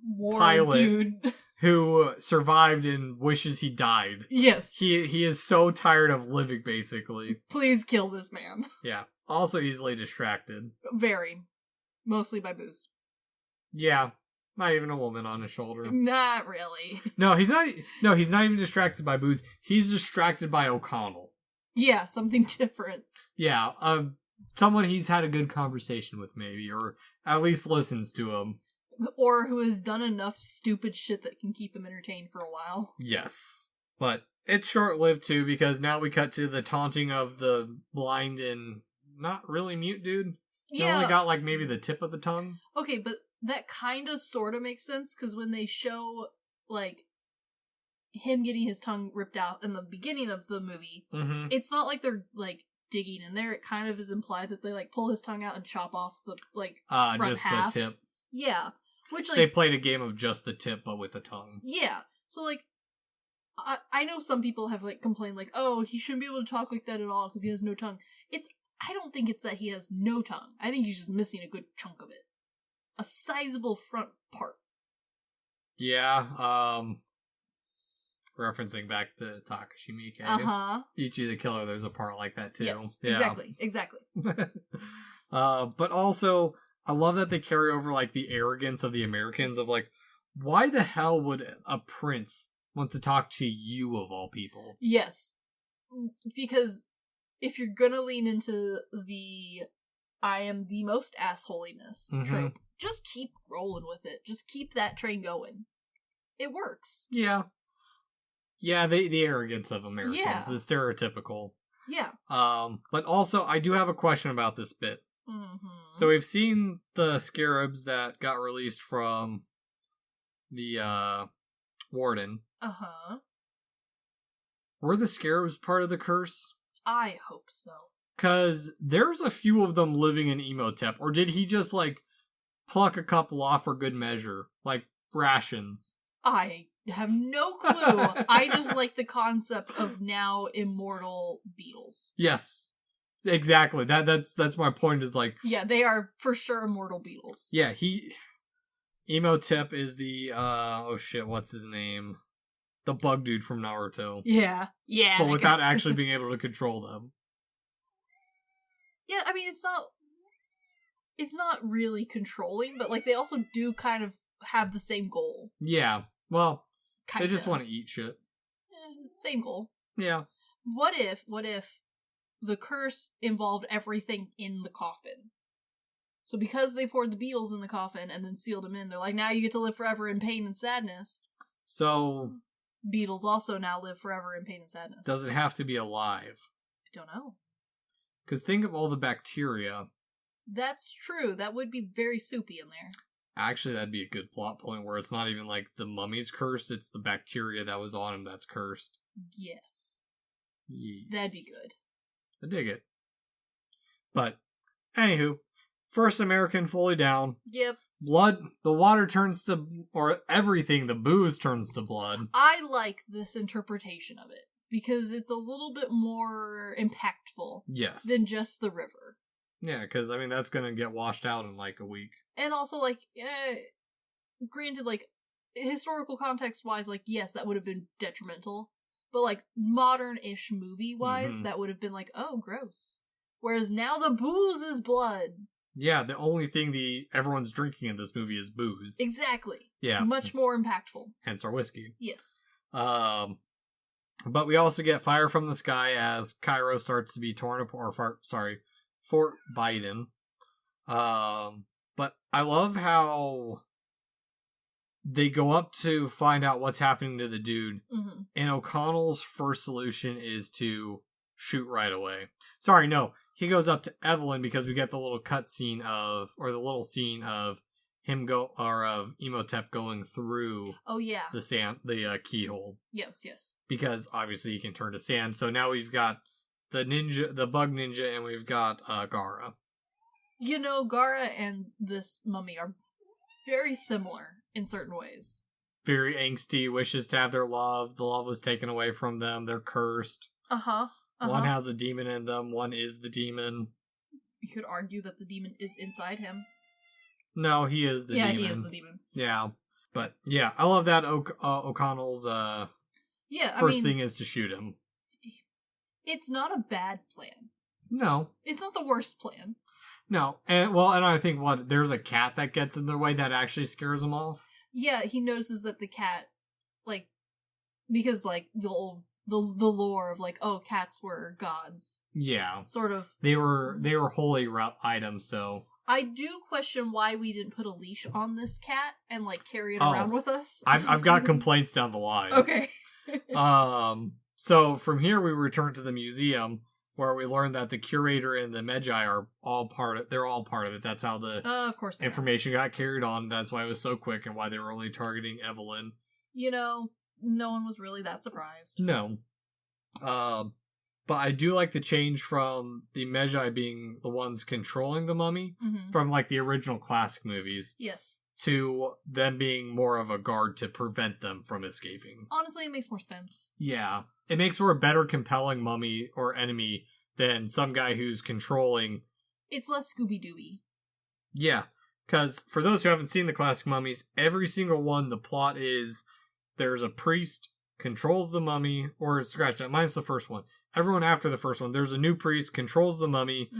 War pilot dude who survived and wishes he died. Yes. He is so tired of living, basically. Please kill this man. Yeah. Also easily distracted. Very. Mostly by booze. Yeah. Not even a woman on his shoulder. Not really. No, he's not even distracted by booze. He's distracted by O'Connell. Yeah, something different. Yeah, someone he's had a good conversation with, maybe, or at least listens to him. Or who has done enough stupid shit that can keep him entertained for a while. Yes. But it's short-lived, too, because now we cut to the taunting of the blind and not really mute dude. He only got, like, maybe the tip of the tongue. Okay, but that kind of sort of makes sense, because when they show, like, him getting his tongue ripped out in the beginning of the movie, it's not like they're, like, digging in there. It kind of is implied that they, like, pull his tongue out and chop off the, like, front just half. The tip. Yeah. Which, like... They played a game of just the tip, but with a tongue. Yeah. So, like, I know some people have, like, complained, like, oh, he shouldn't be able to talk like that at all because he has no tongue. I don't think it's that he has no tongue. I think he's just missing a good chunk of it. A sizable front part. Yeah, referencing back to Takashi Miike. Uh-huh. Ichi the Killer, there's a part like that, too. Yes, yeah. exactly. But also, I love that they carry over, like, the arrogance of the Americans of, like, why the hell would a prince want to talk to you, of all people? Yes. Because if you're gonna lean into the I am the most assholiness trope, just keep rolling with it. Just keep that train going. It works. Yeah. Yeah, the arrogance of Americans, the stereotypical. Yeah. But also, I do have a question about this bit. So we've seen the scarabs that got released from the warden. Were the scarabs part of the curse? I hope so. Because there's a few of them living in Emotep, or did he just, like, pluck a couple off for good measure? Like, rations? I have no clue. I just like the concept of now immortal beetles. Yes. Exactly. That's my point, is like... Yeah, they are for sure immortal beetles. Yeah, Emotep is the, oh shit, what's his name? The bug dude from Naruto. Yeah. But without actually being able to control them. Yeah, I mean, it's not really controlling, but, like, they also do kind of have the same goal. Yeah. Well, Kinda. They just want to eat shit. Same goal. Yeah. What if the curse involved everything in the coffin? So because they poured the beetles in the coffin and then sealed them in, they're like, now you get to live forever in pain and sadness. So... beetles also now live forever in pain and sadness. Does it have to be alive? I don't know. Because think of all the bacteria. That's true. That would be very soupy in there. Actually, that'd be a good plot point where it's not even like the mummy's cursed, it's the bacteria that was on him that's cursed. Yes. Yes. That'd be good. I dig it. But, anywho, first American fully down. Yep. Blood, the water turns to, or everything, the booze turns to blood. I like this interpretation of it, because it's a little bit more impactful. Yes. Than just the river. Yeah, because, I mean, that's going to get washed out in, like, a week. And also, like, granted, like, historical context-wise, like, yes, that would have been detrimental. But, like, modern-ish movie-wise, that would have been like, oh, gross. Whereas now the booze is blood. Yeah, the only thing everyone's drinking in this movie is booze. Exactly. Yeah. Much more impactful. Hence our whiskey. Yes. But we also get fire from the sky as Cairo starts to be torn apart, Fort Biden. But I love how they go up to find out what's happening to the dude, and O'Connell's first solution is to shoot right away. Sorry, no. He goes up to Evelyn because we get the little scene of him of Emotep going through the keyhole. Yes. Because obviously he can turn to sand. So now we've got the bug ninja, and we've got Gara. You know, Gara and this mummy are very similar in certain ways. Very angsty, wishes to have their love. The love was taken away from them. They're cursed. One has a demon in them. One is the demon. You could argue that the demon is inside him. No, he is the demon. Yeah, he is the demon. Yeah. But, yeah, I love that O'Connell's first thing is to shoot him. It's not a bad plan. No. It's not the worst plan. No. And I think, there's a cat that gets in their way that actually scares him off. Yeah, he notices that the cat, like, because, like, the lore of, like, oh, cats were gods. Yeah. Sort of. They were holy items, so... I do question why we didn't put a leash on this cat and, like, carry it around with us. I've got complaints down the line. Okay. So from here we return to the museum where we learn that the curator and the Magi are all part of it. That's how the of course information got carried on. That's why it was so quick and why they were only targeting Evelyn. You know, no one was really that surprised. No. But I do like the change from the Magi being the ones controlling the mummy from like the original classic movies. Yes. To them being more of a guard to prevent them from escaping. Honestly, it makes more sense. Yeah. It makes for a better compelling mummy or enemy than some guy who's controlling. It's less Scooby-Dooby. Yeah. Because for those who haven't seen the classic mummies, every single one, the plot is there's a priest controls the mummy, or scratch that, mine's the first one. Everyone after the first one, there's a new priest, controls the mummy,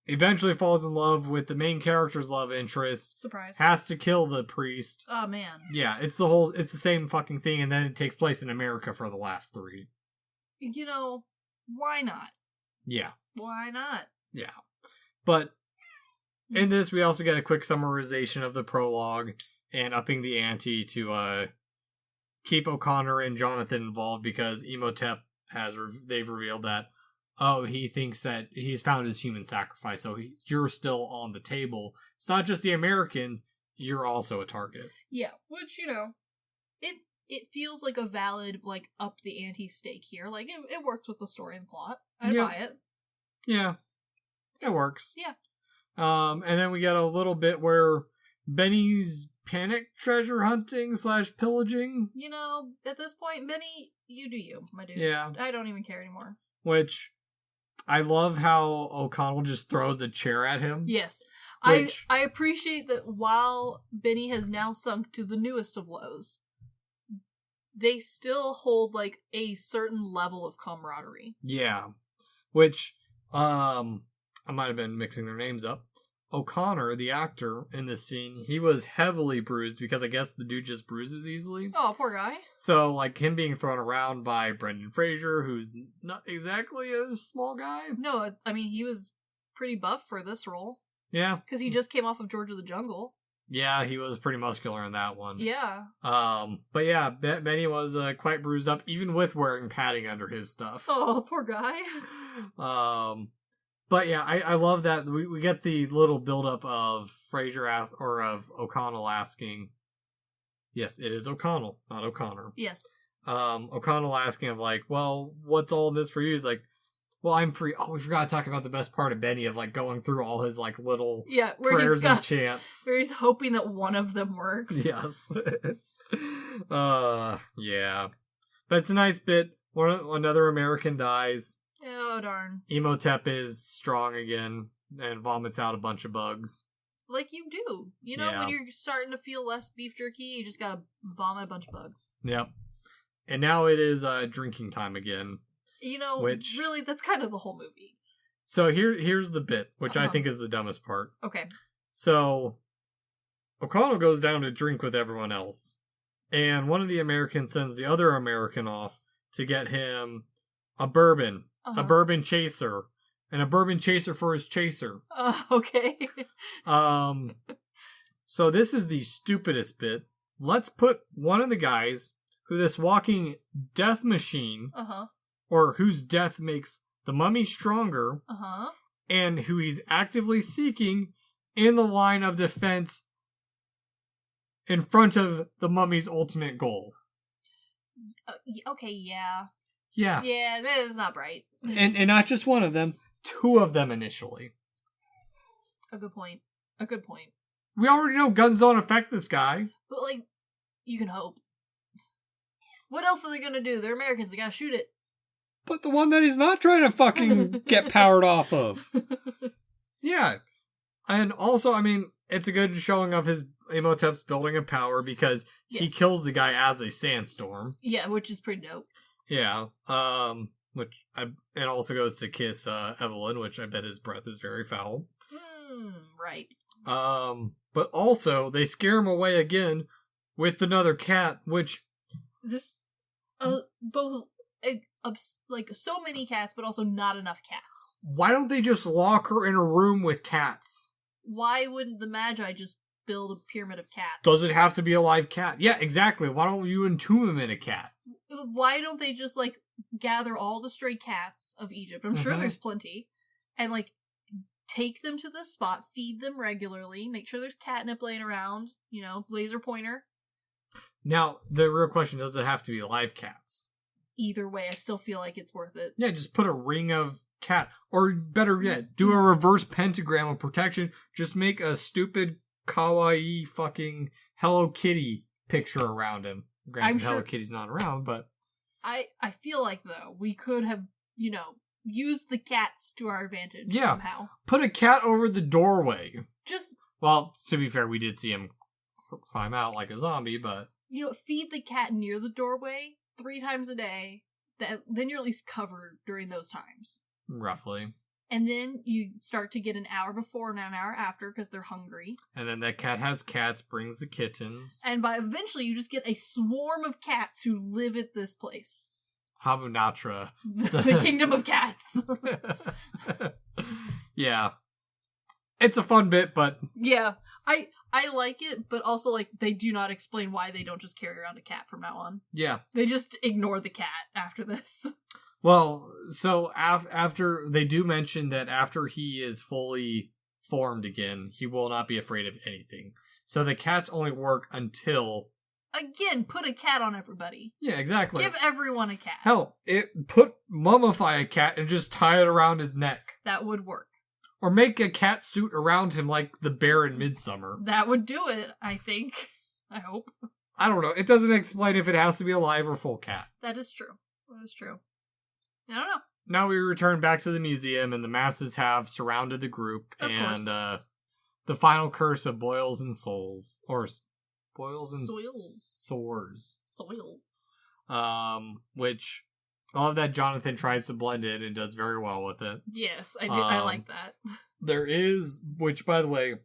eventually falls in love with the main character's love interest. Surprise. Has to kill the priest. Oh, man. Yeah, it's the same fucking thing, and then it takes place in America for the last three. You know, why not? Yeah. Why not? Yeah. But in this, we also get a quick summarization of the prologue and upping the ante to keep O'Connor and Jonathan involved because Imhotep they've revealed that, he thinks that he's found his human sacrifice, so you're still on the table. It's not just the Americans, you're also a target. Yeah, which, you know, it feels like a valid, like, up the ante stake here. Like, it works with the story and plot. I'd buy it. Yeah. It works. Yeah. And then we get a little bit where Beni's panic treasure hunting / pillaging. You know, at this point, Beni, you do you, my dude. Yeah. I don't even care anymore. Which, I love how O'Connell just throws a chair at him. Yes. Which, I appreciate that while Beni has now sunk to the newest of lows, they still hold, like, a certain level of camaraderie. Yeah. Which, I might have been mixing their names up. O'Connor, the actor in this scene, he was heavily bruised because I guess the dude just bruises easily. Oh, poor guy. So, like, him being thrown around by Brendan Fraser, who's not exactly a small guy. No, I mean, he was pretty buff for this role. Yeah. Because he just came off of George of the Jungle. Yeah, he was pretty muscular in that one. Yeah. But yeah, Beni was quite bruised up, even with wearing padding under his stuff. Oh, poor guy. But yeah, I love that we get the little buildup of Fraser of O'Connell asking. Yes, it is O'Connell, not O'Connor. Yes. O'Connell asking of like, well, what's all this for you? He's like, well, I'm free. Oh, we forgot to talk about the best part of Beni of like going through all his like little prayers and chants. Where he's hoping that one of them works. Yes. Yeah. But it's a nice bit. Another American dies. Oh, darn. Imhotep is strong again and vomits out a bunch of bugs. Like you do. You know, when you're starting to feel less beef jerky, you just gotta vomit a bunch of bugs. Yep. And now it is drinking time again. You know, really, that's kind of the whole movie. So here's the bit, which I think is the dumbest part. Okay. So O'Connell goes down to drink with everyone else. And one of the Americans sends the other American off to get him a bourbon. A bourbon chaser. And a bourbon chaser for his chaser. Okay. So this is the stupidest bit. Let's put one of the guys who this walking death machine, or whose death makes the mummy stronger, and who he's actively seeking in the line of defense in front of the mummy's ultimate goal. Okay, yeah. Yeah. Yeah, that is not right. And not just one of them, two of them initially. A good point. A good point. We already know guns don't affect this guy. But, like, you can hope. What else are they gonna do? They're Americans. They gotta shoot it. But the one that he's not trying to fucking get powered off of. Yeah. And also, I mean, it's a good showing of his Imhotep's building of power because he kills the guy as a sandstorm. Yeah, which is pretty dope. Yeah. It also goes to kiss Evelyn, which I bet his breath is very foul. Right. But also, they scare him away again with another cat, which... This, both, like, so many cats, but also not enough cats. Why don't they just lock her in a room with cats? Why wouldn't the Magi just build a pyramid of cats? Does it have to be a live cat? Yeah, exactly. Why don't you entomb him in a cat? Why don't they just, like, gather all the stray cats of Egypt? I'm sure there's plenty. And, like, take them to this spot, feed them regularly, make sure there's catnip laying around, you know, laser pointer. Now, the real question, does it have to be live cats? Either way, I still feel like it's worth it. Yeah, just put a ring of cat. Or better yet, do a reverse pentagram of protection. Just make a stupid kawaii fucking Hello Kitty picture around him. Granted, Hello Kitty's not around, but... I feel like, though, we could have, you know, used the cats to our advantage somehow. Put a cat over the doorway. Just... Well, to be fair, we did see him climb out like a zombie, but... You know, feed the cat near the doorway 3 times a day. Then you're at least covered during those times. Roughly. And then you start to get an hour before and an hour after because they're hungry. And then that cat has cats, brings the kittens. And by eventually you just get a swarm of cats who live at this place. Hamunatra. The kingdom of cats. Yeah. It's a fun bit, but... Yeah. I like it, but also, like, they do not explain why they don't just carry around a cat from now on. Yeah. They just ignore the cat after this. Well, so after... They do mention that after he is fully formed again, he will not be afraid of anything. So the cats only work until... Again, put a cat on everybody. Yeah, exactly. Give everyone a cat. Hell, mummify a cat and just tie it around his neck. That would work. Or make a cat suit around him like the bear in Midsummer. That would do it, I think. I hope. I don't know. It doesn't explain if it has to be a live or full cat. That is true. That is true. I don't know. Now we return back to the museum, and the masses have surrounded the group. Of course. The final curse of boils and souls. Or boils and sores. Soils. Which... I love that Jonathan tries to blend in and does very well with it. Yes, I do. I like that. There is, which, by the way,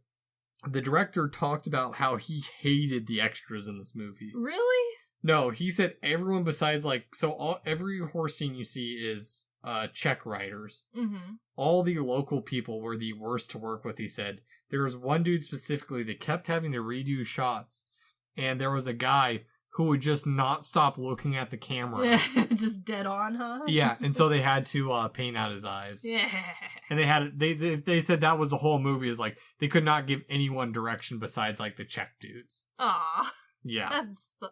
the director talked about how he hated the extras in this movie. Really? No, he said everyone besides, every horse scene you see is check riders. Mm-hmm. All the local people were the worst to work with, he said. There was one dude specifically that kept having to redo shots, and there was a guy who would just not stop looking at the camera. Just dead on, huh? Yeah, and so they had to paint out his eyes. Yeah. And they said that was the whole movie, is like, they could not give anyone direction besides, like, the Czech dudes. Aw. Yeah.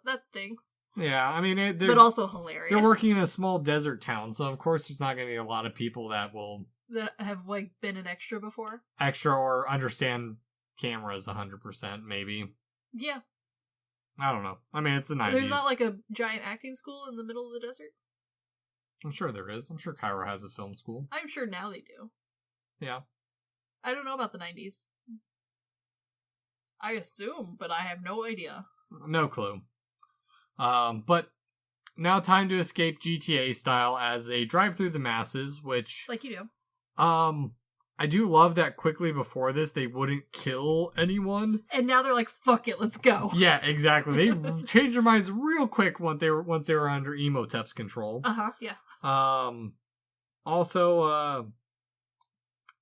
That stinks. Yeah, I mean... but also hilarious. They're working in a small desert town, so of course there's not going to be a lot of people that will... That have, like, been an extra before? Extra or understand cameras 100%, maybe. Yeah. I don't know. I mean, it's the 90s. There's not like a giant acting school in the middle of the desert? I'm sure there is. I'm sure Cairo has a film school. I'm sure now they do. Yeah. I don't know about the 90s. I assume, but I have no idea. No clue. But now time to escape GTA style as they drive through the masses, which... Like you do. I do love that quickly before this, they wouldn't kill anyone. And now they're like, fuck it, let's go. Yeah, exactly. They changed their minds real quick once they were under Imhotep's control. Yeah. Also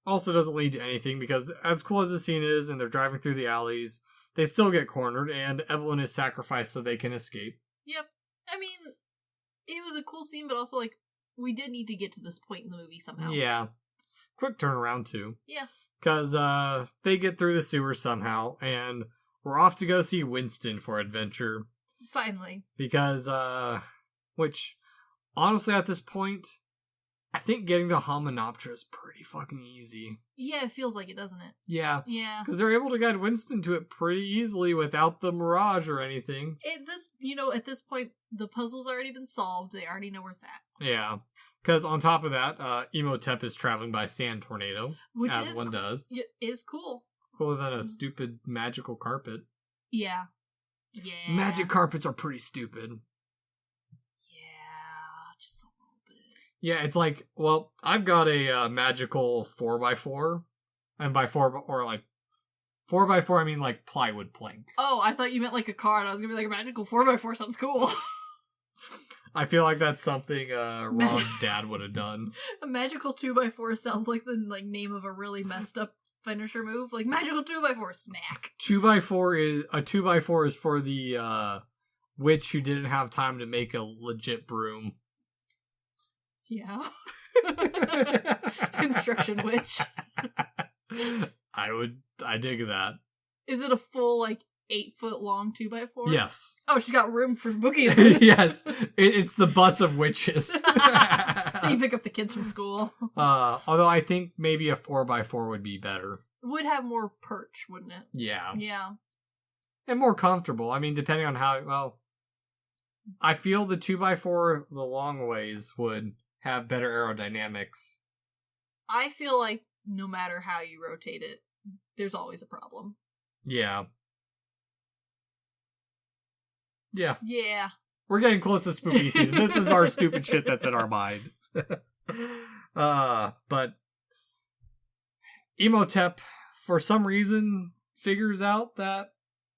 doesn't lead to anything, because as cool as the scene is, and they're driving through the alleys, they still get cornered, and Evelyn is sacrificed so they can escape. Yep. I mean, it was a cool scene, but also, like, we did need to get to this point in the movie somehow. Yeah. Quick turnaround, too. Yeah. Because they get through the sewers somehow, and we're off to go see Winston for adventure. Finally. Because, which, honestly, at this point, I think getting to Hamunaptra is pretty fucking easy. Yeah, it feels like it, doesn't it? Yeah. Yeah. Because they're able to guide Winston to it pretty easily without the mirage or anything. At this point, the puzzle's already been solved. They already know where it's at. Yeah. Because on top of that, Imhotep is traveling by sand tornado, Which as one does. Is cool. Cooler than a stupid magical carpet. Yeah. Yeah. Magic carpets are pretty stupid. Yeah, just a little bit. Yeah, it's like, well, I've got a magical 4x4, and by 4x4 I mean like plywood plank. Oh, I thought you meant like a car, and I was gonna be like, a magical 4x4 sounds cool. I feel like that's something Ron's dad would have done. A magical 2x4 sounds like the name of a really messed up finisher move, like magical 2x4 snack. 2x4 is for the witch who didn't have time to make a legit broom. Yeah. Construction witch. I dig that. Is it a full 8-foot long 2x4? Yes. Oh, she's got room for boogie. Yes. It's the bus of witches. So you pick up the kids from school. Although I think maybe a 4x4 would be better. Would have more perch, wouldn't it? Yeah. Yeah. And more comfortable. I mean, depending on I feel the 2x4 the long ways would have better aerodynamics. I feel like no matter how you rotate it, there's always a problem. Yeah. Yeah. Yeah. We're getting close to spooky season. This is our stupid shit that's in our mind. But Imhotep, for some reason, figures out that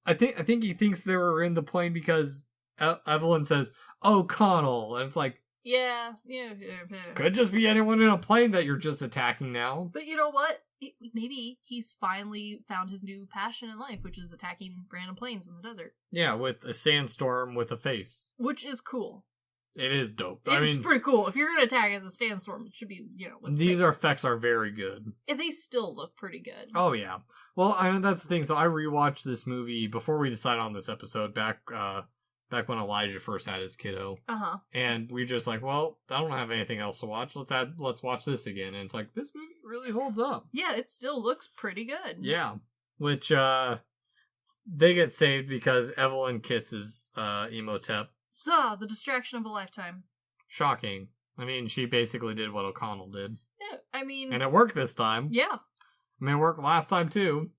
I think he thinks they were in the plane because Evelyn says, "Oh, Connell," and it's like, yeah. Could just be anyone in a plane that you're just attacking now. But you know what? Maybe he's finally found his new passion in life, which is attacking random planes in the desert. Yeah, with a sandstorm with a face. Which is cool. It is dope. It's pretty cool. If you're going to attack as a sandstorm, it should be, with these face. effects are very good. And they still look pretty good. Oh, yeah. Well, I know that's the thing. So I rewatched this movie before we decided on this episode back when Elijah first had his kiddo. Uh-huh. And we just like, well, I don't have anything else to watch. Let's watch this again. And it's like, this movie really holds up. Yeah, it still looks pretty good. Yeah. Which, they get saved because Evelyn kisses Imhotep. So, the distraction of a lifetime. Shocking. I mean, she basically did what O'Connell did. Yeah, I mean... And it worked this time. Yeah. I mean, it worked last time, too.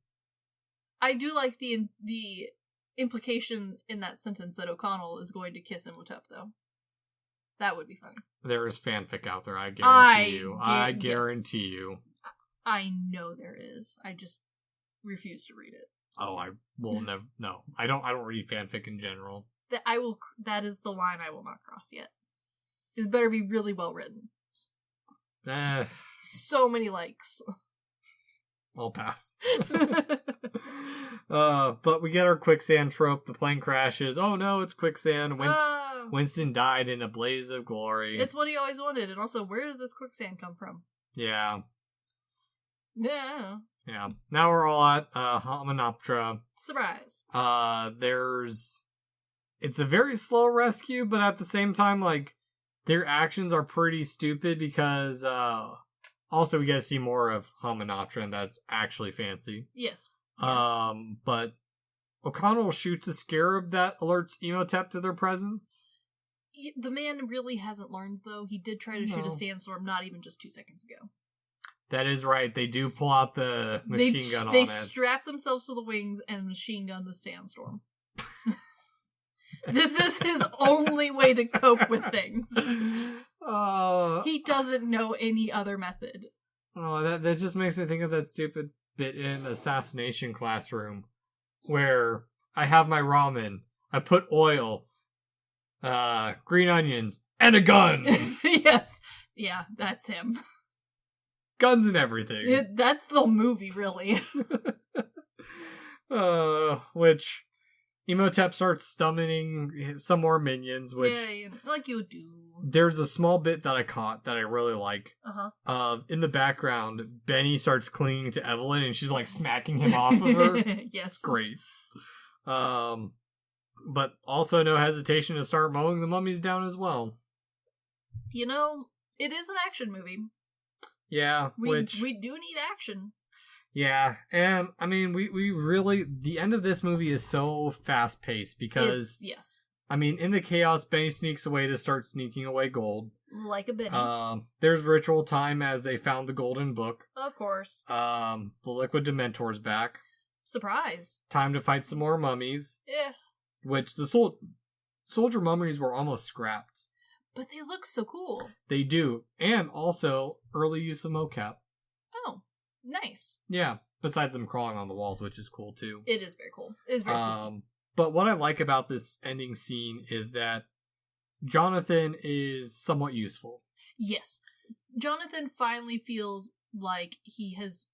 I do like the implication in that sentence that O'Connell is going to kiss Imhotep, though. That would be funny. There is fanfic out there, I guarantee you. I guarantee you. I know there is. I just refuse to read it. Oh, I will never... No. I don't read fanfic in general. That is the line I will not cross yet. It better be really well written. So many likes. I'll pass. But we get our quicksand trope. The plane crashes. Oh no, it's quicksand. Winston died in a blaze of glory. It's what he always wanted. And also, where does this quicksand come from? Yeah. Yeah. Yeah. Now we're all at Hamunaptra. Surprise. It's a very slow rescue, but at the same time, their actions are pretty stupid because also we get to see more of Hamunaptra, and that's actually fancy. Yes. But O'Connell shoots a scarab that alerts Imhotep to their presence. The man really hasn't learned, though. He did try to shoot a sandstorm not even just 2 seconds ago. That is right. They do pull out the machine gun on it. They strap themselves to the wings and machine gun the sandstorm. This is his only way to cope with things. He doesn't know any other method. Oh, that just makes me think of that stupid bit in Assassination Classroom where I have my ramen, I put oil, green onions, and a gun. Yes. Yeah, that's him. Guns and everything. That's the movie, really. Which Imhotep starts summoning some more minions, which... Yeah, like you do. There's a small bit that I caught that I really like. Uh-huh. In the background, Beni starts clinging to Evelyn, and she's, smacking him off of her. Yes. It's great. But also no hesitation to start mowing the mummies down as well. It is an action movie. Yeah, We do need action. Yeah, and I mean, we really, the end of this movie is so fast paced because yes, I mean, in the chaos, Benny sneaks away to start sneaking away gold. like a Beni. There's ritual time as they found the golden book. Of course. The liquid Dementor's back. Surprise. Time to fight some more mummies. Yeah. Which the soldier mummies were almost scrapped. But they look so cool. They do, and also early use of mocap. Oh, nice. Yeah, besides them crawling on the walls, which is cool too. It is very cool. It is very spooky. But what I like about this ending scene is that Jonathan is somewhat useful. Yes. Jonathan finally feels like he has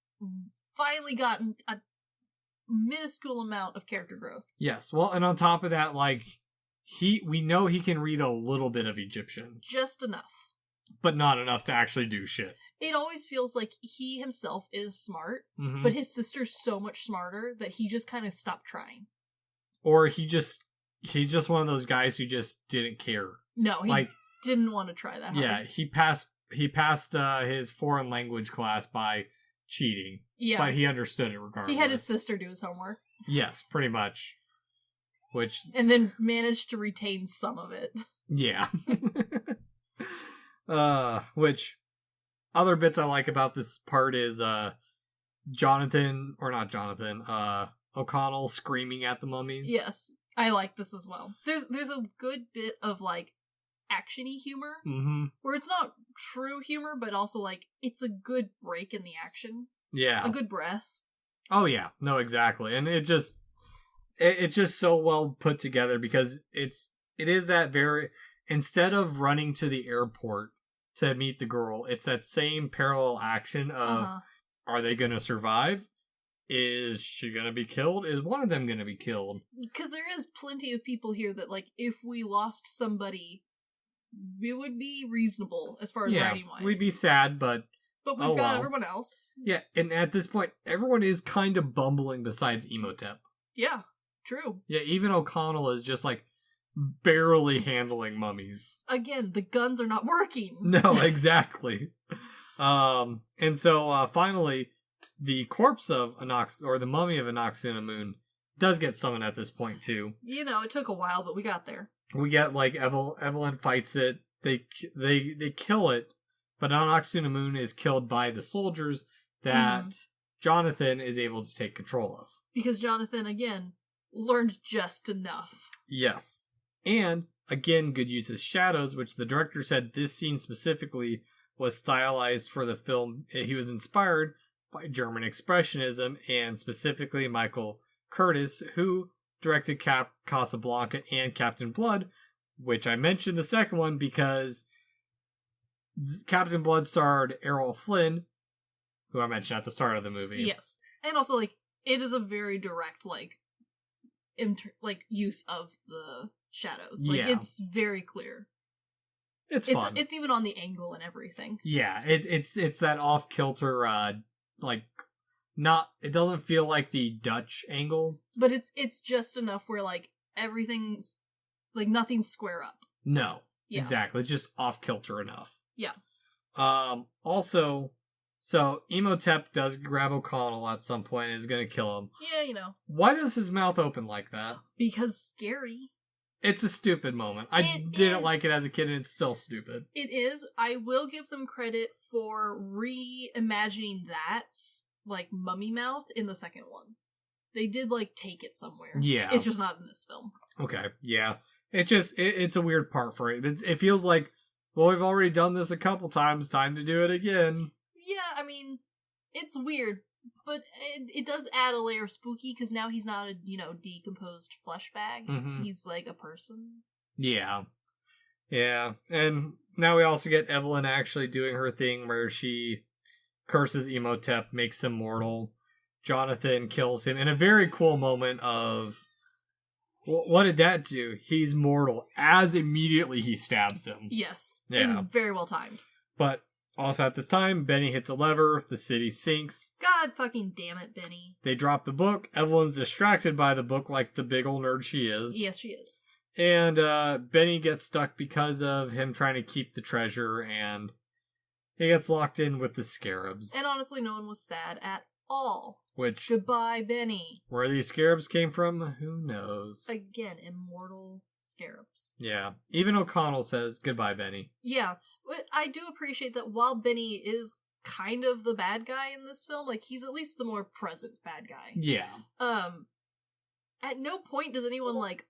finally gotten a minuscule amount of character growth. Yes. Well, and on top of that, like, we know he can read a little bit of Egyptian. Just enough. But not enough to actually do shit. It always feels like he himself is smart, Mm-hmm. but his sister's so much smarter that he just kind of stopped trying. Or he's just one of those guys who just didn't care. No, he didn't want to try that hard. Yeah, he passed his foreign language class by cheating. Yeah. But he understood it regardless. He had his sister do his homework. Yes, pretty much. And then managed to retain some of it. Yeah. Which other bits I like about this part is O'Connell screaming at the mummies. Yes, I like this as well. There's a good bit of like actiony humor, where it's not true humor, but also like it's a good break in the action. Yeah, a good breath. Oh yeah, no, exactly, and it's just so well put together because it is that very, instead of running to the airport to meet the girl, it's that same parallel action of are they going to survive? Is she going to be killed? Is one of them going to be killed? Because there is plenty of people here that, like, if we lost somebody, it would be reasonable as far as writing-wise. We'd be sad, but we've got everyone else. Yeah, and at this point, everyone is kind of bumbling besides Imhotep. Yeah, true. Yeah, even O'Connell is just, like, barely handling mummies. Again, the guns are not working. No, exactly. And so, finally, the corpse of the mummy of Anaxunamun does get summoned at this point too. You know, it took a while, but we got there. We get like Evelyn fights it. They kill it, but Anaxunamun is killed by the soldiers that Jonathan is able to take control of. Because Jonathan again learned just enough. Yes, and again, good use of shadows, which the director said this scene specifically was stylized for the film. He was inspired by German Expressionism, and specifically Michael Curtis, who directed Casablanca and Captain Blood, which I mentioned the second one because Captain Blood starred Errol Flynn, who I mentioned at the start of the movie. Yes, and also like it is a very direct use of the shadows. Like it's very clear. It's fun. It's even on the angle and everything. Yeah, it's that off kilter. It doesn't feel like the Dutch angle, but it's just enough where like everything's like nothing's square up. No, exactly, just off kilter enough. Yeah. Also, so Imhotep does grab O'Connell at some point and is going to kill him. Yeah, you know. Why does his mouth open like that? Because scary. It's a stupid moment. I didn't like it as a kid, and it's still stupid. It is. I will give them credit for reimagining that, like, mummy mouth in the second one. They did, like, take it somewhere. Yeah. It's just not in this film. Okay, yeah. It's a weird part for it. It feels like, well, we've already done this a couple times, time to do it again. Yeah, I mean, it's weird, but it does add a layer of spooky, because now he's not a, decomposed flesh bag. Mm-hmm. He's, like, a person. Yeah. Yeah, and now we also get Evelyn actually doing her thing where she curses Imhotep, makes him mortal. Jonathan kills him in a very cool moment of, what did that do? He's mortal as immediately he stabs him. Yes, it's very well timed. But also at this time, Beni hits a lever, the city sinks. God fucking damn it, Beni. They drop the book. Evelyn's distracted by the book like the big old nerd she is. Yes, she is. And Beni gets stuck because of him trying to keep the treasure, and He gets locked in with the scarabs. And honestly, no one was sad at all. Which, Goodbye, Beni. where these scarabs came from, who knows? Again, immortal scarabs. Yeah. Even O'Connell says, goodbye, Beni. Yeah, but I do appreciate that while Beni is kind of the bad guy in this film, like, he's at least the more present bad guy. Yeah. At no point does anyone, like,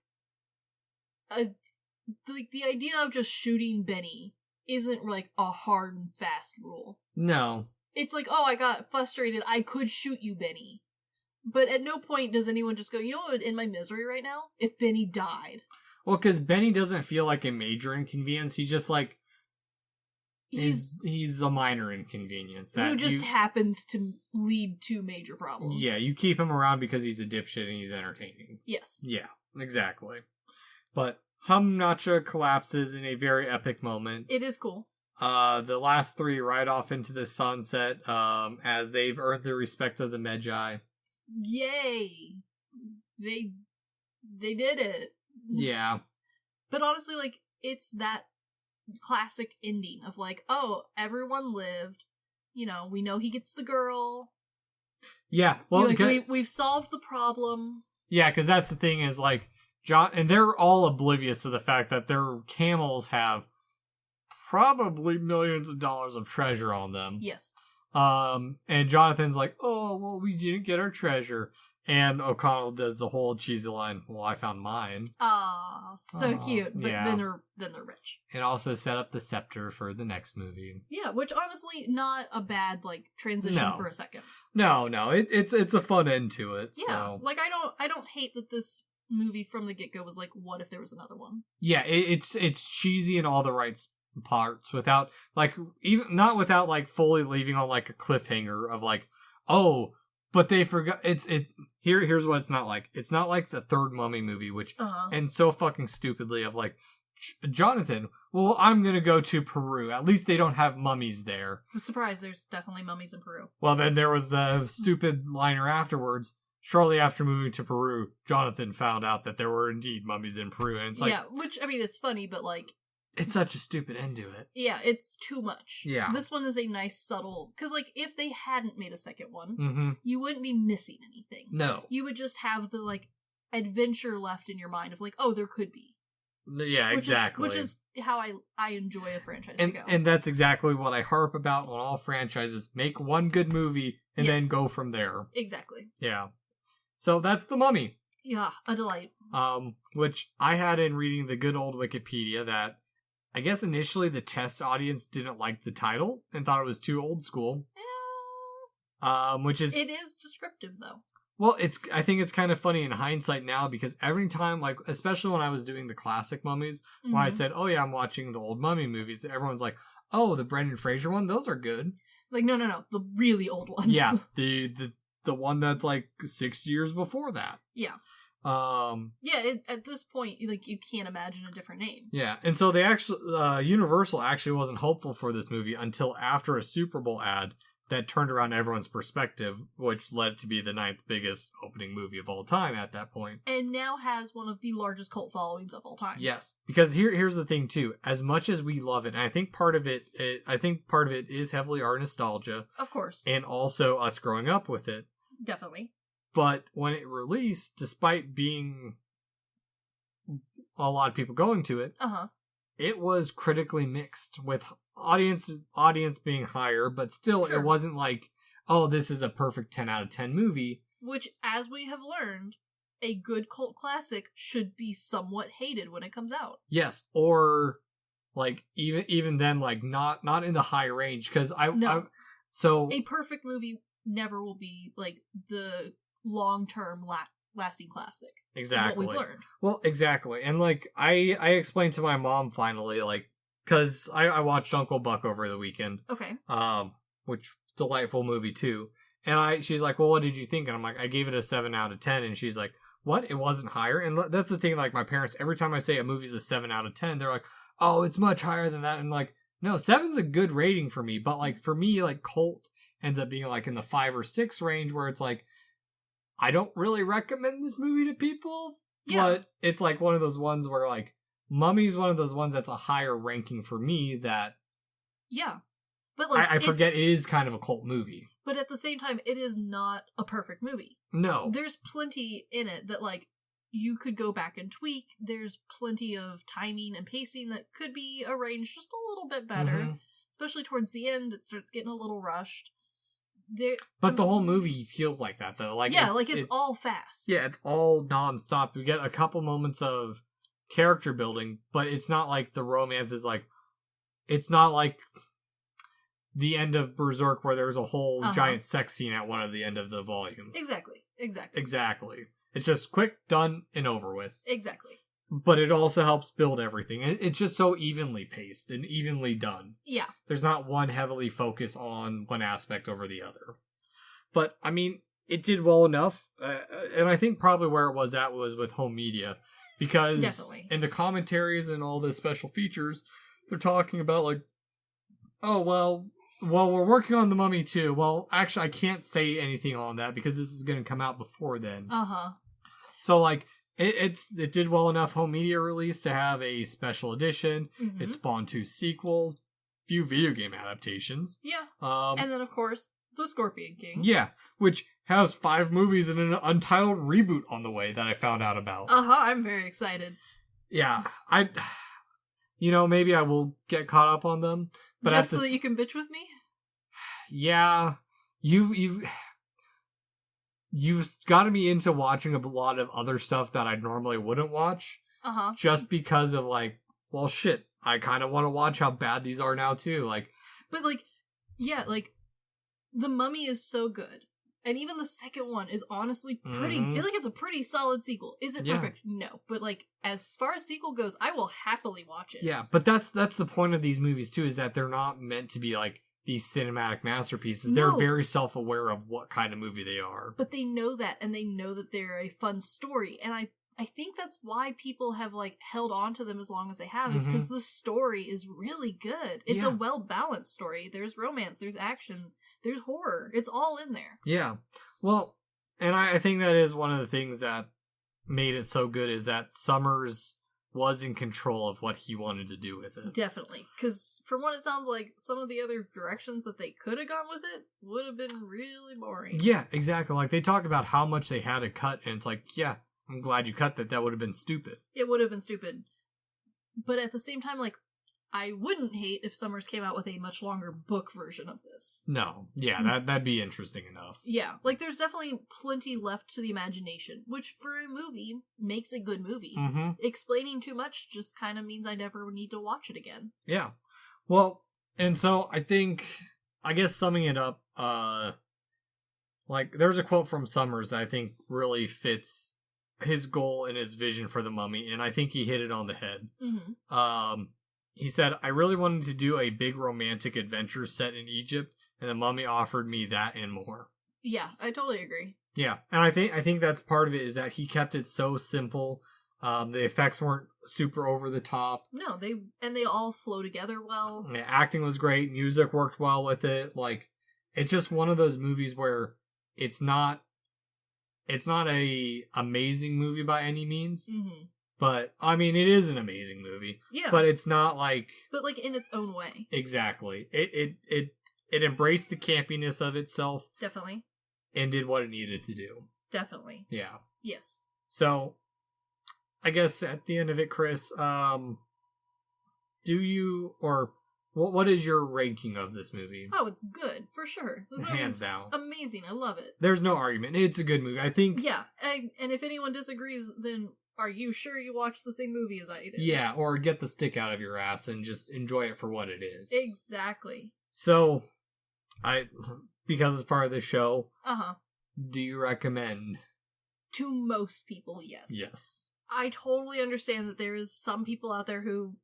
the idea of just shooting Beni isn't, like, a hard and fast rule. No. It's like, oh, I got frustrated, I could shoot you, Beni. But at no point does anyone just go, you know what would end my misery right now? If Beni died. Well, because Beni doesn't feel like a major inconvenience. He's just like, he's a minor inconvenience. That who just happens to lead to major problems. Yeah, you keep him around because he's a dipshit and he's entertaining. Yes. Yeah, exactly. But Hamnacha collapses in a very epic moment. It is cool. The last three ride off into the sunset as they've earned the respect of the Magi. Yay! They did it. Yeah. But honestly, like, it's that classic ending of like, oh, everyone lived. You know, we know he gets the girl. Yeah. Well, like, we've solved the problem. Yeah, because that's the thing is like John, and they're all oblivious to the fact that their camels have probably millions of dollars of treasure on them. Yes. And Jonathan's like, oh, well, we didn't get our treasure. And O'Connell does the whole cheesy line, well, I found mine. Ah, so cute. But yeah. then they're rich. And also set up the scepter for the next movie. Yeah, which honestly, not a bad, like, transition for a second. No, it's a fun end to it. Yeah, so. like, I don't hate that this movie from the get-go was like, what if there was another one? Yeah, it's cheesy in all the right parts without, like, even not without, like, fully leaving on, like, a cliffhanger of, like, oh, but they forgot. Here's what it's not like. It's not like the third Mummy movie, which and so fucking stupidly of like, Jonathan, well, I'm gonna go to Peru. At least they don't have mummies there. I'm surprised there's definitely mummies in Peru. Well, then there was the stupid liner afterwards. Shortly after moving to Peru, Jonathan found out that there were indeed mummies in Peru, and it's like, yeah, which I mean, it's funny, but like, it's such a stupid end to it. Yeah, it's too much. Yeah. This one is a nice, subtle... Because, like, if they hadn't made a second one, mm-hmm. you wouldn't be missing anything. No. You would just have the, like, adventure left in your mind of, like, oh, there could be. Yeah, exactly. Which is how I enjoy a franchise and, to go. And that's exactly what I harp about on all franchises. Make one good movie and then go from there. Exactly. Yeah. So that's The Mummy. Yeah, a delight. Which I had in reading the good old Wikipedia that I guess initially the test audience didn't like the title and thought it was too old school. Which is... It is descriptive, though. Well, I think it's kind of funny in hindsight now because every time, like, especially when I was doing the classic mummies, when I said, oh yeah, I'm watching the old mummy movies, everyone's like, oh, the Brendan Fraser one? Those are good. Like, no, the really old ones. Yeah, the one that's like 6 years before that. Yeah. At this point, like, you can't imagine a different name. Yeah, and so they actually, Universal actually wasn't hopeful for this movie until after a Super Bowl ad that turned around everyone's perspective, which led to be the 9th biggest opening movie of all time at that point. And now has one of the largest cult followings of all time. Yes, because here's the thing too. As much as we love it, and I think part of it is heavily our nostalgia, of course, and also us growing up with it. Definitely. But when it released, despite being a lot of people going to it, it was critically mixed with audience being higher, but still it wasn't like, oh, this is a perfect 10 out of 10 movie. Which, as we have learned, a good cult classic should be somewhat hated when it comes out. Yes, or like even then, like not in the high range, because so a perfect movie never will be like the long-term lasting classic. Exactly. Is what we've learned. Well, exactly. And like I explained to my mom finally, like, because I watched Uncle Buck over the weekend. Okay. Which delightful movie too. And she's like, well, what did you think? And I'm like, I gave it a 7 out of 10. And she's like, what? It wasn't higher? And that's the thing, like, my parents, every time I say a movie's a 7 out of 10, they're like, oh, it's much higher than that. And like, no, 7's a good rating for me. But like, for me, like, cult ends up being like in the 5 or 6 range, where it's like, I don't really recommend this movie to people. Yeah. But it's like one of those ones where like, Mummy's one of those ones that's a higher ranking for me that... Yeah. But like, I forget it is kind of a cult movie. But at the same time, it is not a perfect movie. No. There's plenty in it that, like, you could go back and tweak. There's plenty of timing and pacing that could be arranged just a little bit better. Especially towards the end, it starts getting a little rushed. But the whole movie feels like that, though. Like, yeah, it's all fast. Yeah, it's all nonstop. We get a couple moments of character building, but it's not like the romance is like... It's not like the end of Berserk where there's a whole giant sex scene at one of the end of the volumes. Exactly. It's just quick, done, and over with. Exactly. But it also helps build everything. And it's just so evenly paced and evenly done. Yeah. There's not one heavily focused on one aspect over the other. But, I mean, it did well enough. And I think probably where it was at was with home media. Because definitely. In the commentaries and all the special features, they're talking about, like, oh, well, we're working on The Mummy too. Well, actually, I can't say anything on that because this is going to come out before then. So, like, it did well enough home media release to have a special edition. It spawned 2 sequels, few video game adaptations. Yeah. And then, of course, The Scorpion King. Yeah, which has 5 movies and an untitled reboot on the way that I found out about. I'm very excited. Yeah, maybe I will get caught up on them. But just so that you can bitch with me? Yeah, you've gotten me into watching a lot of other stuff that I normally wouldn't watch. Just because of, like, well, shit, I kind of want to watch how bad these are now, too. Like, but, like, yeah, like, The Mummy is so good. And even the second one is honestly pretty... Like, it's a pretty solid sequel. Is it perfect? No. But, like, as far as sequel goes, I will happily watch it. Yeah, but that's the point of these movies, too, is that they're not meant to be, like, these cinematic masterpieces. No. They're very self-aware of what kind of movie they are. But they know that, and they know that they're a fun story. And I think that's why people have, like, held on to them as long as they have, is because the story is really good. It's a well-balanced story. There's romance, there's action, there's horror. It's all in there. Yeah. Well, and I think that is one of the things that made it so good, is that Summers was in control of what he wanted to do with it. Definitely. Because from what it sounds like, some of the other directions that they could have gone with it would have been really boring. Yeah, exactly. Like, they talk about how much they had to cut, and it's like, yeah, I'm glad you cut that. That would have been stupid. It would have been stupid. But at the same time, like, I wouldn't hate if Summers came out with a much longer book version of this. No. Yeah, that'd be interesting enough. Yeah. Like, there's definitely plenty left to the imagination, which for a movie makes a good movie. Explaining too much just kind of means I never need to watch it again. Yeah. Well, and so I guess summing it up, like, there's a quote from Summers that I think really fits his goal and his vision for The Mummy, and I think he hit it on the head. He said, "I really wanted to do a big romantic adventure set in Egypt, and The Mummy offered me that and more." Yeah, I totally agree. Yeah, and I think that's part of it, is that he kept it so simple. The effects weren't super over the top. No, they all flow together well. Yeah, acting was great. Music worked well with it. Like, it's just one of those movies where it's not a amazing movie by any means. But, I mean, it is an amazing movie. Yeah. But it's not like... But, like, in its own way. Exactly. It embraced the campiness of itself. Definitely. And did what it needed to do. Definitely. Yeah. Yes. So, I guess at the end of it, Chris, what is your ranking of this movie? Oh, it's good, for sure. This movie is amazing. I love it. There's no argument. It's a good movie. I think... Yeah, and if anyone disagrees, then... Are you sure you watched the same movie as I did? Yeah, or get the stick out of your ass and just enjoy it for what it is. Exactly. So, because it's part of the show, do you recommend? To most people, yes. Yes. I totally understand that there is some people out there who,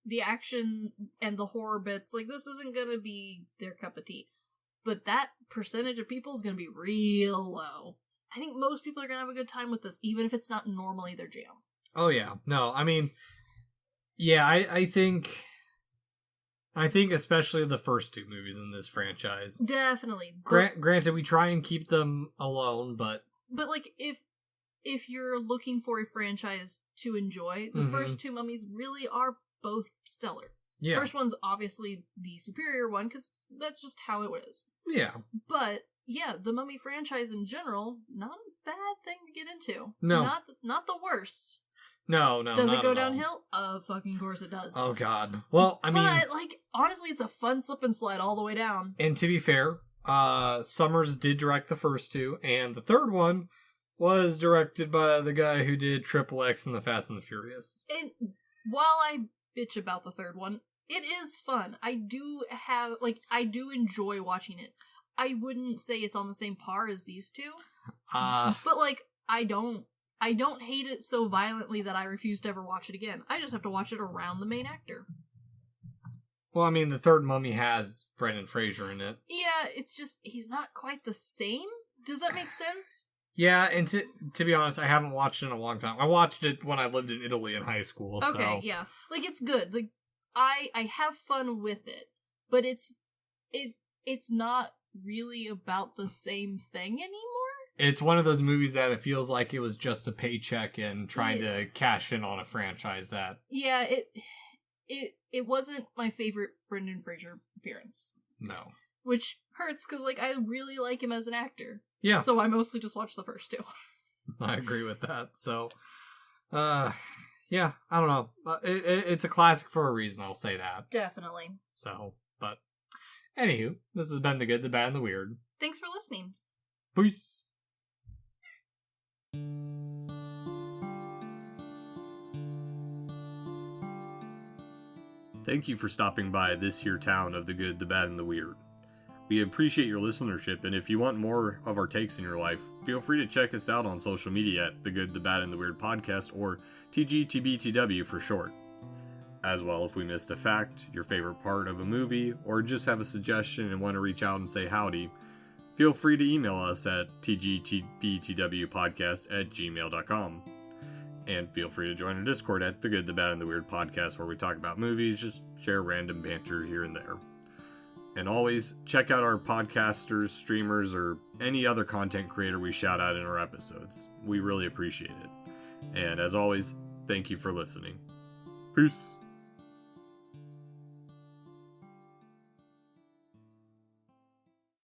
the action and the horror bits, like, this isn't gonna be their cup of tea. But that percentage of people is gonna be real low. I think most people are going to have a good time with this, even if it's not normally their jam. Oh, yeah. No, I mean, yeah, I think especially the first 2 movies in this franchise. Definitely. Granted, we try and keep them alone, but... But, like, if you're looking for a franchise to enjoy, the first 2 Mummies really are both stellar. Yeah. First one's obviously the superior one, because that's just how it is. Yeah. But, yeah, the Mummy franchise in general, not a bad thing to get into. No. Not the worst. No. Does it not go at all. downhill? Fucking course it does. Oh, God. Well, I mean... But, like, honestly, it's a fun slip and slide all the way down. And to be fair, Summers did direct the first two, and the third one was directed by the guy who did Triple X and the Fast and the Furious. And while I bitch about the third one, it is fun. I do enjoy watching it. I wouldn't say it's on the same par as these two. But, like, I don't hate it so violently that I refuse to ever watch it again. I just have to watch it around the main actor. Well, I mean, the third Mummy has Brendan Fraser in it. Yeah, it's just, he's not quite the same. Does that make sense? Yeah, and to be honest, I haven't watched it in a long time. I watched it when I lived in Italy in high school, so... Okay, yeah. Like, it's good. Like, I have fun with it, but it's not really about the same thing anymore. It's one of those movies that it feels like it was just a paycheck and trying to cash in on a franchise that... Yeah, it wasn't my favorite Brendan Fraser appearance. No. Which hurts, because, like, I really like him as an actor. Yeah. So I mostly just watched the first two. I agree with that. So, yeah, I don't know. It's a classic for a reason, I'll say that. Definitely. So, but, anywho, this has been The Good, the Bad, and the Weird. Thanks for listening. Peace. Thank you for stopping by this here town of The Good, the Bad, and the Weird. We appreciate your listenership, and if you want more of our takes in your life, feel free to check us out on social media at The Good, the Bad, and the Weird Podcast, or TGTBTW for short. As well, if we missed a fact, your favorite part of a movie, or just have a suggestion and want to reach out and say howdy, feel free to email us at tgtbtwpodcast@gmail.com. And feel free to join our Discord at The Good, the Bad, and the Weird Podcast, where we talk about movies, just share random banter here and there. And always, check out our podcasters, streamers, or any other content creator we shout out in our episodes. We really appreciate it. And as always, thank you for listening. Peace.